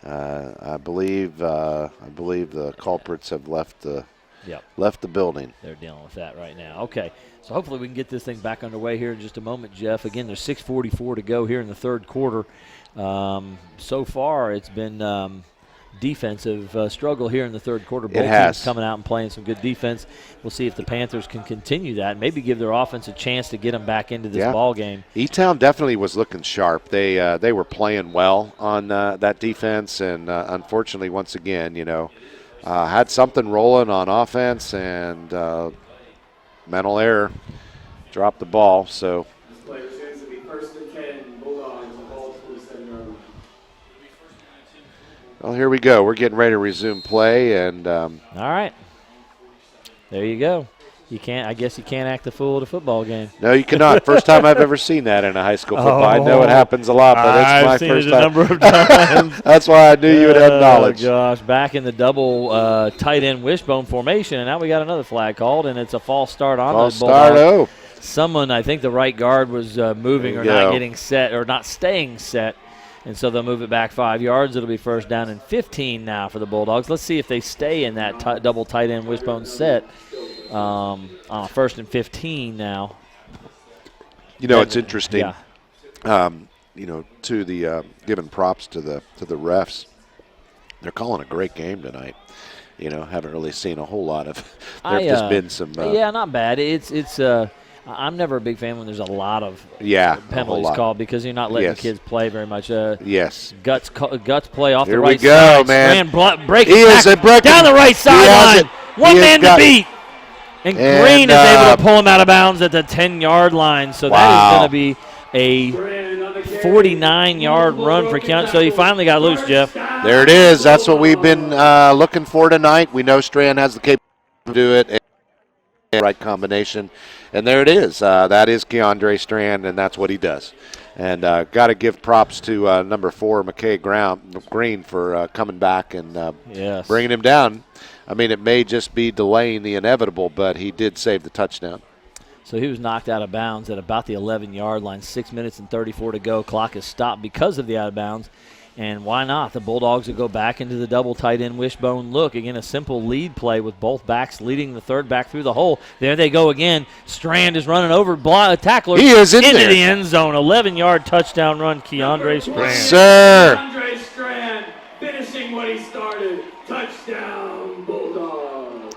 I believe the culprits have left the building. They're dealing with that right now. Okay, so hopefully we can get this thing back underway here in just a moment, Jeff. Again, there's 6:44 to go here in the third quarter. So far, it's been defensive struggle here in the third quarter. Both teams coming out and playing some good defense. We'll see if the Panthers can continue that and maybe give their offense a chance to get them back into this ball game. E-Town definitely was looking sharp. They were playing well on that defense, and unfortunately, once again, had something rolling on offense, and mental error, dropped the ball. So. Well, here we go. We're getting ready to resume play, and all right, there you go. I guess you can't act the fool at a football game. No, you cannot. First time I've ever seen that in a high school football. I know it happens a lot, but it's my first time. I've seen it a number of times. That's why I knew you would have knowledge. Oh gosh, back in the double tight end wishbone formation, and now we got another flag called, and it's a false start on the Bulldogs. Someone, I think the right guard was moving or not getting set or not staying set. And so they'll move it back 5 yards. It'll be first down and 15 now for the Bulldogs. Let's see if they stay in that double tight end wishbone set on first and 15 now. It's interesting. To the giving props to the refs. They're calling a great game tonight. Haven't really seen a whole lot of. There've just been some. Not bad. It's. I'm never a big fan when there's a lot of penalties called because you're not letting kids play very much. Guts play off the right side. Here we go, man. Breaking back down the right sideline. One man to beat. And Green is able to pull him out of bounds at the 10-yard line. So that is going to be a 49-yard run for Keon. So he finally got loose, Jeff. There it is. That's what we've been looking for tonight. We know Strand has the capability to do it. Right combination, and there it is. That is Keandre Strand, and that's what he does. And got to give props to number 4, McKay Green, for coming back and bringing him down. I mean, it may just be delaying the inevitable, but he did save the touchdown. So he was knocked out of bounds at about the 11-yard line. 6 minutes and 34 to go. Clock is stopped because of the out of bounds. And why not? The Bulldogs will go back into the double tight end wishbone look. Again, a simple lead play with both backs leading the third back through the hole. There they go again. Strand is running over tackler. He is in into there. the end zone. 11-yard touchdown run, Keandre Strand. Sir. Keandre Strand finishing what he started. Touchdown, Bulldogs.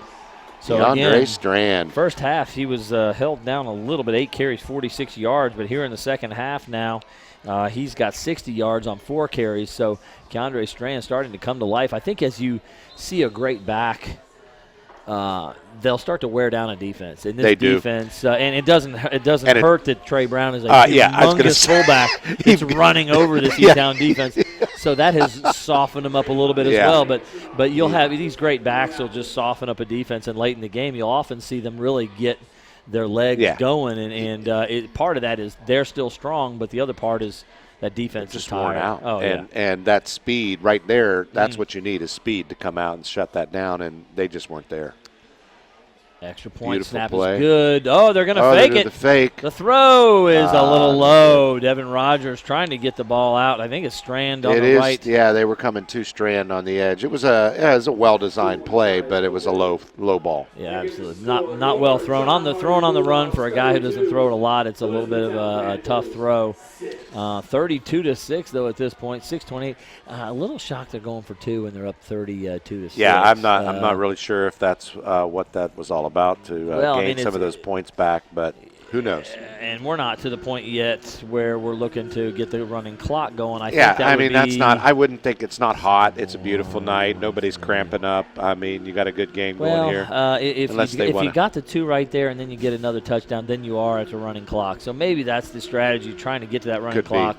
So DeAndre again, Strand. first half he was held down a little bit, 8 carries, 46 yards. But here in the second half now, he's got 60 yards on 4 carries. So Keandre Strand starting to come to life. I think as you see a great back, they'll start to wear down a defense. And this They do. defense, and it doesn't And hurt that Trey Brown is a yeah, I was gonna humongous say- fullback that's running over this Yeah. E-Town defense. So that has softened them up a little bit as Yeah. well. But you'll have these great backs will just soften up a defense, and late in the game you'll often see them really get their legs Yeah. going. And part of that is they're still strong, but the other part is that defense Just is worn tired. out. Oh, and that speed right there, that's what you need is speed to come out and shut that down, and they just weren't there. Extra point Beautiful snap play. is good. Oh, they're going to they fake did it. The fake. The throw is a little no low. Devin Rogers trying to get the ball out. I think it's Strand on It the is, right. yeah. They were coming to Strand on the edge. It was a well-designed play, but it was a low ball. Yeah, absolutely. Not well thrown. Throwing on the run for a guy who doesn't throw it a lot, it's a little bit of a tough throw. 32-6 though at this point. 6:28. A little shocked they're going for 2 and they're up 32-6. Yeah, I'm not really sure if that's what that was all about to gain some of those points back, but who knows? And we're not to the point yet where we're looking to get the running clock going. I think Yeah, that I would mean, that's be- not – I wouldn't think it's not hot. It's a beautiful night. Nobody's cramping up. I mean, you got a good game going here. If Unless they you wanna- got the 2 right there and then you get another touchdown, then you are at the running clock. So maybe that's the strategy, trying to get to that running Could be. clock.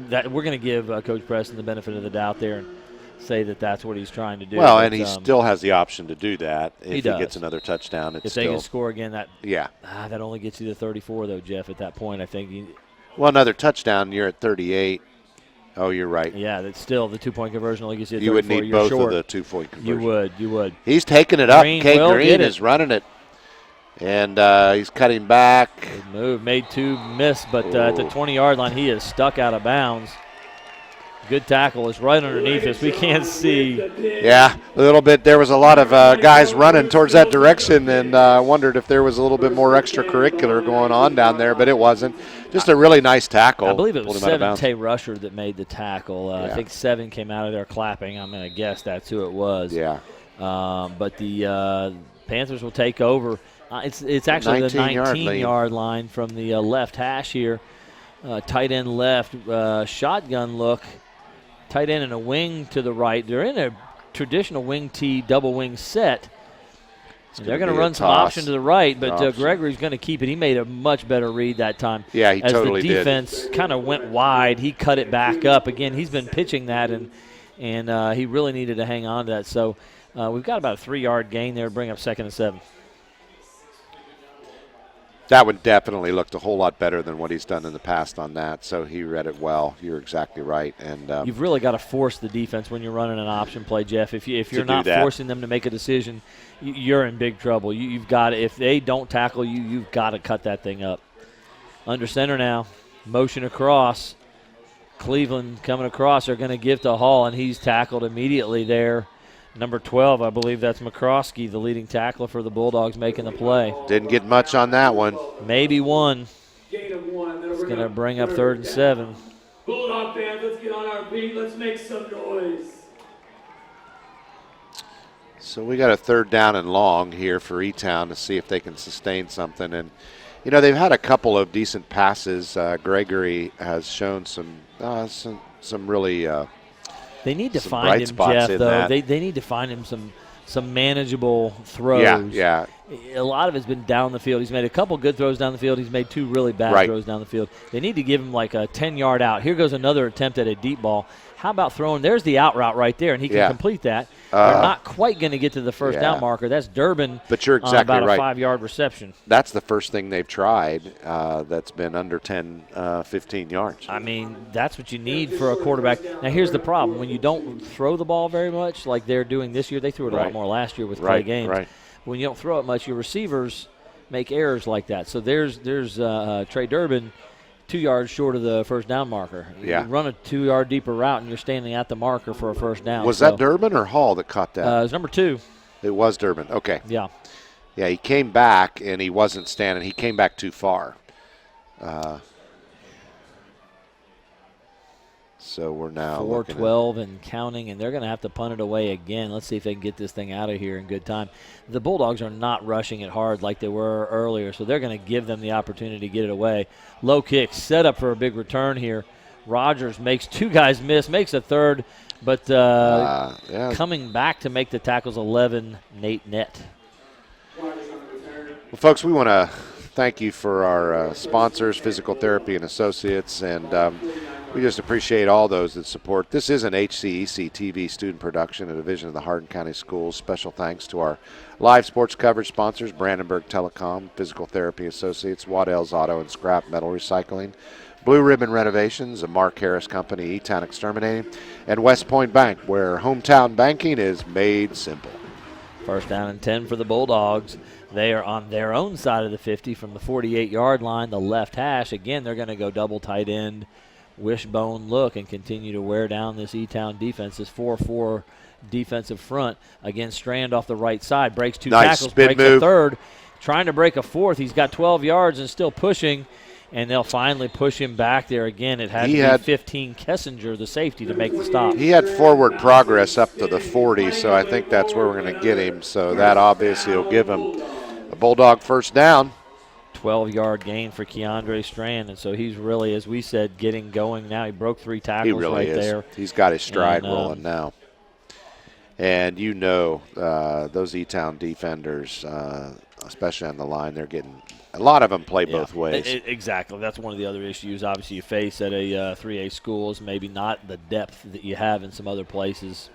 That we're going to give Coach Preston the benefit of the doubt there and say that that's what he's trying to do. Well, But, and he still has the option to do that if he does. gets another touchdown. It's if they still can score again, that only gets you to 34 though, Jeff. At that point, I think. Well, another touchdown, you're at 38. Oh, you're right. Yeah, that's still the 2-point conversion only gets you to 34. You would need You're both short. of the 2-point conversions. You would. He's taking it up. Green Kate will Green get it. is running it. And he's cutting back. Good move. Made 2, missed, but at the 20-yard line, he is stuck out of bounds. Good tackle. Is right underneath us. We can't see. Yeah, a little bit. There was a lot of guys running towards that direction, and I wondered if there was a little bit more extracurricular going on down there, but it wasn't. Just a really nice tackle. I believe it Pulled was him out of bounds. Tay Rusher that made the tackle. I think 7 came out of there clapping. I'm going to guess that's who it was. Yeah. But the Panthers will take over. It's actually the 19-yard line from the left hash here. Tight end left, shotgun look. Tight end and a wing to the right. They're in a traditional wing T double wing set. They're going to run some option to the right, but Gregory's going to keep it. He made a much better read that time. Yeah, he totally did. As the defense kind of went wide, he cut it back up. Again, he's been pitching that, and he really needed to hang on to that. So we've got about a 3-yard gain there to bring up 2nd and 7. That one definitely looked a whole lot better than what he's done in the past on that, so he read it well. You're exactly right. And you've really got to force the defense when you're running an option play, Jeff. If you're not forcing them to make a decision, you're in big trouble. You've got to, if they don't tackle you, you've got to cut that thing up. Under center now, motion across. Cleveland coming across. They're going to give to Hall, and he's tackled immediately there. Number 12, I believe that's McCroskey, the leading tackler for the Bulldogs, making the play. Didn't get much on that one. Maybe 1. Gain of 1. It's going to bring up 3rd and 7. Bulldog fans, let's get on our feet. Let's make some noise. So we got a 3rd down and long here for E-Town to see if they can sustain something. And, you know, they've had a couple of decent passes. Gregory has shown some really they need to some find bright him, spots Jeff, in though. that. They need to find him some manageable throws. Yeah. A lot of it's been down the field. He's made a couple good throws down the field. He's made 2 really bad throws down the field. They need to give him like a 10-yard out. Here goes another attempt at a deep ball. How about throwing? There's the out route right there, and he can complete that. They're not quite going to get to the first down marker. That's Durbin. But you're exactly about right. a 5-yard reception. That's the first thing they've tried that's been under 10, 15 yards. I mean, that's what you need for a quarterback. Now, here's the problem. When you don't throw the ball very much, like they're doing this year, they threw it a lot more last year with Clay Gaines. Right. When you don't throw it much, your receivers make errors like that. So there's Trey Durbin. 2 yards short of the first down marker. Yeah. You run a 2 yard deeper route, and you're standing at the marker for a first down. Was that Durbin or Hall that caught that? It was number 2. It was Durbin. Okay. Yeah. Yeah, he came back, and he wasn't standing. He came back too far. So we're now 4-12 and counting, and they're going to have to punt it away again. Let's see if they can get this thing out of here in good time. The Bulldogs are not rushing it hard like they were earlier, so they're going to give them the opportunity to get it away. Low kick, set up for a big return here. Rogers makes 2 guys miss, makes a third, but coming back to make the tackles 11, Nate Nett. Well, folks, we want to thank you for our sponsors, Physical Therapy and Associates, and we just appreciate all those that support. This is an HCEC-TV student production, a division of the Hardin County Schools. Special thanks to our live sports coverage sponsors, Brandenburg Telecom, Physical Therapy Associates, Waddell's Auto and Scrap Metal Recycling, Blue Ribbon Renovations, a Mark Harris Company, E-Town Exterminating, and West Point Bank, where hometown banking is made simple. First down and 10 for the Bulldogs. They are on their own side of the 50 from the 48-yard line, the left hash. Again, they're going to go double tight end, wishbone look, and continue to wear down this E-Town defense, this 4-4 defensive front. Again, Strand off the right side, breaks 2 tackles, breaks a third, trying to break a fourth. He's got 12 yards and still pushing, and they'll finally push him back there again. It had to be 15 Kessinger, the safety, to make the stop. He had forward progress up to the 40, so I think that's where we're going to get him. So that obviously will give him a Bulldog first down. 12-yard gain for Keandre Strand, and so he's really, as we said, getting going now. He broke 3 tackles. He really is. There. He's got his stride rolling now. And those E-Town defenders, especially on the line, they're getting a lot of them play both ways. Exactly. That's one of the other issues, obviously, you face at a 3A school is maybe not the depth that you have in some other places.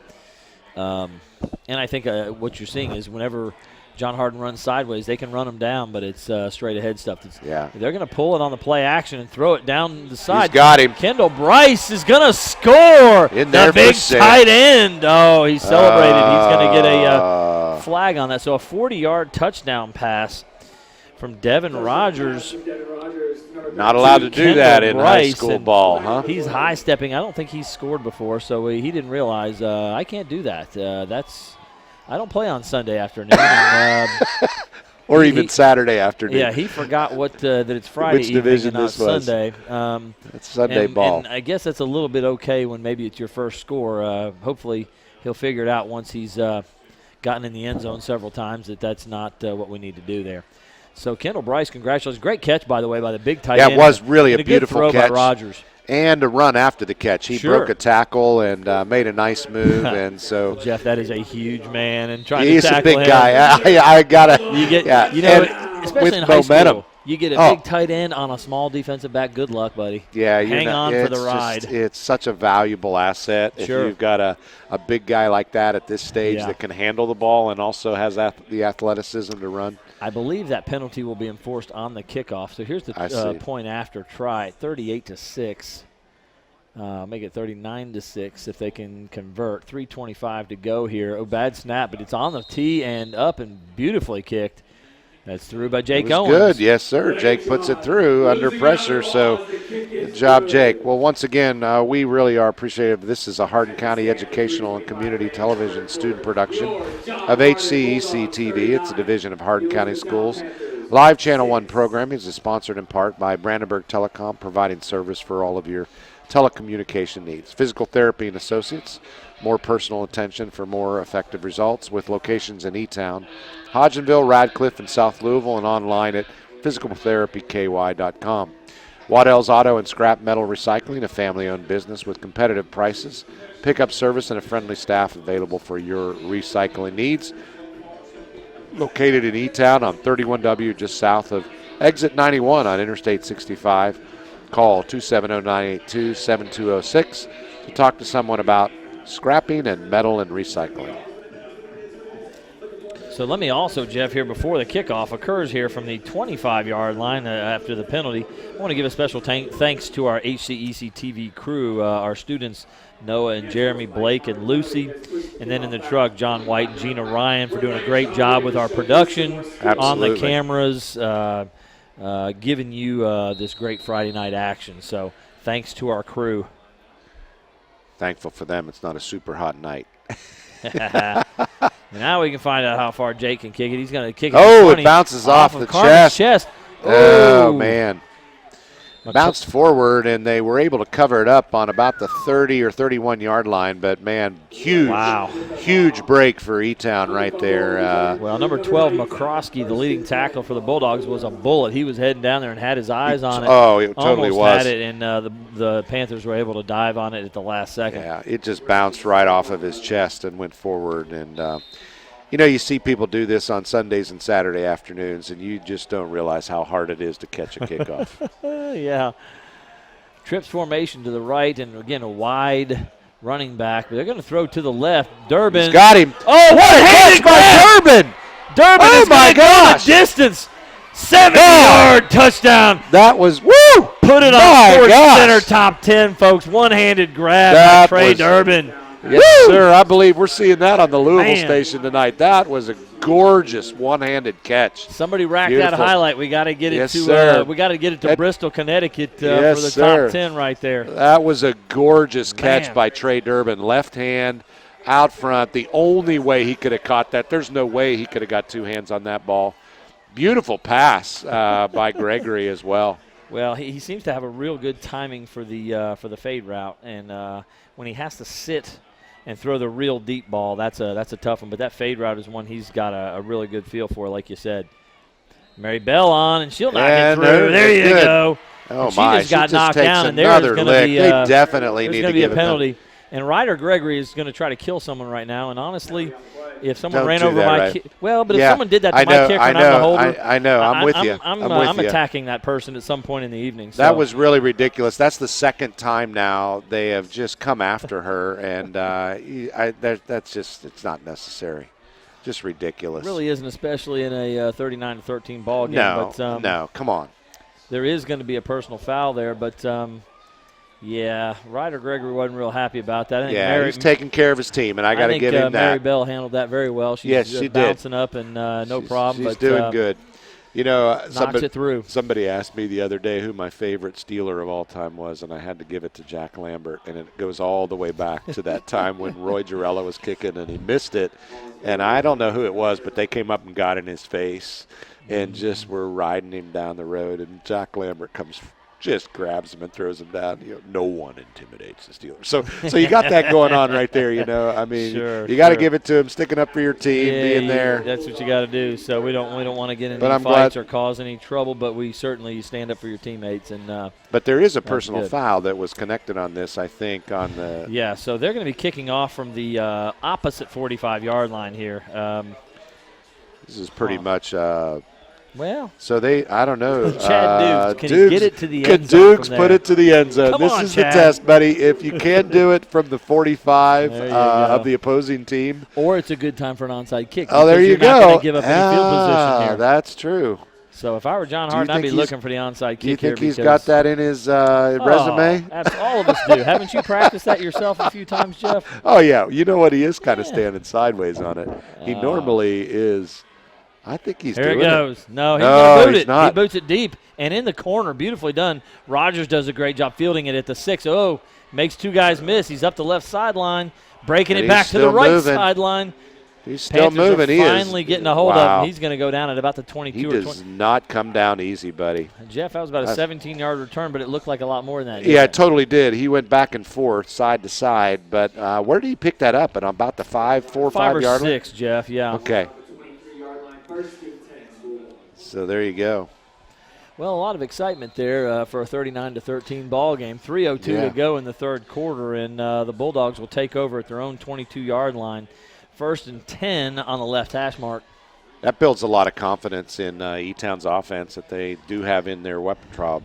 And I think what you're seeing is whenever John Hardin runs sideways, they can run them down, but it's straight ahead stuff. They're going to pull it on the play action and throw it down the side. He's got him. Kendall Bryce is going to score. In there, the big tight end. Oh, he celebrated. He's going to get a flag on that. So a 40-yard touchdown pass from Devin Rogers. Not allowed to do that in high school ball, huh? He's high-stepping. I don't think he's scored before, so he didn't realize I can't do that. I don't play on Sunday afternoon. Or even Saturday afternoon. Yeah, he forgot that it's Friday Which division evening and not this Sunday. It's Sunday ball. And I guess that's a little bit okay when maybe it's your first score. Hopefully he'll figure it out once he's gotten in the end zone several times that's not what we need to do there. So Kendall Bryce, congratulations. Great catch, by the way, by the big tight end. Yeah, it was really a beautiful good throw catch. By Rogers. And a run after the catch. He broke a tackle and made a nice move. And so, well, Jeff, that is a huge man, and trying he's to tackle him. He's a big guy. I gotta. You get, especially in high school, you get a big tight end on a small defensive back. Good luck, buddy. Yeah, hang on for the ride. It's such a valuable asset if you've got a big guy like that at this stage that can handle the ball and also has the athleticism to run. I believe that penalty will be enforced on the kickoff. So here's the point after try, 38-6. Make it 39-6 if they can convert. 3:25 to go here. Oh, bad snap, but it's on the tee and up and beautifully kicked. That's through by Jake Owens. Good, yes, sir. Jake puts it through under pressure, so good job, Jake. Well, once again, we really are appreciative. This is a Hardin County Educational and Community Television student production of HCEC-TV. It's a division of Hardin County Schools. Live Channel 1 programming is sponsored in part by Brandenburg Telecom, providing service for all of your telecommunication needs. Physical Therapy and Associates, more personal attention for more effective results, with locations in E-Town, Hodgenville, Radcliffe, and South Louisville, and online at physicaltherapyky.com. Waddell's Auto and Scrap Metal Recycling, a family-owned business with competitive prices, pickup service, and a friendly staff available for your recycling needs. Located in E-Town on 31W, just south of Exit 91 on Interstate 65. Call 270-982-7206 to talk to someone about scrapping and metal and recycling. So let me also, Jeff, here before the kickoff occurs here from the 25-yard line after the penalty, I want to give a special thanks to our HCEC-TV crew, our students Noah and Jeremy, Blake and Lucy, and then in the truck, John White and Gina Ryan for doing a great job with our production on the cameras. giving you this great Friday night action. So thanks to our crew. Thankful for them it's not a super hot night. Now we can find out how far Jake can kick it. He's going to kick it. Oh, it bounces off the chest. Oh, man. Bounced forward, and they were able to cover it up on about the 30 or 31-yard line. But, man, huge break for E-Town right there. Well, number 12, McCroskey, the leading tackle for the Bulldogs, was a bullet. He was heading down there and had his eyes on it. Oh, it totally Almost was. had it, and the Panthers were able to dive on it at the last second. Yeah, it just bounced right off of his chest and went forward. And, you see people do this on Sundays and Saturday afternoons, and you just don't realize how hard it is to catch a kickoff. Yeah. Trips formation to the right, and again, a wide running back. But they're going to throw to the left. Durbin. He's got him. Oh, what a catch by Durbin! Durbin is my gosh! The distance. 70-yard touchdown. That was, woo! Put it on Sports Center top 10, folks. One-handed grab by Trey Durbin. Yes, sir. I believe we're seeing that on the Louisville station tonight. That was a gorgeous one-handed catch. Somebody racked that highlight. We got to get it to Bristol, Connecticut for the top 10 right there. That was a gorgeous catch by Trey Durbin. Left hand out front. The only way he could have caught that. There's no way he could have got two hands on that ball. Beautiful pass by Gregory as well. Well, he seems to have a real good timing for the fade route, and when he has to sit and throw the real deep ball, that's a tough one. But that fade route is one he's got a really good feel for, like you said. Mary Bell on, and she'll knock it through. There you go. Oh, and my. She just got knocked down, and there's going to be they definitely need to give a penalty. And Ryder Gregory is going to try to kill someone right now, and honestly, if someone ran over my kid, if someone did that to my kicker and I'm the holder, I know. I'm with you. I'm attacking that person at some point in the evening. So. That was really ridiculous. That's the second time now they have just come after her, and that's just, it's not necessary. Just ridiculous. It really isn't, especially in a 39-13 ball game. No, come on. There is going to be a personal foul there, but yeah, Ryder Gregory wasn't real happy about that. He's taking care of his team, and I got to give him that. Mary Bell handled that very well. She's bouncing up, and no problem. She's doing good. Knocks it through. Somebody asked me the other day who my favorite Steeler of all time was, and I had to give it to Jack Lambert, and it goes all the way back to that time when Roy Girella was kicking, and he missed it. And I don't know who it was, but they came up and got in his face and just were riding him down the road, and Jack Lambert just grabs him and throws him down. No one intimidates the Steelers. So you got that going on right there. I mean, you got to give it to him, sticking up for your team, being there. That's what you got to do. So we don't want to get into any fights or cause any trouble, but we certainly stand up for your teammates. And but there is a personal foul that was connected on this, I think, on the. Yeah. So they're going to be kicking off from the opposite 45-yard line here. This is pretty much. Well, so I don't know. Chad Dukes, can he get it to the end zone? Can Dukes put it to the end zone? This is Chad. The test, buddy. If you can do it from the 45 of the opposing team. Or it's a good time for an onside kick. Oh, there you go. You're not going to give up any field position here. That's true. So if I were John Harden, I'd be looking for the onside kick here. Do you think he's got that in his resume? All of us do. Haven't you practiced that yourself a few times, Jeff? Oh, yeah. You know what? He is kind of standing sideways on it. He normally is. I think he's doing it. Here it goes. No, he's going to boot it. Not. He boots it deep and in the corner. Beautifully done. Rogers does a great job fielding it at the 6. Oh, makes two guys miss. He's up the left sideline, breaking it back to the right sideline. He's still moving. He is finally getting a hold of him. He's going to go down at about the 22 or 20. He does not come down easy, buddy. Jeff, that was about a 17-yard return, but it looked like a lot more than that. Yeah, it totally did. He went back and forth, side to side. But where did he pick that up? At about the 5 or 5 yard line? 6, Jeff, yeah. Okay. So there you go. Well, a lot of excitement there for a 39-13 ball game. 3:02 to go in the third quarter, and the Bulldogs will take over at their own 22-yard line. 1st and 10 on the left hash mark. That builds a lot of confidence in E-Town's offense that they do have in their repertoire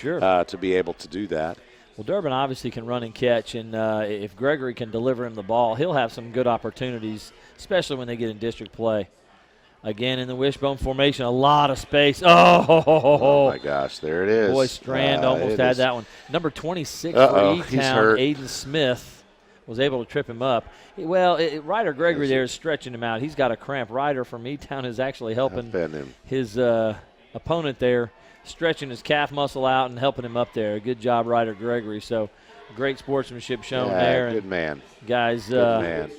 to be able to do that. Well, Durbin obviously can run and catch, and if Gregory can deliver him the ball, he'll have some good opportunities, especially when they get in district play. Again, in the wishbone formation, a lot of space. Oh my gosh, there it is. Boy, Strand almost had that one. Number 26 for E-Town, Aiden Smith, was able to trip him up. Well, Ryder Gregory there is stretching him out. He's got a cramp. Ryder from E-Town is actually helping his opponent there, stretching his calf muscle out and helping him up there. Good job, Ryder Gregory. So great sportsmanship shown there. Good man. Guys Good man.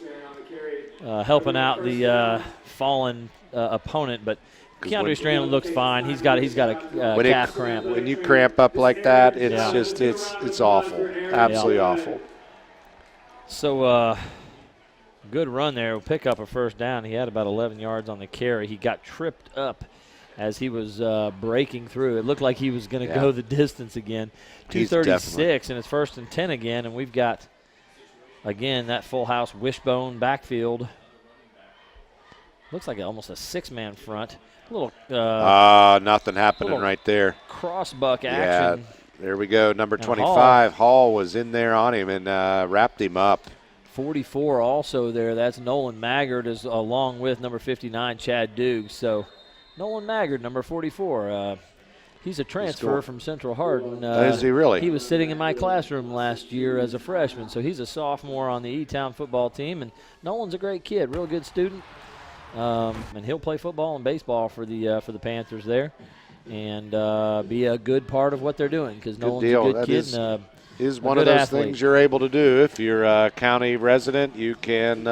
helping out the fallen opponent, but Keandre Strand looks fine. He's got a calf cramp. When you cramp up like that, it's it's awful. Absolutely awful. So good run there. We'll pick up a first down. He had about 11 yards on the carry. He got tripped up as he was breaking through. It looked like he was going to go the distance again. 2:36, and it's 1st and 10 again, and we've got, again, that full house wishbone backfield. Looks like almost a 6-man front. A little nothing happening right there. Crossbuck action. Yeah, there we go. Number 25, Hall was in there on him and wrapped him up. 44 also there. That's Nolan Maggard, along with number 59, Chad Dukes. So Nolan Maggard, number 44. He's a transfer from Central Hardin. Is he really? He was sitting in my classroom last year as a freshman. So he's a sophomore on the E-Town football team. And Nolan's a great kid, real good student. And he'll play football and baseball for the Panthers there, and be a good part of what they're doing, because Nolan's a good kid and is one of those athlete. things you're able to do if you're a county resident. You can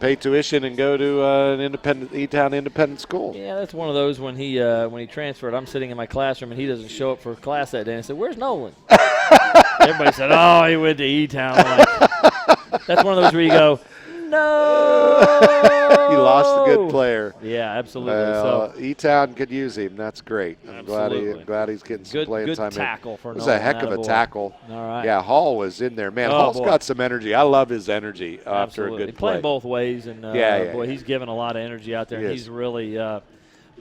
pay tuition and go to an independent E-Town independent school. Yeah, that's one of those when he transferred. I'm sitting in my classroom and he doesn't show up for class that day. And I said, "Where's Nolan?" Everybody said, "Oh, he went to E-Town." That's one of those where you go, "No." You lost a good player. Yeah, absolutely. Well, so E-Town could use him. That's great. I'm absolutely. glad he's getting some playing time. Good tackle for Nolan. It was Nolan. a heck of a tackle. All right. Yeah, Hall was in there. Man, Hall's got some energy. I love his energy after a good play. Playing both ways, and he's giving a lot of energy out there. And he's really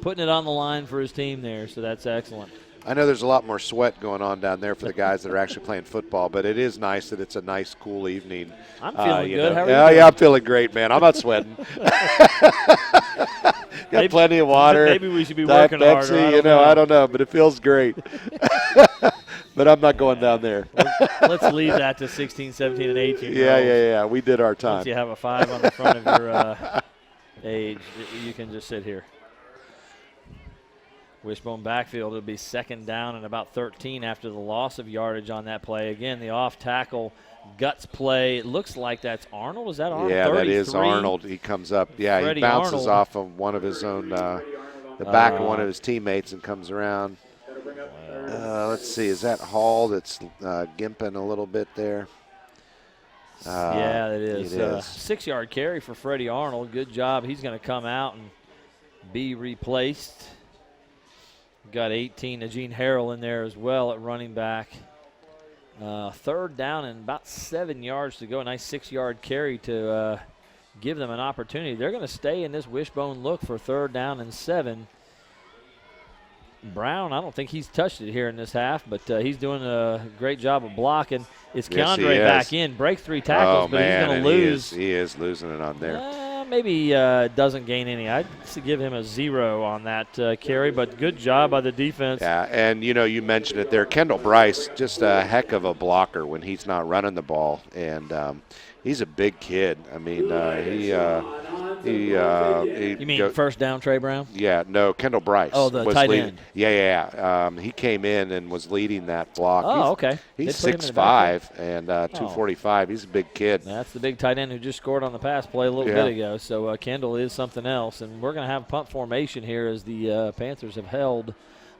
putting it on the line for his team there, so that's excellent. I know there's a lot more sweat going on down there for the guys that are actually playing football, but it is nice that it's a nice, cool evening. I'm feeling good. How are you doing? Yeah, I'm feeling great, man. I'm not sweating. Got plenty of water. Maybe we should be working Pepsi, harder. I don't know, but it feels great. But I'm not going down there. Let's leave that to 16, 17, and 18. Yeah. We did our time. Once you have a 5 on the front of your age, you can just sit here. Wishbone backfield. It'll be 2nd down and about 13 after the loss of yardage on that play. Again, the off tackle guts play. It looks like that's Arnold. Is that Arnold? Yeah, 33? that is Arnold. He comes up. Yeah, Freddie he bounces Arnold. off of one of his own, the back of one of his teammates and comes around. Let's see. Is that Hall that's gimping a little bit there? Yeah, it is. It is. 6-yard carry for Freddie Arnold. Good job. He's going to come out and be replaced. Got 18, Eugene Harrell in there as well at running back. 3rd down and about 7 yards to go. A nice 6-yard carry to give them an opportunity. They're going to stay in this wishbone look for 3rd down and 7. Brown, I don't think he's touched it here in this half, but he's doing a great job of blocking. It's Keandre back in. Breaks 3 tackles, but he's going to lose. He is losing it on there. Maybe doesn't gain any. I'd give him a 0 on that carry, but good job by the defense. Yeah, and, you mentioned it there. Kendall Bryce, just a heck of a blocker when he's not running the ball, and he's a big kid. I mean, You mean first down, Trey Brown? Yeah, no, Kendall Bryce. Oh, the tight end. Yeah. He came in and was leading that block. Oh, okay. He's 6'5" and 245. He's a big kid. That's the big tight end who just scored on the pass play a little bit ago. So Kendall is something else, and we're going to have punt formation here as the Panthers have held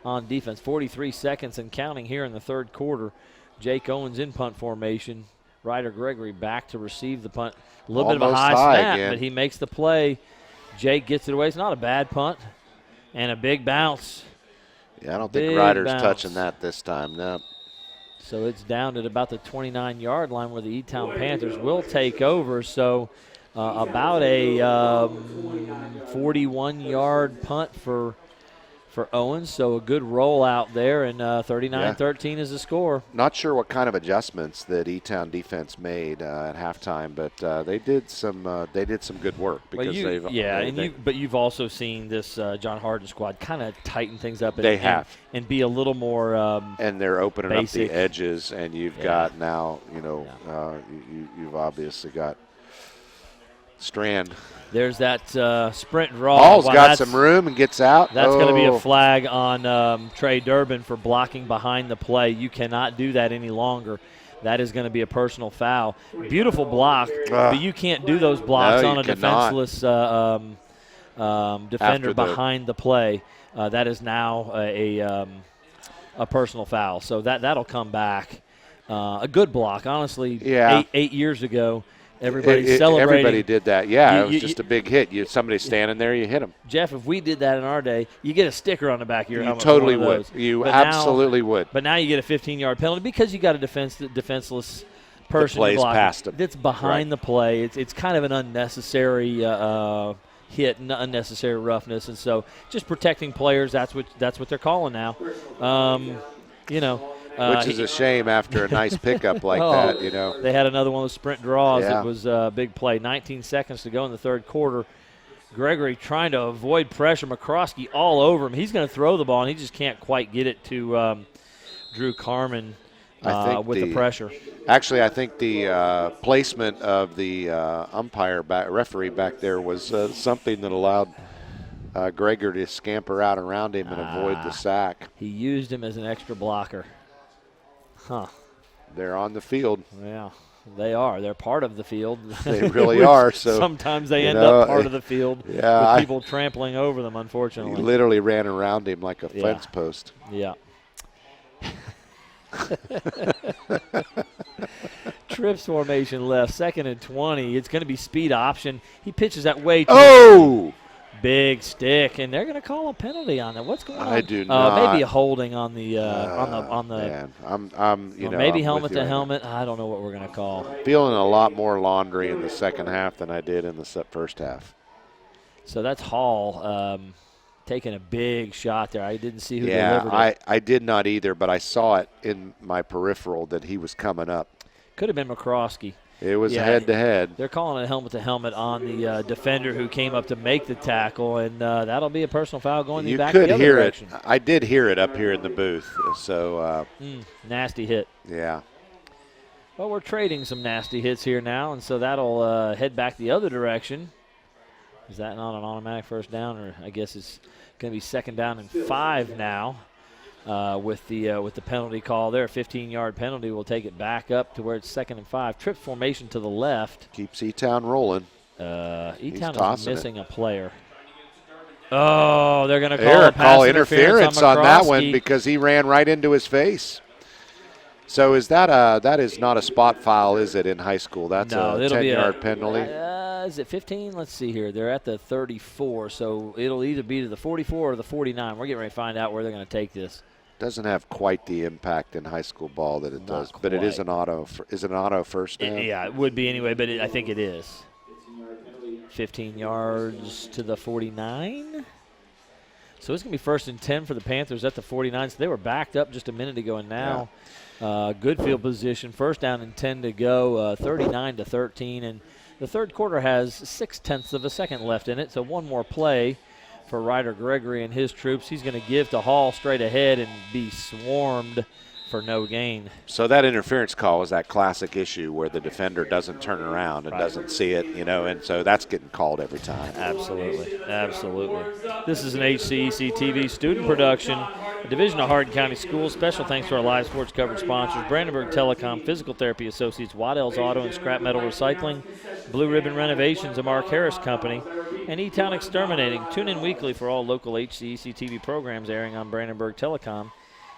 on defense. 43 seconds and counting here in the 3rd quarter. Jake Owens in punt formation. Ryder Gregory back to receive the punt. A little bit of a high snap, again. but he makes the play. Jake gets it away. It's not a bad punt. And a big bounce. Yeah, I don't think Ryder's touching that this time. No. So it's down at about the 29-yard line where the E-Town Panthers will take over. So about a 41-yard punt for Owens. So a good roll out there, and 39-13 is the score. Not sure what kind of adjustments that E-Town defense made at halftime, but they did some good work because but you've also seen this John Hardin squad kind of tighten things up. And be a little more and they're opening basic. up the edges, and you've got now you've obviously got Strand. There's that sprint draw. Hall's Wow, got some room and gets out. That's going to be a flag on Trey Durbin for blocking behind the play. You cannot do that any longer. That is going to be a personal foul. Beautiful block, but you can't do those blocks on a defenseless defender behind the play. That is now a personal foul. So that'll come back. A good block, honestly. Yeah. 8 years ago. Everybody celebrating. Everybody did that. Yeah, it was just a big hit. Somebody standing there, you hit them. Jeff, if we did that in our day, you get a sticker on the back of your helmet. You totally would. You absolutely would. But now you get a 15-yard penalty because you got a defenseless person plays blocking. past him. That's behind the play. It's kind of an unnecessary hit, unnecessary roughness, and so just protecting players. That's what they're calling now. Which is a shame after a nice pickup like that, They had another one of those sprint draws. Yeah. It was a big play. 19 seconds to go in the third quarter. Gregory trying to avoid pressure. McCroskey all over him. He's going to throw the ball, and he just can't quite get it to Drew Carmen with the pressure. Actually, I think the placement of the referee back there was something that allowed Gregory to scamper out around him and avoid the sack. He used him as an extra blocker. Huh. They're on the field. Yeah, they are. They're part of the field. They really are. So sometimes they end up part of the field with people trampling over them, unfortunately. He literally ran around him like a fence post. Yeah. Trips formation left, 2nd and 20. It's going to be speed option. He pitches that way too. Big stick, and they're going to call a penalty on that. What's going on? I do not. Maybe a holding on the on the. Man, I'm maybe I'm helmet with you to helmet. I don't know what we're going to call. Feeling a lot more laundry in the second half than I did in the first half. So that's Hall taking a big shot there. I didn't see who delivered it. I did not either, but I saw it in my peripheral that he was coming up. Could have been McCroskey. It was head-to-head. They're calling it helmet-to-helmet on the defender who came up to make the tackle, and that'll be a personal foul going back the other direction. You could hear it. I did hear it up here in the booth. So nasty hit. Yeah. Well, we're trading some nasty hits here now, and so that'll head back the other direction. Is that not an automatic first down, or I guess it's going to be 2nd down and 5 now? With the penalty call there, 15-yard penalty will take it back up to where it's 2nd and 5. Trip formation to the left. Keeps E-Town rolling. E-Town is missing a player. Oh, they're going to call interference on that one because he ran right into his face. So is that is not a spot foul, is it, in high school? That's a 10-yard penalty. Is it 15? Let's see here. They're at the 34, so it'll either be to the 44 or the 49. We're getting ready to find out where they're going to take this. Doesn't have quite the impact in high school ball that it does, but it is an auto. Is it an auto first down? Yeah, it would be anyway, but I think it is. 15 yards to the 49. So it's going to be 1st and 10 for the Panthers at the 49. So they were backed up just a minute ago, and now good field position. 1st down and 10 to go, 39-13. And the third quarter has 0.6 of a second left in it, so one more play for Ryder Gregory and his troops. He's going to give to Hall straight ahead and be swarmed for no gain. So that interference call is that classic issue where the defender doesn't turn around and doesn't see it, and so that's getting called every time. Absolutely. This is an HCEC-TV student production, a division of Hardin County Schools. Special thanks to our live sports coverage sponsors, Brandenburg Telecom, Physical Therapy Associates, Waddell's Auto and Scrap Metal Recycling, Blue Ribbon Renovations, a Mark Harris Company, and E-Town Exterminating. Tune in weekly for all local HCEC-TV programs airing on Brandenburg Telecom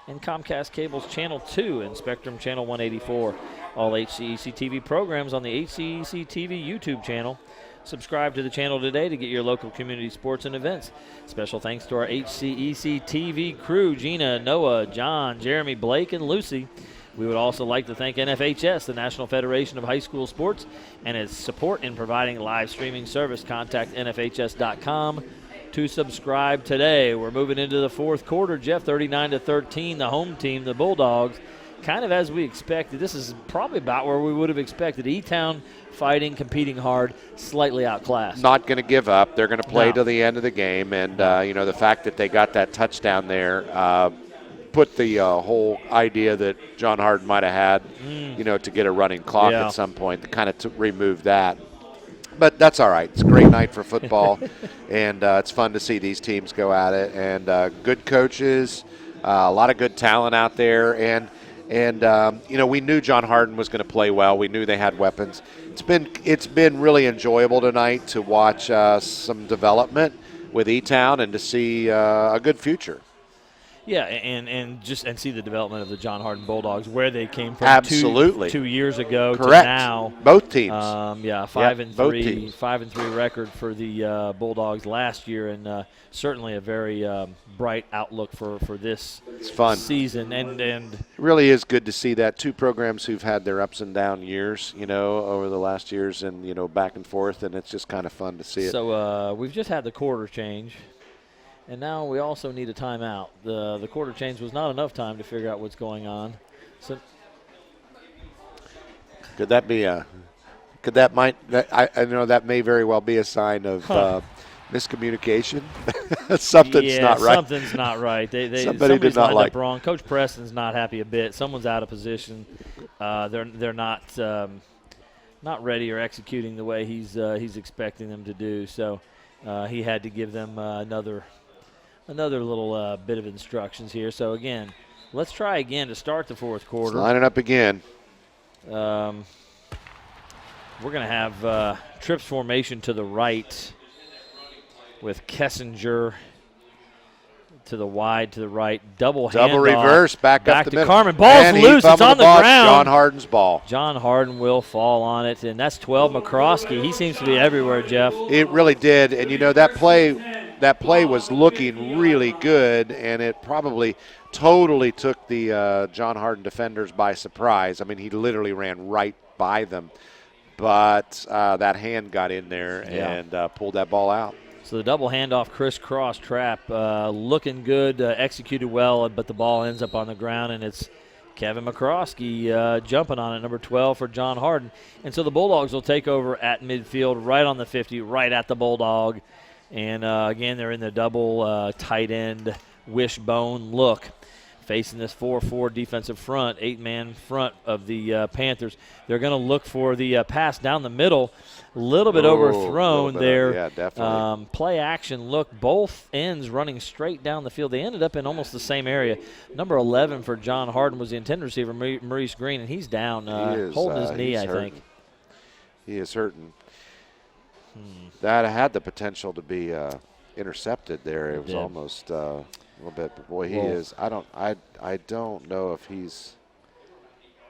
and Comcast Cable's Channel 2 and Spectrum Channel 184. All HCEC-TV programs on the HCEC-TV YouTube channel. Subscribe to the channel today to get your local community sports and events. Special thanks to our HCEC-TV crew, Gina, Noah, John, Jeremy, Blake, and Lucy. We would also like to thank NFHS, the National Federation of High School Sports, and its support in providing live streaming service. Contact NFHS.com to subscribe today. We're moving into the fourth quarter, Jeff, 39-13. The home team, the Bulldogs, kind of as we expected. This is probably about where we would have expected. E-Town fighting, competing hard, slightly outclassed. Not going to give up. They're going to play to the end of the game. And, the fact that they got that touchdown there put the whole idea that John Hardin might have had, to get a running clock at some point, kind of remove that. but that's all right. It's a great night for football, and it's fun to see these teams go at it. And good coaches, a lot of good talent out there, and we knew John Harden was going to play well. We knew they had weapons. It's been really enjoyable tonight to watch some development with E-Town and to see a good future. Yeah, and see the development of the John Harden Bulldogs, where they came from. Absolutely. 2 years ago. Correct. To now. Both teams. 5-3, 5-3 record for the Bulldogs last year, and certainly a very bright outlook for this it's fun. Season. And it really is good to see that. Two programs who've had their ups and down years, over the last years, and back and forth, and it's just kind of fun to see it. So we've just had the quarter change. And now we also need a timeout. The quarter change was not enough time to figure out what's going on. So could that be I know that may very well be a sign of miscommunication. Something's not right. Something's not right. Somebody did not like. Wrong. Coach Preston's not happy a bit. Someone's out of position. They're not ready or executing the way he's expecting them to do. So he had to give them another little bit of instructions here. So, again, let's try again to start the fourth quarter. Let's line it up again. We're going to have trips formation to the right with Kessinger to the wide to the right. Double reverse, back up the to middle. Carmen. Ball's loose. It's on the ground. John Harden's ball. John Harden will fall on it, and that's 12 McCroskey. He seems to be everywhere, Jeff. It really did, and that play was looking really good, and it probably totally took the John Harden defenders by surprise. I mean, he literally ran right by them, but that hand got in there and pulled that ball out. So the double handoff crisscross trap looking good, executed well, but the ball ends up on the ground, and it's Kevin McCroskey jumping on it, number 12 for John Harden. And so the Bulldogs will take over at midfield, right on the 50, right at the Bulldog. And, again, they're in the double tight end wishbone look, facing this 4-4 defensive front, 8-man front of the Panthers. They're going to look for the pass down the middle, a little bit overthrown there. Yeah, definitely. Play action look, both ends running straight down the field. They ended up in almost the same area. Number 11 for John Harden was the intended receiver, Maurice Green, and he's down, holding his knee, I think. He is hurting. That had the potential to be intercepted there. It was almost a little bit. But boy, he is. I don't know if he's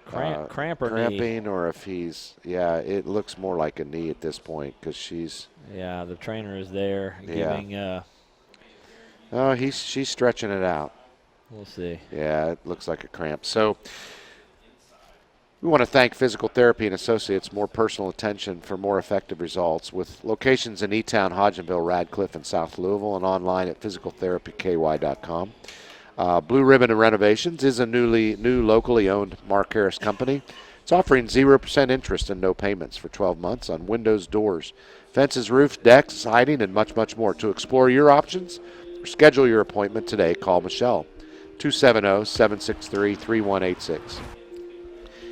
cramping or if he's. Yeah, it looks more like a knee at this point because she's. Yeah, the trainer is there giving. Oh, she's stretching it out. We'll see. Yeah, it looks like a cramp. So. We want to thank Physical Therapy and Associates, more personal attention for more effective results, with locations in E-Town, Hodgenville, Radcliffe, and South Louisville, and online at physicaltherapyky.com. Blue Ribbon Renovations is a new locally owned Mark Harris company. It's offering 0% interest and no payments for 12 months on windows, doors, fences, roofs, decks, siding, and much, much more. To explore your options or schedule your appointment today, call Michelle, 270-763-3186.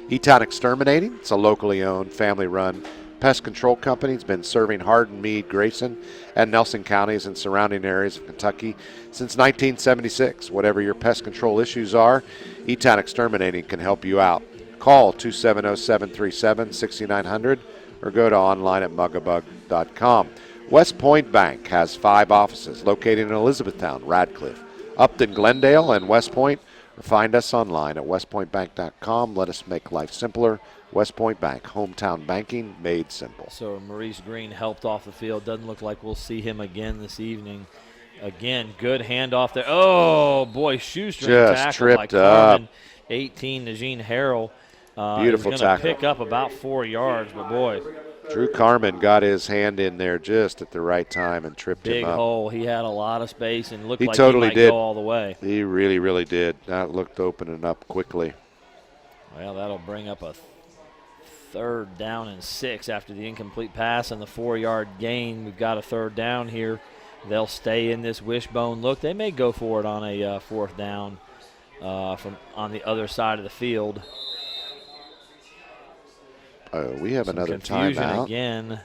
E-Town Exterminating, it's a locally owned, family-run pest control company. It's been serving Hardin, Meade, Grayson, and Nelson counties and surrounding areas of Kentucky since 1976. Whatever your pest control issues are, E-Town Exterminating can help you out. Call 270-737-6900 or go to online at mugabug.com. West Point Bank has 5 offices located in Elizabethtown, Radcliffe, Upton, Glendale, and West Point. Or find us online at westpointbank.com. Let us make life simpler. West Point Bank, hometown banking made simple. So Maurice Green helped off the field. Doesn't look like we'll see him again this evening. Again, good handoff there. Oh, boy, shoestring tackle by Carmen. 18, Najeen Harrell. Beautiful tackle. Pick up about 4 yards, but boy. Drew Carmen got his hand in there just at the right time and tripped him up. Big hole. He had a lot of space and looked he like totally he might did. go all the way. He really, really did. That looked opening up quickly. Well, that'll bring up a 3rd down and 6 after the incomplete pass and the 4-yard gain. We've got a 3rd down here. They'll stay in this wishbone look. They may go for it on a 4th down from on the other side of the field. We have Some another confusion timeout. Again.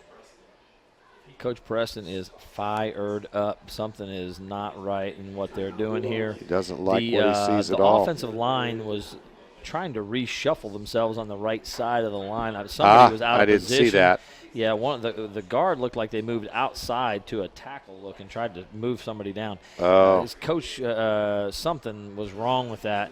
Coach Preston is fired up. Something is not right in what they're doing here. He doesn't like what he sees at the all. The offensive line was trying to reshuffle themselves on the right side of the line. Somebody was out of position. I didn't see that. Yeah, one of the guard looked like they moved outside to a tackle look and tried to move somebody down. Oh. His coach, something was wrong with that.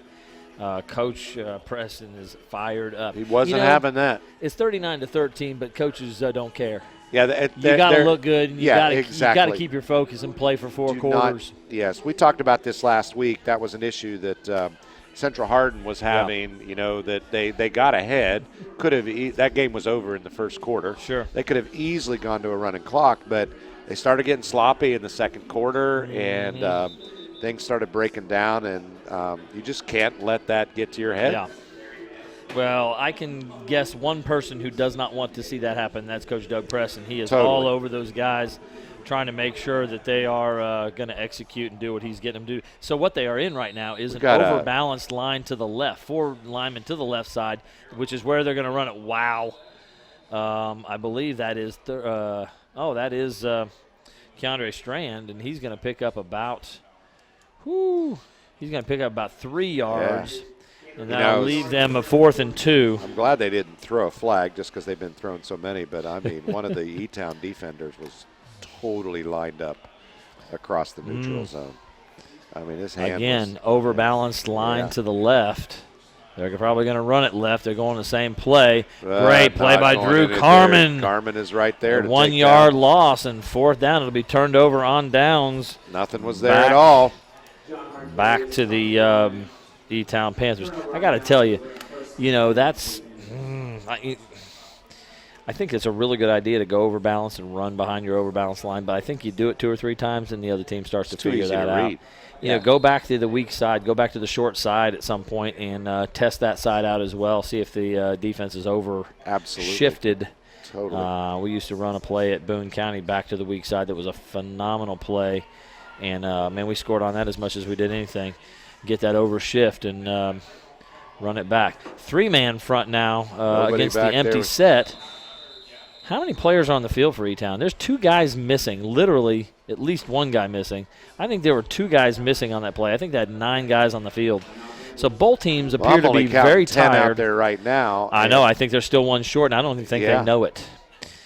Coach Preston is fired up. He wasn't having that. It's 39-13, but coaches don't care. Yeah, you got to look good. And you exactly. got to keep your focus and play for four quarters. Yes, we talked about this last week. That was an issue that Central Hardin was having. You know, that they got ahead. Could have that game was over in the first quarter. Sure, they could have easily gone to a running clock, but they started getting sloppy in the second quarter, and things started breaking down, and you just can't let that get to your head. Yeah. Well, I can guess one person who does not want to see that happen. That's Coach Doug Preston. He is all over those guys, trying to make sure that they are going to execute and do what he's getting them to do. So what they are in right now is an overbalanced line to the left, 4 linemen to the left side, which is where they're going to run it. Wow. I believe that is Keandre Strand, and he's going to pick up about 3 yards. Yeah. And that'll leave them a 4th and 2. I'm glad they didn't throw a flag just because they've been throwing so many. But, I mean, one of the E-Town defenders was totally lined up across the neutral zone. I mean, his hand again, overbalanced line to the left. They're probably going to run it left. They're going the same play. Great play by Drew Carmen. Carmen is right there. 1 yard loss and 4th down. It'll be turned over on downs. Nothing was there at all. Back to the E-Town Panthers. I got to tell you, that's I think it's a really good idea to go overbalance and run behind your overbalanced line, but I think you do it 2 or 3 times and the other team starts to figure that out. You know, go back to the weak side, go back to the short side at some point and test that side out as well, see if the defense is shifted. Totally. We used to run a play at Boone County back to the weak side that was a phenomenal play, and, man, we scored on that as much as we did anything. Get that over shift and run it back. 3-man front now against the empty set. How many players are on the field for E-Town? There's 2 guys missing, literally at least 1 guy missing. I think there were 2 guys missing on that play. I think they had 9 guys on the field. So both teams appear to be very 10 tired. Out there right now. I know. I think there's still 1 short, and I don't even think they know it.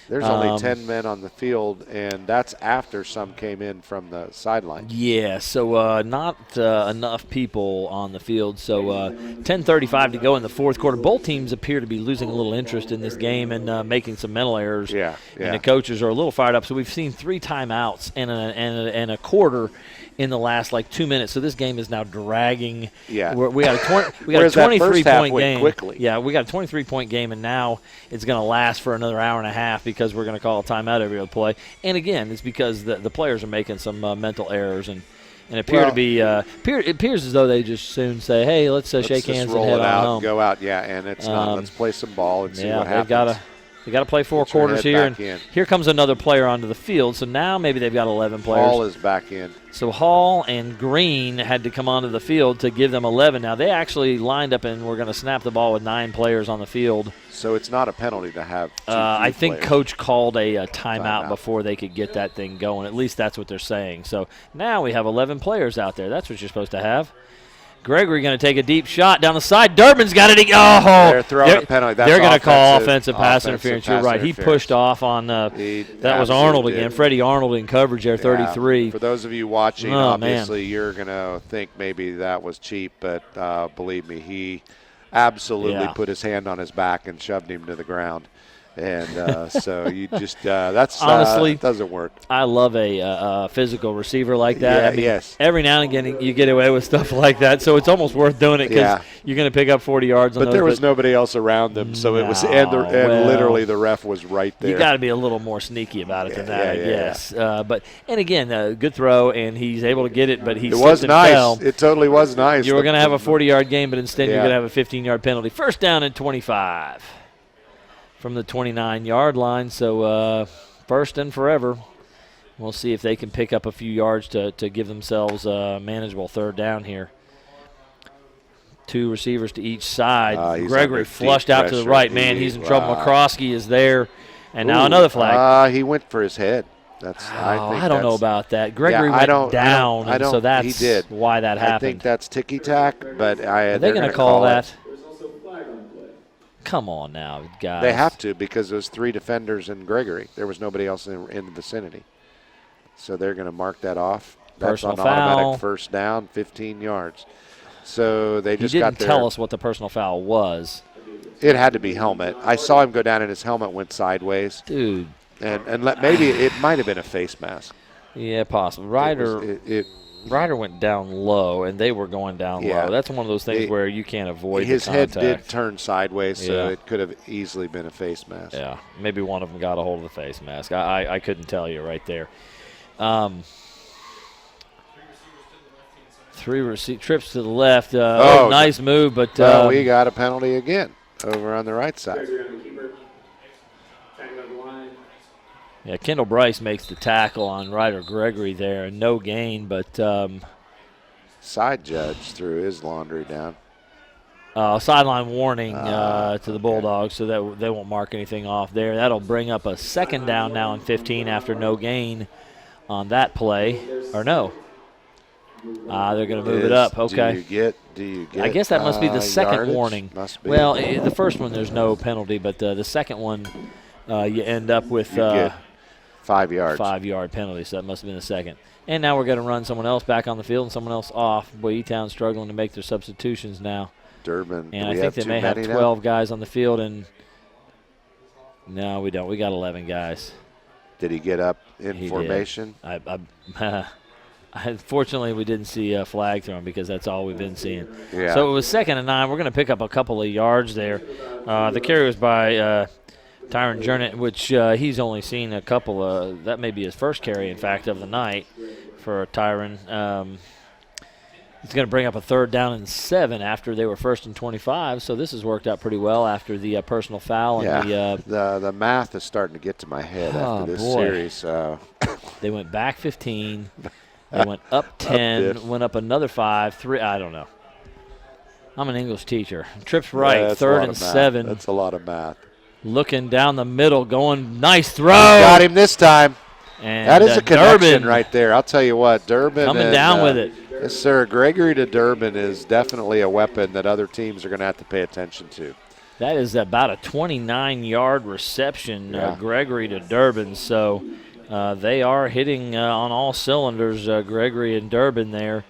There's only 10 men on the field, and that's after some came in from the sideline. Yeah, so not enough people on the field. So 10:35 to go in the 4th quarter. Both teams appear to be losing a little interest in this game and making some mental errors. Yeah. And the coaches are a little fired up. So we've seen 3 timeouts and a quarter in the last 2 minutes. So this game is now dragging. Yeah. We got a 23-point game. Quickly. Yeah, we got a 23-point game, and now it's going to last for another hour and a half because we're going to call a timeout every other play. And again, it's because the players are making some mental errors and appear to be. It appears as though they just soon say, "Hey, let's shake hands and head on home." Go out, and it's not. Let's play some ball and see what happens. They got to play 4 quarters here, and here comes another player onto the field. So now maybe they've got 11 players. Hall is back in. So Hall and Green had to come onto the field to give them 11. Now they actually lined up and were going to snap the ball with 9 players on the field. So it's not a penalty to have. I think Coach called a timeout before they could get that thing going. At least that's what they're saying. So now we have 11 players out there. That's what you're supposed to have. Gregory going to take a deep shot down the side. Durbin's got it. They're throwing a penalty. They're going to call offensive pass interference. You're right. He pushed off on that was Arnold again. Freddie Arnold in coverage there, 33. For those of you watching, obviously you're going to think maybe that was cheap, but believe me, he absolutely put his hand on his back and shoved him to the ground. And so you just that's honestly doesn't work. I love a physical receiver like that. Yeah, I mean, yes. Every now and again you get away with stuff like that, so it's almost worth doing it because you're going to pick up 40 yards. But there was nobody else around them, so it was and literally the ref was right there. You got to be a little more sneaky about it than that, I guess. But again, good throw, and he's able to get it, but it was nice. Fell. It totally was nice. You were going to have a 40-yard game, but instead you're going to have a 15-yard penalty. First down and 25. From the 29-yard line, so first and forever. We'll see if they can pick up a few yards to give themselves a manageable 3rd down here. 2 receivers to each side. Gregory flushed out to the right. Man, he's in trouble. McCroskey is there. And now another flag. He went for his head. I don't know about that. Gregory went down, and so that's why that happened. I think that's ticky-tack, but Are they going to call that? Come on now, guys. They have to because there's 3 defenders and Gregory. There was nobody else in the vicinity. So they're going to mark that off. That's Personal on foul. automatic first down, 15 yards. So they just got there. He didn't tell us what the personal foul was. It had to be helmet. I saw him go down and his helmet went sideways. Dude. And maybe it might have been a face mask. Yeah, possible. Ryder went down low, and they were going down low. That's one of those things where you can't avoid his the contact. His head did turn sideways, so it could have easily been a face mask. Yeah, maybe one of them got a hold of the face mask. I couldn't tell you right there. 3 trips to the left. Nice move, but we got a penalty again over on the right side. Yeah, Kendall Bryce makes the tackle on Ryder Gregory there. No gain, but side judge threw his laundry down. Sideline warning to the Bulldogs, so that they won't mark anything off there. That'll bring up a second down now and 15 after no gain on that play. Or no. They're going to move it up. Okay. Do you get? I guess that must be the second yardage? warning. Must be. Well, the first one there's no penalty, but the second one you end up with 5 yards. 5-yard penalty, so that must have been the second. And now we're going to run someone else back on the field and someone else off. Boy, E-Town's struggling to make their substitutions now. Durbin. And I think they may have 12 guys on the field. And no, we don't. We got 11 guys. Did he get up in formation? Unfortunately, we didn't see a flag thrown because that's all we've been seeing. Yeah. So it was 2nd and 9. We're going to pick up a couple of yards there. The carry was by Tyron Jernett, which he's only seen a couple of. That may be his first carry, in fact, of the night for Tyron. He's going to bring up a 3rd down and 7 after they were 1st and 25. So this has worked out pretty well after the personal foul. And the math is starting to get to my head after this series. They went back 15. They went up 10, went up another 5, 3. I don't know. I'm an English teacher. Trips right, 3rd and 7. That's a lot of math. Looking down the middle, going, nice throw. Got him this time. And that is a connection Durbin right there. I'll tell you what, Durbin. Coming down with it. Yes, sir. Gregory to Durbin is definitely a weapon that other teams are going to have to pay attention to. That is about a 29-yard reception, Gregory to Durbin. So they are hitting on all cylinders, Gregory and Durbin there.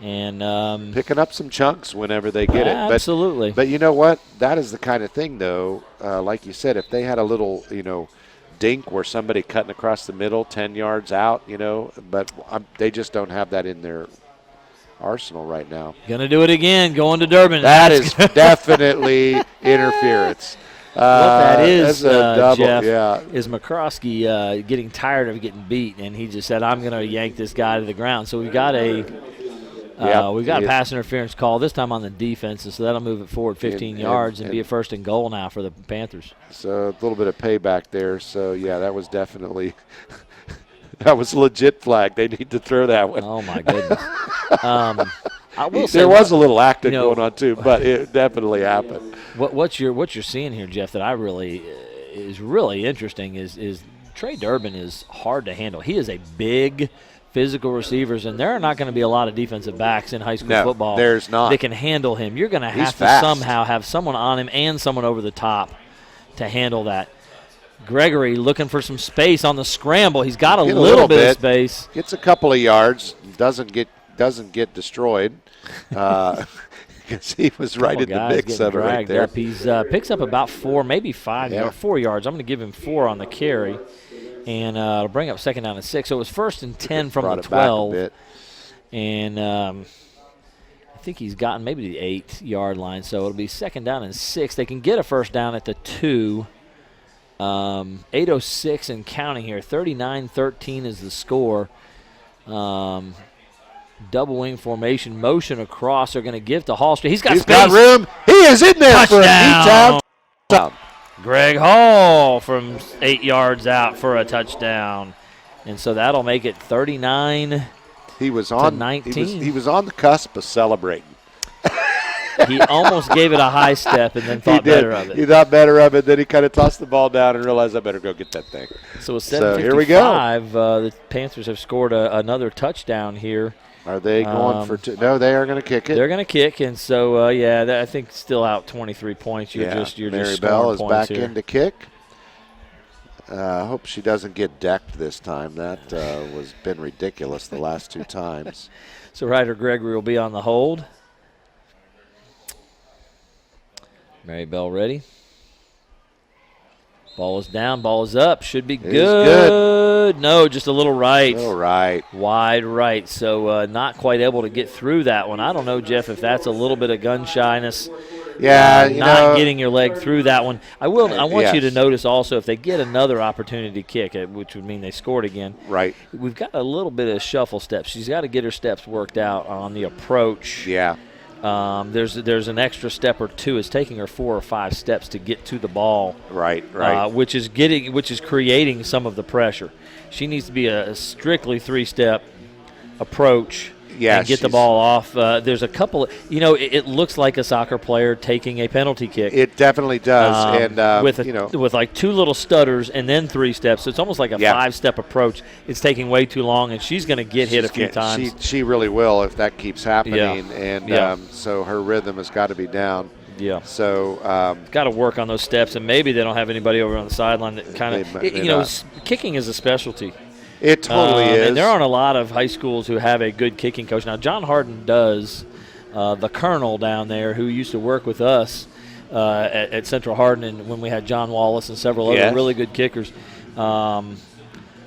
And picking up some chunks whenever they get it. Absolutely. But you know what? That is the kind of thing, though, like you said, if they had a little, dink where somebody cutting across the middle 10 yards out, but they just don't have that in their arsenal right now. Going to do it again, going to Durbin. That is definitely interference. What that is, double, Jeff, is McCroskey getting tired of getting beat, and he just said, I'm going to yank this guy to the ground. So we've got a pass interference call, this time on the defense, so that'll move it forward 15 yards and be a 1st and goal now for the Panthers. So a little bit of payback there. So, that was definitely that was a legit flag. They need to throw that one. Oh, my goodness. I will say there was a little acting going on, too, but it definitely happened. What you're seeing here, Jeff, that is really interesting is Trey Durbin is hard to handle. He is a big physical receivers, and there are not going to be a lot of defensive backs in high school football. There's not. They can handle him. You're going to have to somehow have someone on him and someone over the top to handle that. Gregory looking for some space on the scramble. He's got a little bit of space. Gets a couple of yards. Doesn't get destroyed. Because he was right in the mix of it right there. He picks up about 4, maybe 5 yards, 4 yards. I'm going to give him 4 on the carry. And it'll bring up 2nd down and 6. So it was 1st and 10 from the 12. And I think he's gotten maybe the 8-yard line. So it'll be 2nd down and 6. They can get a 1st down at the 2. 8:06 and counting here. 39-13 is the score. Double wing formation, motion across. They're going to give to Hallstreet. He's got space. Got room. He is in there for a touchdown. Greg Hall from 8 yards out for a touchdown. And so that'll make it 39 he was on, to 19. He was on the cusp of celebrating. He almost gave it a high step and then thought better of it. He thought better of it. Then he kind of tossed the ball down and realized, I better go get that thing. So with So here we go. 7:55, the Panthers have scored another touchdown here. Are they going for two? No, they are going to kick it. They're going to kick, and so I think still out 23 points. You're just Mary just Bell scoring is points back here. in to kick. I hope she doesn't get decked this time. That was been ridiculous the last 2 times. So Ryder Gregory will be on the hold. Mary Bell ready. Ball is down, ball is up. Should be good. No, just a little right. All right. Wide right. So not quite able to get through that one. I don't know, Jeff, if that's a little bit of gun shyness. Yeah, not getting your leg through that one. I want yes. you to notice also if they get another opportunity to kick, which would mean they scored again. Right. We've got a little bit of shuffle steps. She's got to get her steps worked out on the approach. Yeah. There's an extra step or two. It's taking her 4 or 5 steps to get to the ball. Right. Which is creating some of the pressure. She needs to be a strictly 3-step approach. And get the ball off. There's a couple it looks like a soccer player taking a penalty kick. It definitely does. And with like 2 little stutters and then 3 steps. So it's almost like a 5-step approach. It's taking way too long, and she's going to get hit a few times. She really will if that keeps happening. Yeah. And so her rhythm has got to be down. Yeah. So got to work on those steps, and maybe they don't have anybody over on the sideline that kind of kicking is a specialty. It totally is. And there aren't a lot of high schools who have a good kicking coach. Now, John Harden does. The Colonel down there who used to work with us at Central Hardin and when we had John Wallace and several other really good kickers.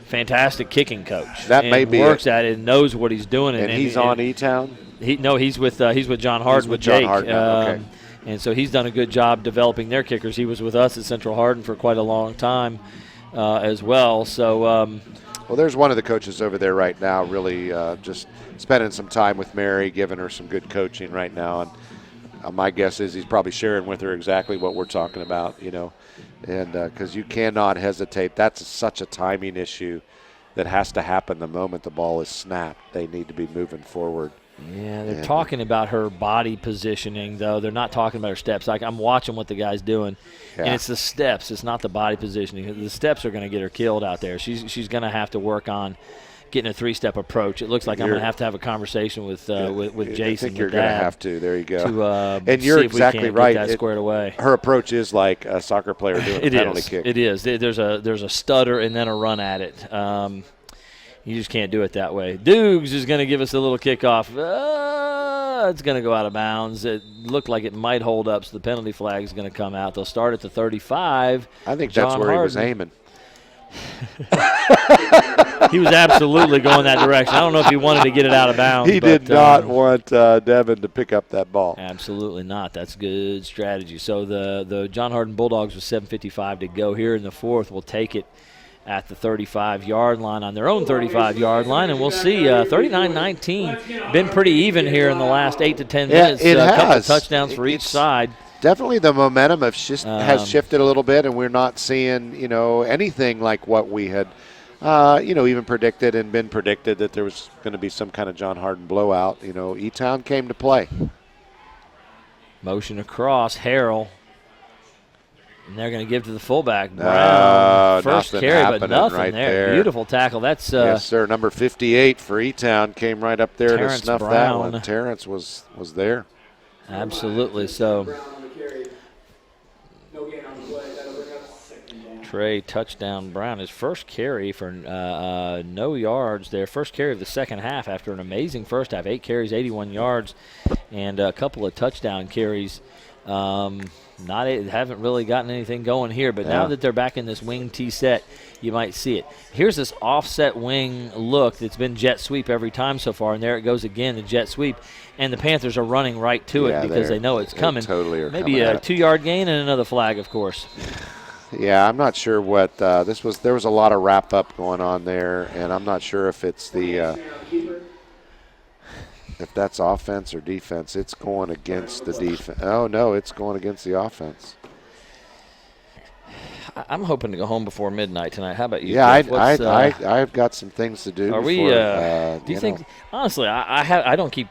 Fantastic kicking coach. That may be works at it and knows what he's doing. And he's on E-Town? He's with John Harden with John Jake. Harden. Okay. And so he's done a good job developing their kickers. He was with us at Central Hardin for quite a long time as well. So well, there's one of the coaches over there right now really just spending some time with Mary, giving her some good coaching right now. And my guess is he's probably sharing with her exactly what we're talking about, and because you cannot hesitate. That's such a timing issue that has to happen the moment the ball is snapped. They need to be moving forward. Yeah, they're talking about her body positioning, though. They're not talking about her steps. I'm watching what the guy's doing, and it's the steps. It's not the body positioning. The steps are going to get her killed out there. She's going to have to work on getting a 3-step approach. It looks like I'm going to have a conversation with Jason. I think you're going to have to. There you go. To, and you're exactly right. Get that squared away. Her approach is like a soccer player doing a penalty kick. It is. There's a stutter and then a run at it. You just can't do it that way. Dukes is going to give us a little kickoff. It's going to go out of bounds. It looked like it might hold up, so the penalty flag is going to come out. They'll start at the 35. I think that's where he was aiming. He was absolutely going that direction. I don't know if he wanted to get it out of bounds. He did not want Devin to pick up that ball. Absolutely not. That's good strategy. So the John Harden Bulldogs with 7:55 to go here in the fourth will take it at the 35-yard line, on their own 35-yard line, and we'll see 39-19. Been pretty even here in the last 8 to 10 minutes. It has. A couple of touchdowns for each side. Definitely the momentum has shifted a little bit, and we're not seeing anything like what we had even predicted and been predicted that there was going to be some kind of John Harden blowout. E-Town came to play. Motion across, Harrell. And they're going to give to the fullback, Brown. First carry, but nothing right there. Beautiful tackle. That's yes, sir. Number 58 for E-Town came right up there Terrence to snuff Brown. that one. Terrence was there. Absolutely. So Trey touchdown Brown. His first carry for no yards there. First carry of the second half after an amazing first half. 8 carries, 81 yards, and a couple of touchdown carries. Haven't really gotten anything going here, but now that they're back in this wing T set, you might see it. Here's this offset wing look that's been jet sweep every time so far, and there it goes again, the jet sweep, and the Panthers are running right to it because they know it's coming. Totally are Maybe a 2-yard gain and another flag, of course. Yeah, I'm not sure what this was. There was a lot of wrap up going on there, and I'm not sure if it's the if that's offense or defense. It's going against the defense. Oh, no, it's going against the offense. I'm hoping to go home before midnight tonight. How about you? Yeah, I've got some things to do. Are we? Do you think? Honestly, I don't keep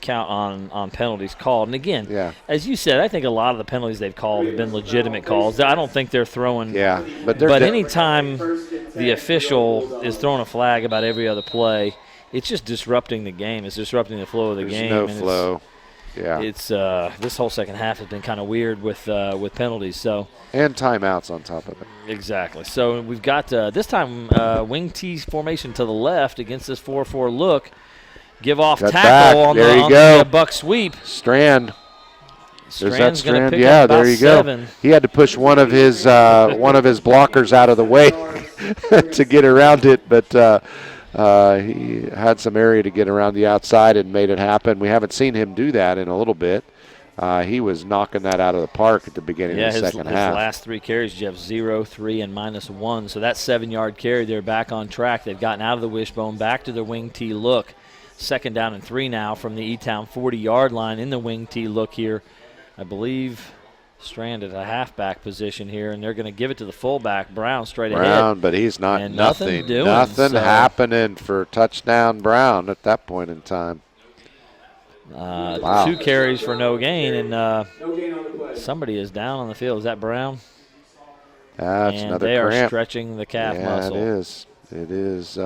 count on penalties called. And again, Yeah. as you said, I think a lot of the penalties they've called have been legitimate calls. I don't think they're throwing. Yeah, but anytime the official is throwing a flag about every other play, it's just disrupting the game. It's disrupting the flow of the game. There's no flow. Yeah. It's this whole second half has been kind of weird with penalties. So and timeouts on top of it. exactly. So we've got this time wing T formation to the left against this 4-4 look. Give off Cut tackle back. on There you the go. buck sweep. Strand. There's that Strand's gonna Strand. pick Yeah, up there about you go. 7. He had to push one of his blockers out of the way to get around it, but he had some area to get around the outside and made it happen. We haven't seen him do that in a little bit. He was knocking that out of the park at the beginning of the second half. His last 3 carries, Jeff, 0, 3, and -1. So that 7-yard carry, they're back on track. They've gotten out of the wishbone, back to their wing T look. 2nd down and 3 now from the E-Town 40-yard line in the wing T look here. I believe Strand at a halfback position here, and they're going to give it to the fullback, Brown, straight ahead. Brown, but he's not And nothing doing, happening for touchdown Brown at that point in time. Wow. 2 carries for no gain, and No gain on the play. somebody is down on the field. Is that Brown? That's and another they are cramp. stretching the calf Yeah, muscle. it is. It is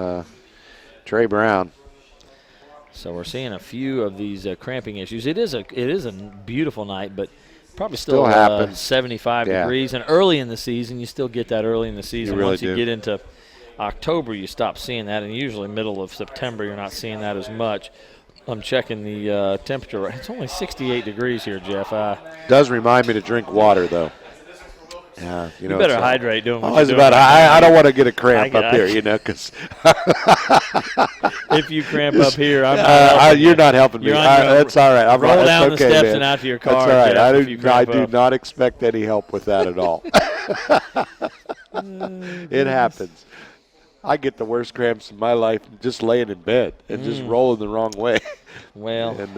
Trey Brown. So we're seeing a few of these cramping issues. It is a beautiful night, but probably still happens. 75 degrees. And early in the season, you still get that early in the season. You really Once you do. get into October, you stop seeing that, and usually middle of September, you're not seeing that as much. I'm checking the temperature. It's only 68 degrees here, Jeff. Does remind me to drink water, though. Yeah, You better it's hydrate doing what I you're was doing. about. I don't want to get a cramp I up here, because If you cramp up here, I'm not you're not helping me. You're on your own. That's all right. Roll that's down the okay, steps man. and out to your car. That's all right. Jeff, if I you do cramp up. not expect any help with that at all. It happens. I get the worst cramps in my life just laying in bed and just rolling the wrong way. Well, And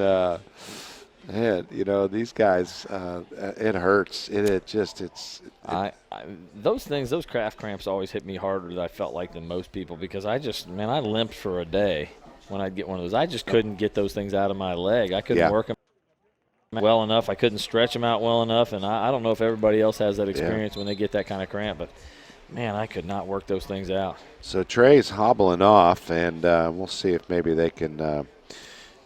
man, these guys, it hurts. Those calf cramps always hit me harder than I felt like than most people, because I limped for a day when I'd get one of those. I just couldn't get those things out of my leg. I couldn't work them well enough. I couldn't stretch them out well enough, and I don't know if everybody else has that experience when they get that kind of cramp, but man, I could not work those things out. So Trey's hobbling off, and we'll see if maybe they can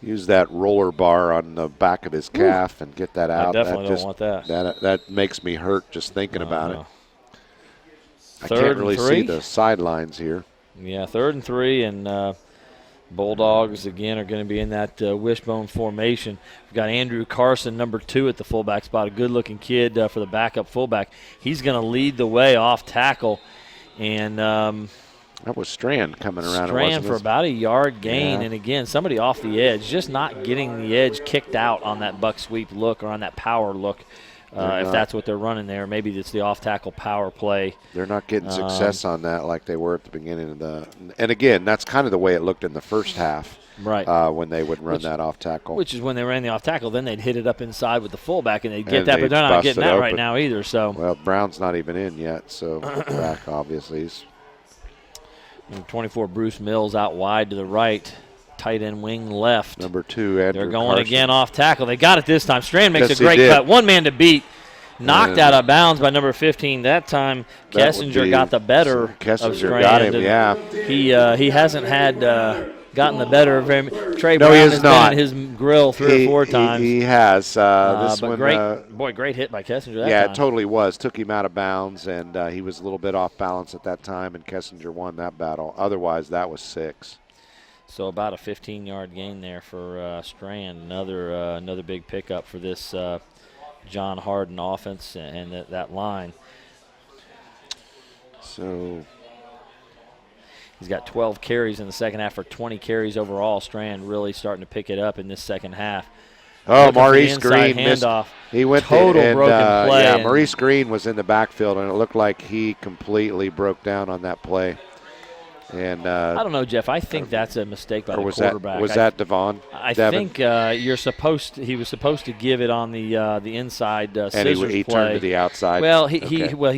use that roller bar on the back of his calf and get that out. I definitely don't want that. That makes me hurt just thinking about it. I 3rd can't really and see 3. the sidelines here. Yeah, 3rd and 3, and Bulldogs, again, are going to be in that wishbone formation. We've got Andrew Carson, number 2 at the fullback spot, a good-looking kid for the backup fullback. He's going to lead the way off tackle, and that was Strand coming around. Strand for about a yard gain, and again, somebody off the edge, just not getting the edge kicked out on that buck sweep look or on that power look. If that's what they're running there, maybe it's the off-tackle power play. They're not getting success on that like they were at the beginning of the – and, again, that's kind of the way it looked in the first half, right? When they would run that off-tackle. Which is when they ran the off-tackle, then they'd hit it up inside with the fullback, and they'd get that, but they're not getting that right now either. So well, Brown's not even in yet, so back obviously. He's 24, Bruce Mills out wide to the right. Tight end wing left. Number 2, Andrew They're going Carson. Again off tackle. They got it this time. Strand makes Yes, a great he did. cut. One man to beat. Knocked out of bounds by number 15. That time, Kessinger got the better of Kessinger Strand. got him, yeah. He hasn't had gotten the better of him. Trey No, Brown he has has not. been in his grill 3 or 4 times. He has. This but one, great hit by Kessinger that yeah, time. it totally was. Took him out of bounds, and he was a little bit off balance at that time, and Kessinger won that battle. Otherwise, that was 6. So about a 15-yard gain there for Strand. Another big pickup for this John Harden offense and that line. So he's got 12 carries in the second half for 20 carries overall. Strand really starting to pick it up in this second half. Oh, Looking for the Maurice inside Green missed. handoff. He went Total and, broken play. Yeah, and Maurice Green was in the backfield, and it looked like he completely broke down on that play. And I don't know, Jeff. I think that's a mistake by the quarterback. Was that Devon? I Devin? think he was supposed to give it on the inside scissors and he play. turned to the outside. Well, he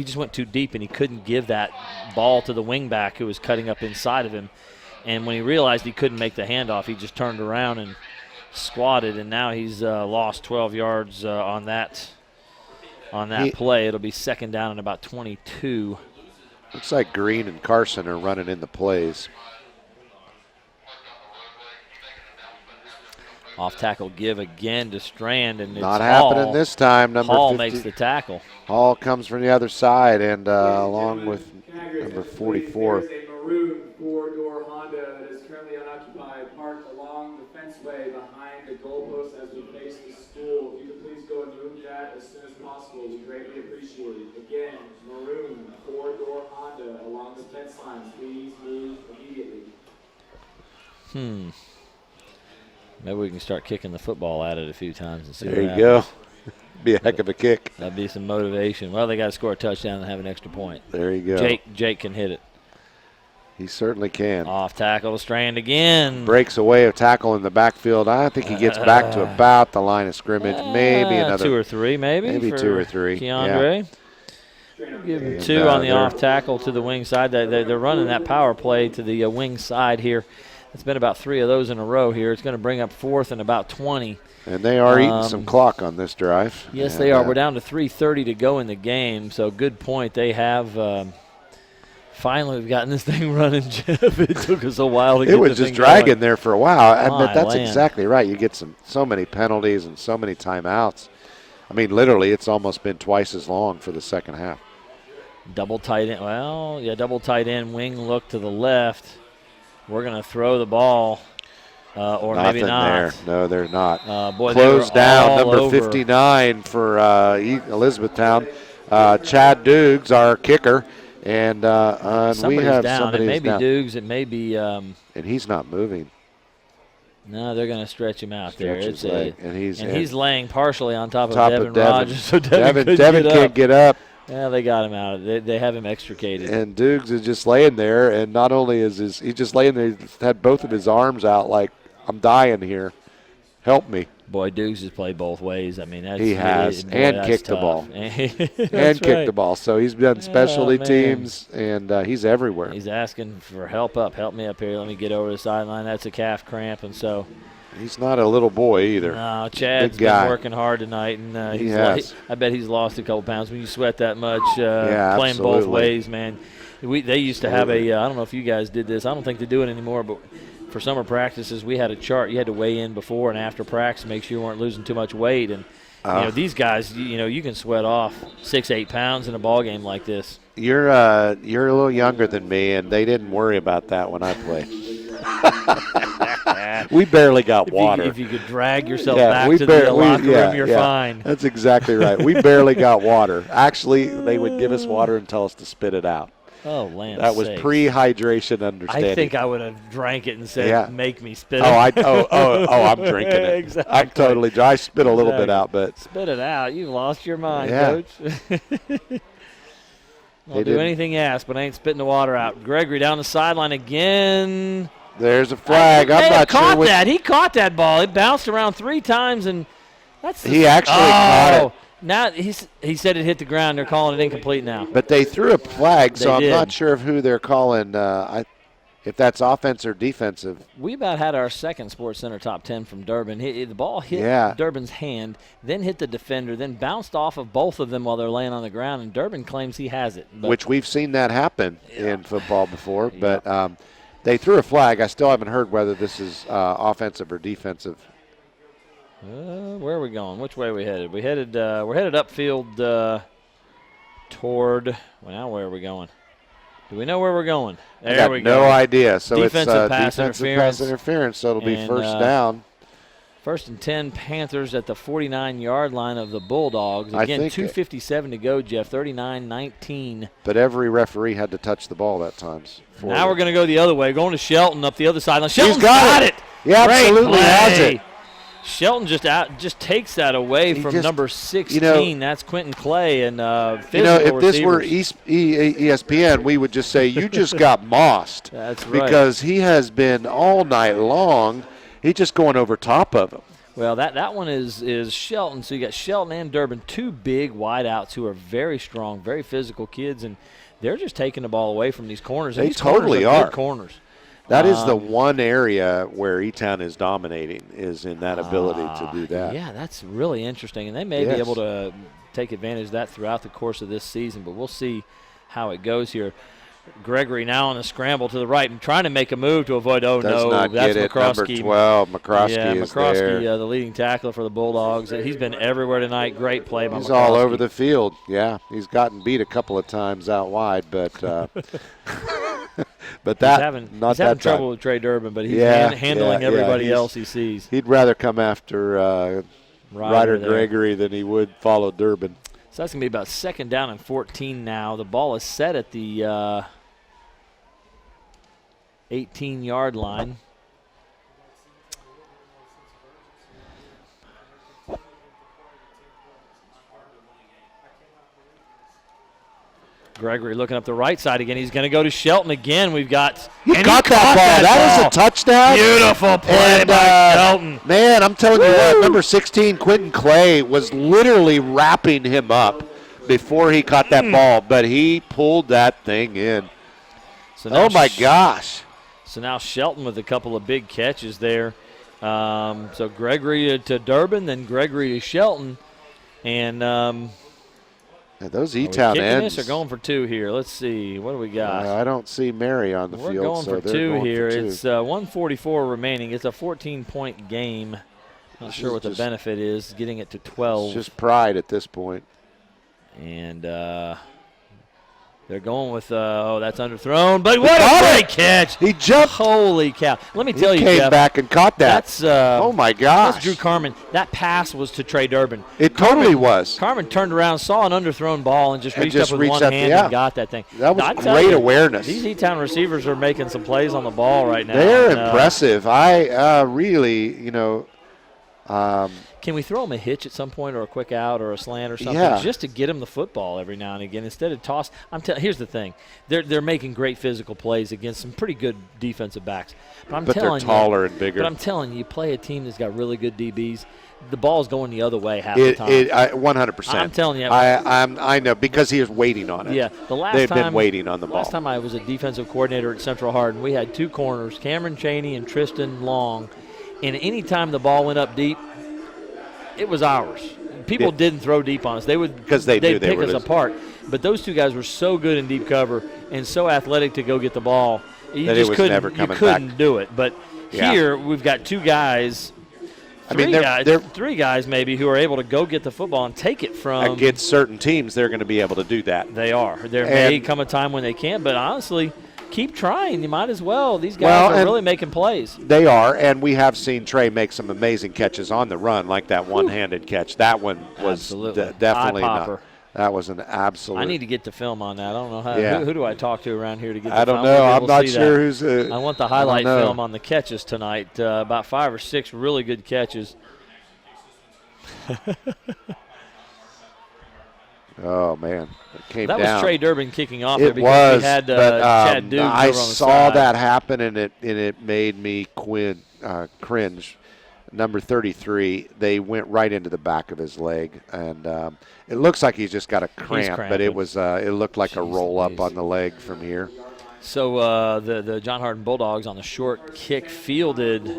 just went too deep, and he couldn't give that ball to the wingback who was cutting up inside of him. And when he realized he couldn't make the handoff, he just turned around and squatted, and now he's lost 12 yards on that play. It'll be second down and about 22. Looks like Green and Carson are running in the plays. Off tackle give again to Strand, and it's Not happening Hall. this time. Number Hall 50. makes the tackle. Hall comes from the other side, and along with number 44. There's a maroon four-door Honda that is currently unoccupied, parked along the fenceway behind the goalpost as we face the school. If you could please go and move that as soon as possible, we greatly appreciate it. Again, maroon four-door Honda along the fence line. Please move immediately. Maybe we can start kicking the football at it a few times and see There what you happens. go. Be a heck of a kick. That'd be some motivation. Well, they got to score a touchdown and have an extra point. There you go. Jake can hit it. He certainly can. Off tackle to Strand again. Breaks away a tackle in the backfield. I think he gets back to about the line of scrimmage. Maybe another 2 or 3, maybe. Maybe for 2 or 3. Keandre. Yeah. Give him And, 2 on the they're- off tackle to the wing side. They're running that power play to the wing side here. It's been about 3 of those in a row here. It's going to bring up 4th and about 20. And they are eating some clock on this drive. Yes, And, they are. We're down to 3:30 to go in the game, so good point. They have finally we've gotten this thing running, Jeff. It took us a while to get It was the just thing dragging going. there for a while. My But that's land. exactly right. You get so many penalties and so many timeouts. I mean, literally, it's almost been twice as long for the second half. Double tight end. Well, yeah, double tight end, wing look to the left. We're going to throw the ball, or Nothing maybe not. there. No, they're not. Boy, they were Closed down, all number over. 59 for Elizabethtown. Chad Dukes, our kicker. And we Somebody's have down. somebody It may be down. Dukes. It may be. And he's not moving. No, they're going to stretch him out there. Stretch his leg. And he's laying partially on top of top Devin of Devin. Rogers, so Devin Devin can't get up. Yeah, they got him out. They have him extricated. And Dukes is just laying there, and not only is he's just laying there, he's had both of his arms out like, I'm dying here. Help me. Boy, Dukes has played both ways. I mean, that's, He has, boy, and that's kicked the tough. ball. and Kicked the ball. So he's done specialty man. teams, and he's everywhere. He's asking for help up. Help me up here. Let me get over the sideline. That's a calf cramp, and so. He's not a little boy either. No, Chad's Big guy. been working hard tonight, and He has. I bet he's lost a couple pounds when you sweat that much. Yeah, playing both absolutely. ways, man. They used to have a. I don't know if you guys did this. I don't think they do it anymore, but for summer practices, we had a chart. You had to weigh in before and after practice to make sure you weren't losing too much weight. And these guys, you can sweat off 6-8 pounds in a ball game like this. You're a little younger than me, and they didn't worry about that when I played. We barely got water. If you could drag yourself back to the locker room, you're fine. That's exactly right. We barely got water. Actually, they would give us water and tell us to spit it out. Oh, land That was sakes. pre-hydration understanding. I think I would have drank it and said, Yeah. make me spit it. I'm drinking it. Exactly. I'm totally dry. I spit a little bit Exactly. out, but Spit it out. You've lost your mind, Yeah. Coach. I'll They do didn't. anything asked, but I ain't spitting the water out. Gregory down the sideline again. there's a flag. I'm not sure caught which. that. He caught that ball. It bounced around 3 times, and that's the, He actually caught it. Now he said it hit the ground. They're calling it incomplete now. But they threw a flag, so They I'm did. not sure of who they're calling. If that's offense or defensive. We about had our second Sports Center top 10 from Durbin. The ball hit Yeah. Durbin's hand, then hit the defender, then bounced off of both of them while they're laying on the ground, and Durbin claims he has it. But Which we've seen that happen in football before. But they threw a flag. I still haven't heard whether this is offensive or defensive. where are we going? Which way are we headed? We're headed upfield toward. Well, now where are we going? Do we know where we're going? There I got we go. no idea. So Defensive it's pass defensive interference. pass interference. So it'll be And, first down. 1st and 10, Panthers at the 49-yard line of the Bulldogs. I Again, think 2:57 to go, Jeff. 39-19. But every referee had to touch the ball that time. Now we're going to go the other way, going to Shelton up the other sideline. Shelton's got it. He absolutely Great has play. it. Shelton just takes that away He from just- number 16. That's Quentin Clay. And If physical this were receivers. ESPN, we would just say, you just got mossed. That's right. Because he has been all night long, he's just going over top of him. Well, that one is Shelton. So you got Shelton and Durbin, 2 big wideouts who are very strong, very physical kids, and they're just taking the ball away from these corners. And They these corners totally are are. good corners. That is the one area where E-Town is dominating, is in that ability to do that. Yeah, that's really interesting. And they may be able to take advantage of that throughout the course of this season, but we'll see how it goes here. Gregory now on a scramble to the right and trying to make a move to avoid. Oh, Does no, not that's get it. McCroskey. Number 12, McCroskey is McCroskey, there. the leading tackler for the Bulldogs. He's been everywhere tonight. Great play by He's McCroskey. all over the field. Yeah, he's gotten beat a couple of times out wide, but but that he's having trouble with Trey Durbin, but he's handling everybody else he sees. He'd rather come after Ryder Gregory than he would follow Durbin. So that's going to be about 2nd down and 14 now. The ball is set at the 18-yard line. Gregory looking up the right side again. He's going to go to Shelton again. We've got He got that ball. That was a touchdown. Beautiful play by Shelton. Man, I'm telling you what, number 16, Quentin Clay, was literally wrapping him up before he caught that ball, but he pulled that thing in. So now my gosh. So now Shelton with a couple of big catches there. So Gregory to Durbin, then Gregory to Shelton. And those E-Town ends are going for 2 here. Let's see. What do we got? I don't see Mary on the We're field. going so for 2 going here. For 2. It's 1:44 remaining. It's a 14-point game. Not sure what the benefit is, getting it to 12. It's just pride at this point. And they're going with, that's underthrown. But what a great catch. He jumped. Holy cow. Let me tell you, He came Jeff, back and caught that. That's, oh, my gosh. That's Drew Carmen. That pass was to Trey Durbin. It totally was. Carmen turned around, saw an underthrown ball, and just reached up with one hand and got that thing. That was great awareness. These E-Town receivers are making some plays on the ball right now. They're impressive. I really, can we throw them a hitch at some point, or a quick out, or a slant, or something, just to get them the football every now and again instead of toss? Here's the thing: they're making great physical plays against some pretty good defensive backs. But they're taller and bigger. But I'm telling you, play a team that's got really good DBs. The ball's going the other way half the time. 100%. I'm telling you. I know, because he is waiting on it. Yeah, they've been waiting on the ball. Last time I was a defensive coordinator at Central Hardin, we had 2 corners, Cameron Chaney and Tristan Long, and any time the ball went up deep, it was ours. People didn't throw deep on us. They would because they'd pick us apart. But those 2 guys were so good in deep cover and so athletic to go get the ball. You just couldn't do it. But here we've got 2 guys. Three guys maybe who are able to go get the football and take it from. Against certain teams, they're going to be able to do that. They are. There may come a time when they can't, but honestly, keep trying. You might as well. These guys are really making plays. They are, and we have seen Trey make some amazing catches on the run, like that one-handed catch. That one was definitely not. That was an absolute. I need to get the film on that. I don't know how. Who do I talk to around here to get the film? I don't know. I'm not sure who's. I want the highlight film on the catches tonight. About 5 or 6 really good catches. Oh, man. It came down. That was Trey Durbin kicking off. It was. We had Chad Dukes I over on the saw side. that happen, and it made me cringe. Number 33, they went right into the back of his leg, and it looks like he's just got a cramp, but it looked like a roll-up on the leg from here. So the John Hardin Bulldogs on the short kick fielded.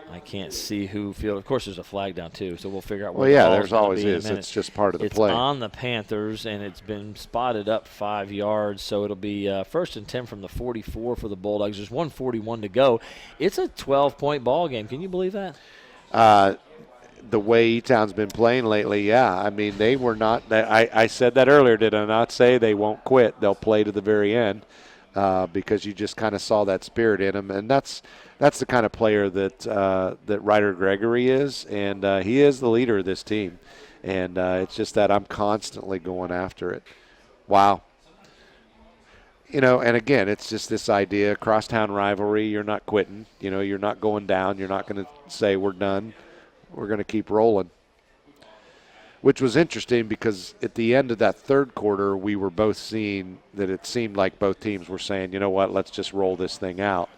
I can't see who fielded. Of course, there's a flag down, too, so we'll figure out where the ball's there's always be is. It's just part of the play. It's on the Panthers, and it's been spotted up 5 yards, so it'll be 1st and 10 from the 44 for the Bulldogs. There's 1:41 to go. It's a 12-point ball game. Can you believe that? The way E-Town's been playing lately, yeah. I mean, they were not – I said that earlier, did I not say they won't quit? They'll play to the very end because you just kind of saw that spirit in them, and that's the kind of player that Ryder Gregory is, and he is the leader of this team. And it's just that I'm constantly going after it. Wow. And again, it's just this idea, crosstown rivalry, you're not quitting. You're not going down. You're not going to say we're done. We're going to keep rolling. Which was interesting because at the end of that third quarter, we were both seeing that it seemed like both teams were saying, you know what, let's just roll this thing out.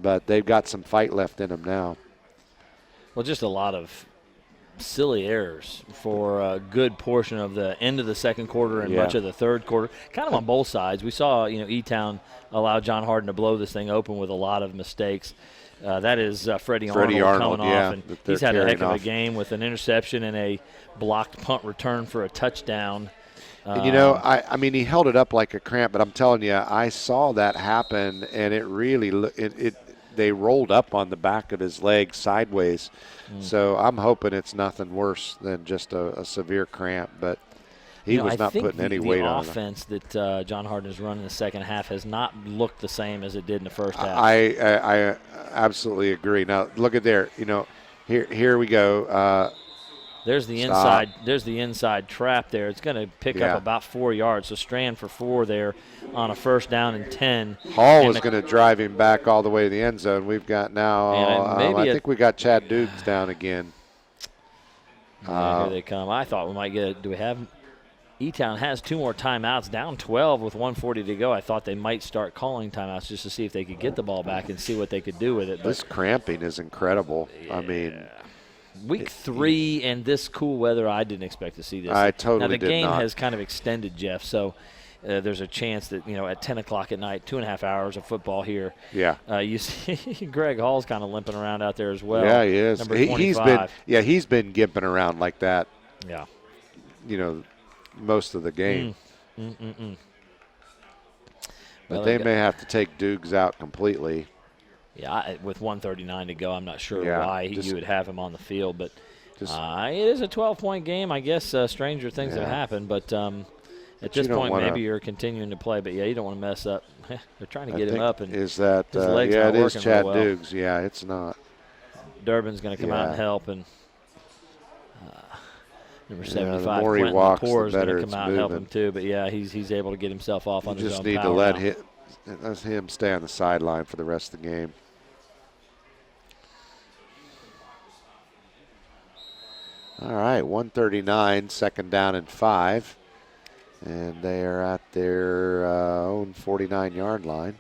But they've got some fight left in them now. Well, just a lot of silly errors for a good portion of the end of the second quarter and much of the third quarter, kind of on both sides. We saw, E-Town allow John Harden to blow this thing open with a lot of mistakes. That is Freddie Arnold coming off, and he's had a heck of a game with an interception and a blocked punt return for a touchdown. And I mean, he held it up like a cramp, but I'm telling you, I saw that happen, and it really they rolled up on the back of his leg sideways. So I'm hoping it's nothing worse than just a severe cramp, but he was not putting any weight on it. The offense that John Harden has run in the second half has not looked the same as it did in the first half. I absolutely agree. Now look at there. Here we go. There's the inside. There's the inside trap there. It's going to pick up about 4 yards. So Strand for 4 there on a first down and 10. Hall was going to drive him back all the way to the end zone. We've got now. I think we got Chad Dukes down again. Here they come. I thought we might get it. Do we have? E-Town has 2 more timeouts, down 12 with 1:40 to go. I thought they might start calling timeouts just to see if they could get the ball back and see what they could do with it. This cramping is incredible. Yeah. I mean, week 3 and this cool weather, I didn't expect to see this. I totally did not. Now, the game has kind of extended, Jeff, so there's a chance that, at 10 o'clock at night, 2.5 hours of football here. Yeah. You see Greg Hall's kind of limping around out there as well. Yeah, he is. Number 25. He's been gimping around like that. Yeah. Most of the game. But they may have to take Dukes out completely. Yeah, with 1:39 to go, I'm not sure why you would have him on the field. But it is a 12-point game. I guess stranger things have happened. But at this point, maybe you're continuing to play. But, you don't want to mess up. They're trying to get him up. And is that, his leg's not it is working Chad real well. Dukes. Yeah, it's not. Durbin's going to come out and help. And number 75, the more he Quentin walks, Lepore is the going better to it's come out and help moving. him too. But, he's able to get himself off on his own power. You just need to let him stay on the sideline for the rest of the game. All right, 1:39, second down and 5. And they are at their own 49-yard line.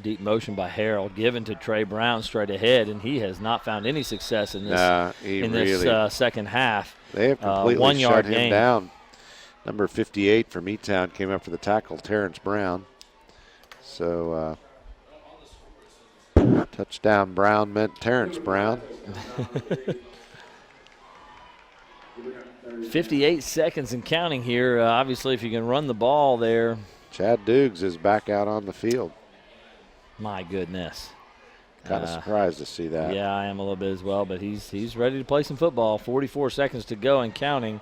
Deep motion by Harrell, given to Trey Brown straight ahead, and he has not found any success in this second half. They have completely 1 yard shut him down. Number 58 from E-Town came up for the tackle, Terrence Brown. So touchdown Brown meant Terrence Brown. 58 seconds and counting here. Obviously, if you can run the ball there. Chad Dukes is back out on the field. My goodness. Kind of surprised to see that. Yeah, I am a little bit as well, but he's ready to play some football. 44 seconds to go and counting.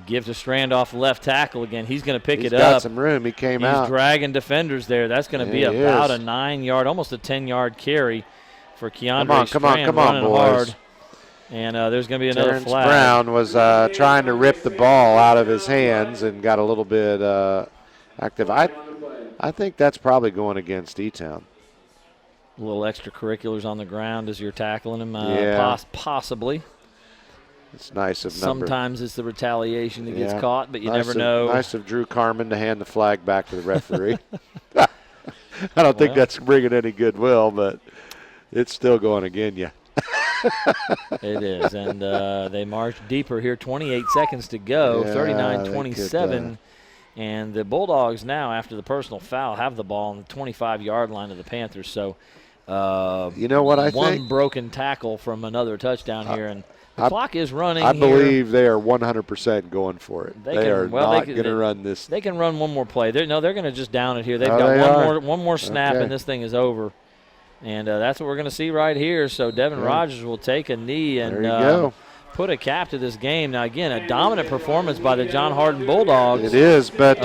Give to Strand off left tackle again. He's going to pick it up. He's got some room. He came out. He's dragging defenders there. That's going to be about a 9-yard, almost a 10-yard carry for Keandre Strand. Come on, boys. Hard. And there's going to be another Terrence flag. Brown was trying to rip the ball out of his hands and got a little bit active. I think that's probably going against E-Town. A little extracurriculars on the ground as you're tackling him, possibly. It's nice of Sometimes it's the retaliation that gets caught, but you never know. Nice of Drew Carmen to hand the flag back to the referee. I don't think that's bringing any goodwill, but it's still going against you. It is, and they march deeper here. 28 seconds to go, 39-27. And the Bulldogs now, after the personal foul, have the ball on the 25-yard line of the Panthers. So, you know what I think? One broken tackle from another touchdown here, and the clock is running. I believe they are 100% going for it. They are not going to run this. They can run one more play. They're going to just down it here. They've got one more snap, and this thing is over. And that's what we're going to see right here. So Devin Rogers will take a knee and put a cap to this game. Now, again, a dominant performance by the John Harden Bulldogs. It is, but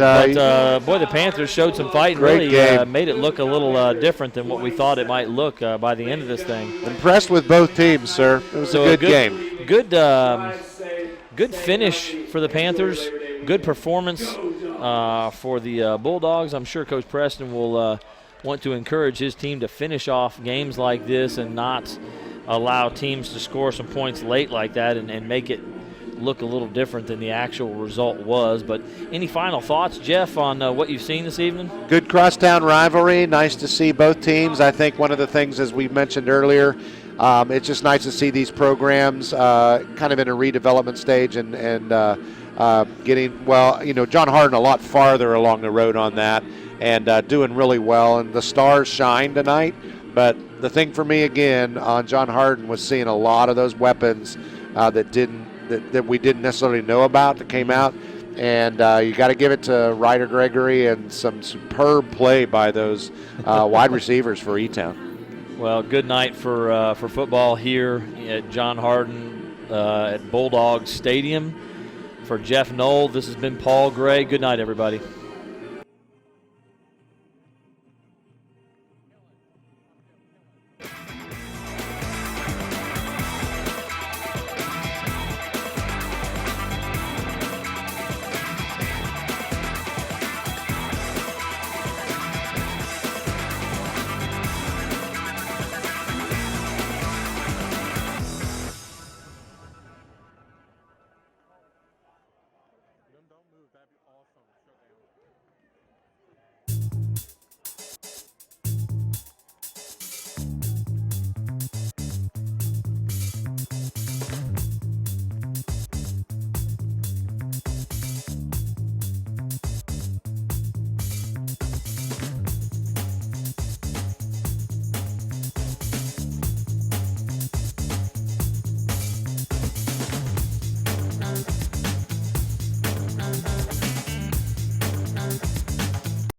boy, the Panthers showed some fight and really game. Made it look a little different than what we thought it might look by the end of this thing. Impressed with both teams, sir. It was a good game. Good finish for the Panthers. Good performance for the Bulldogs. I'm sure Coach Preston will want to encourage his team to finish off games like this and not allow teams to score some points late like that and make it look a little different than the actual result was. But any final thoughts, Jeff, on what you've seen this evening? Good crosstown rivalry. Nice to see both teams. I think one of the things, as we mentioned earlier, it's just nice to see these programs kind of in a redevelopment stage and getting, well, John Hardin a lot farther along the road on that and doing really well. And the stars shine tonight. But the thing for me, again, on John Hardin was seeing a lot of those weapons that we didn't necessarily know about that came out. And you got to give it to Ryder Gregory and some superb play by those wide receivers for E-Town. Well, good night for football here at John Hardin at Bulldogs Stadium. For Jeff Knoll, this has been Paul Gray. Good night, everybody.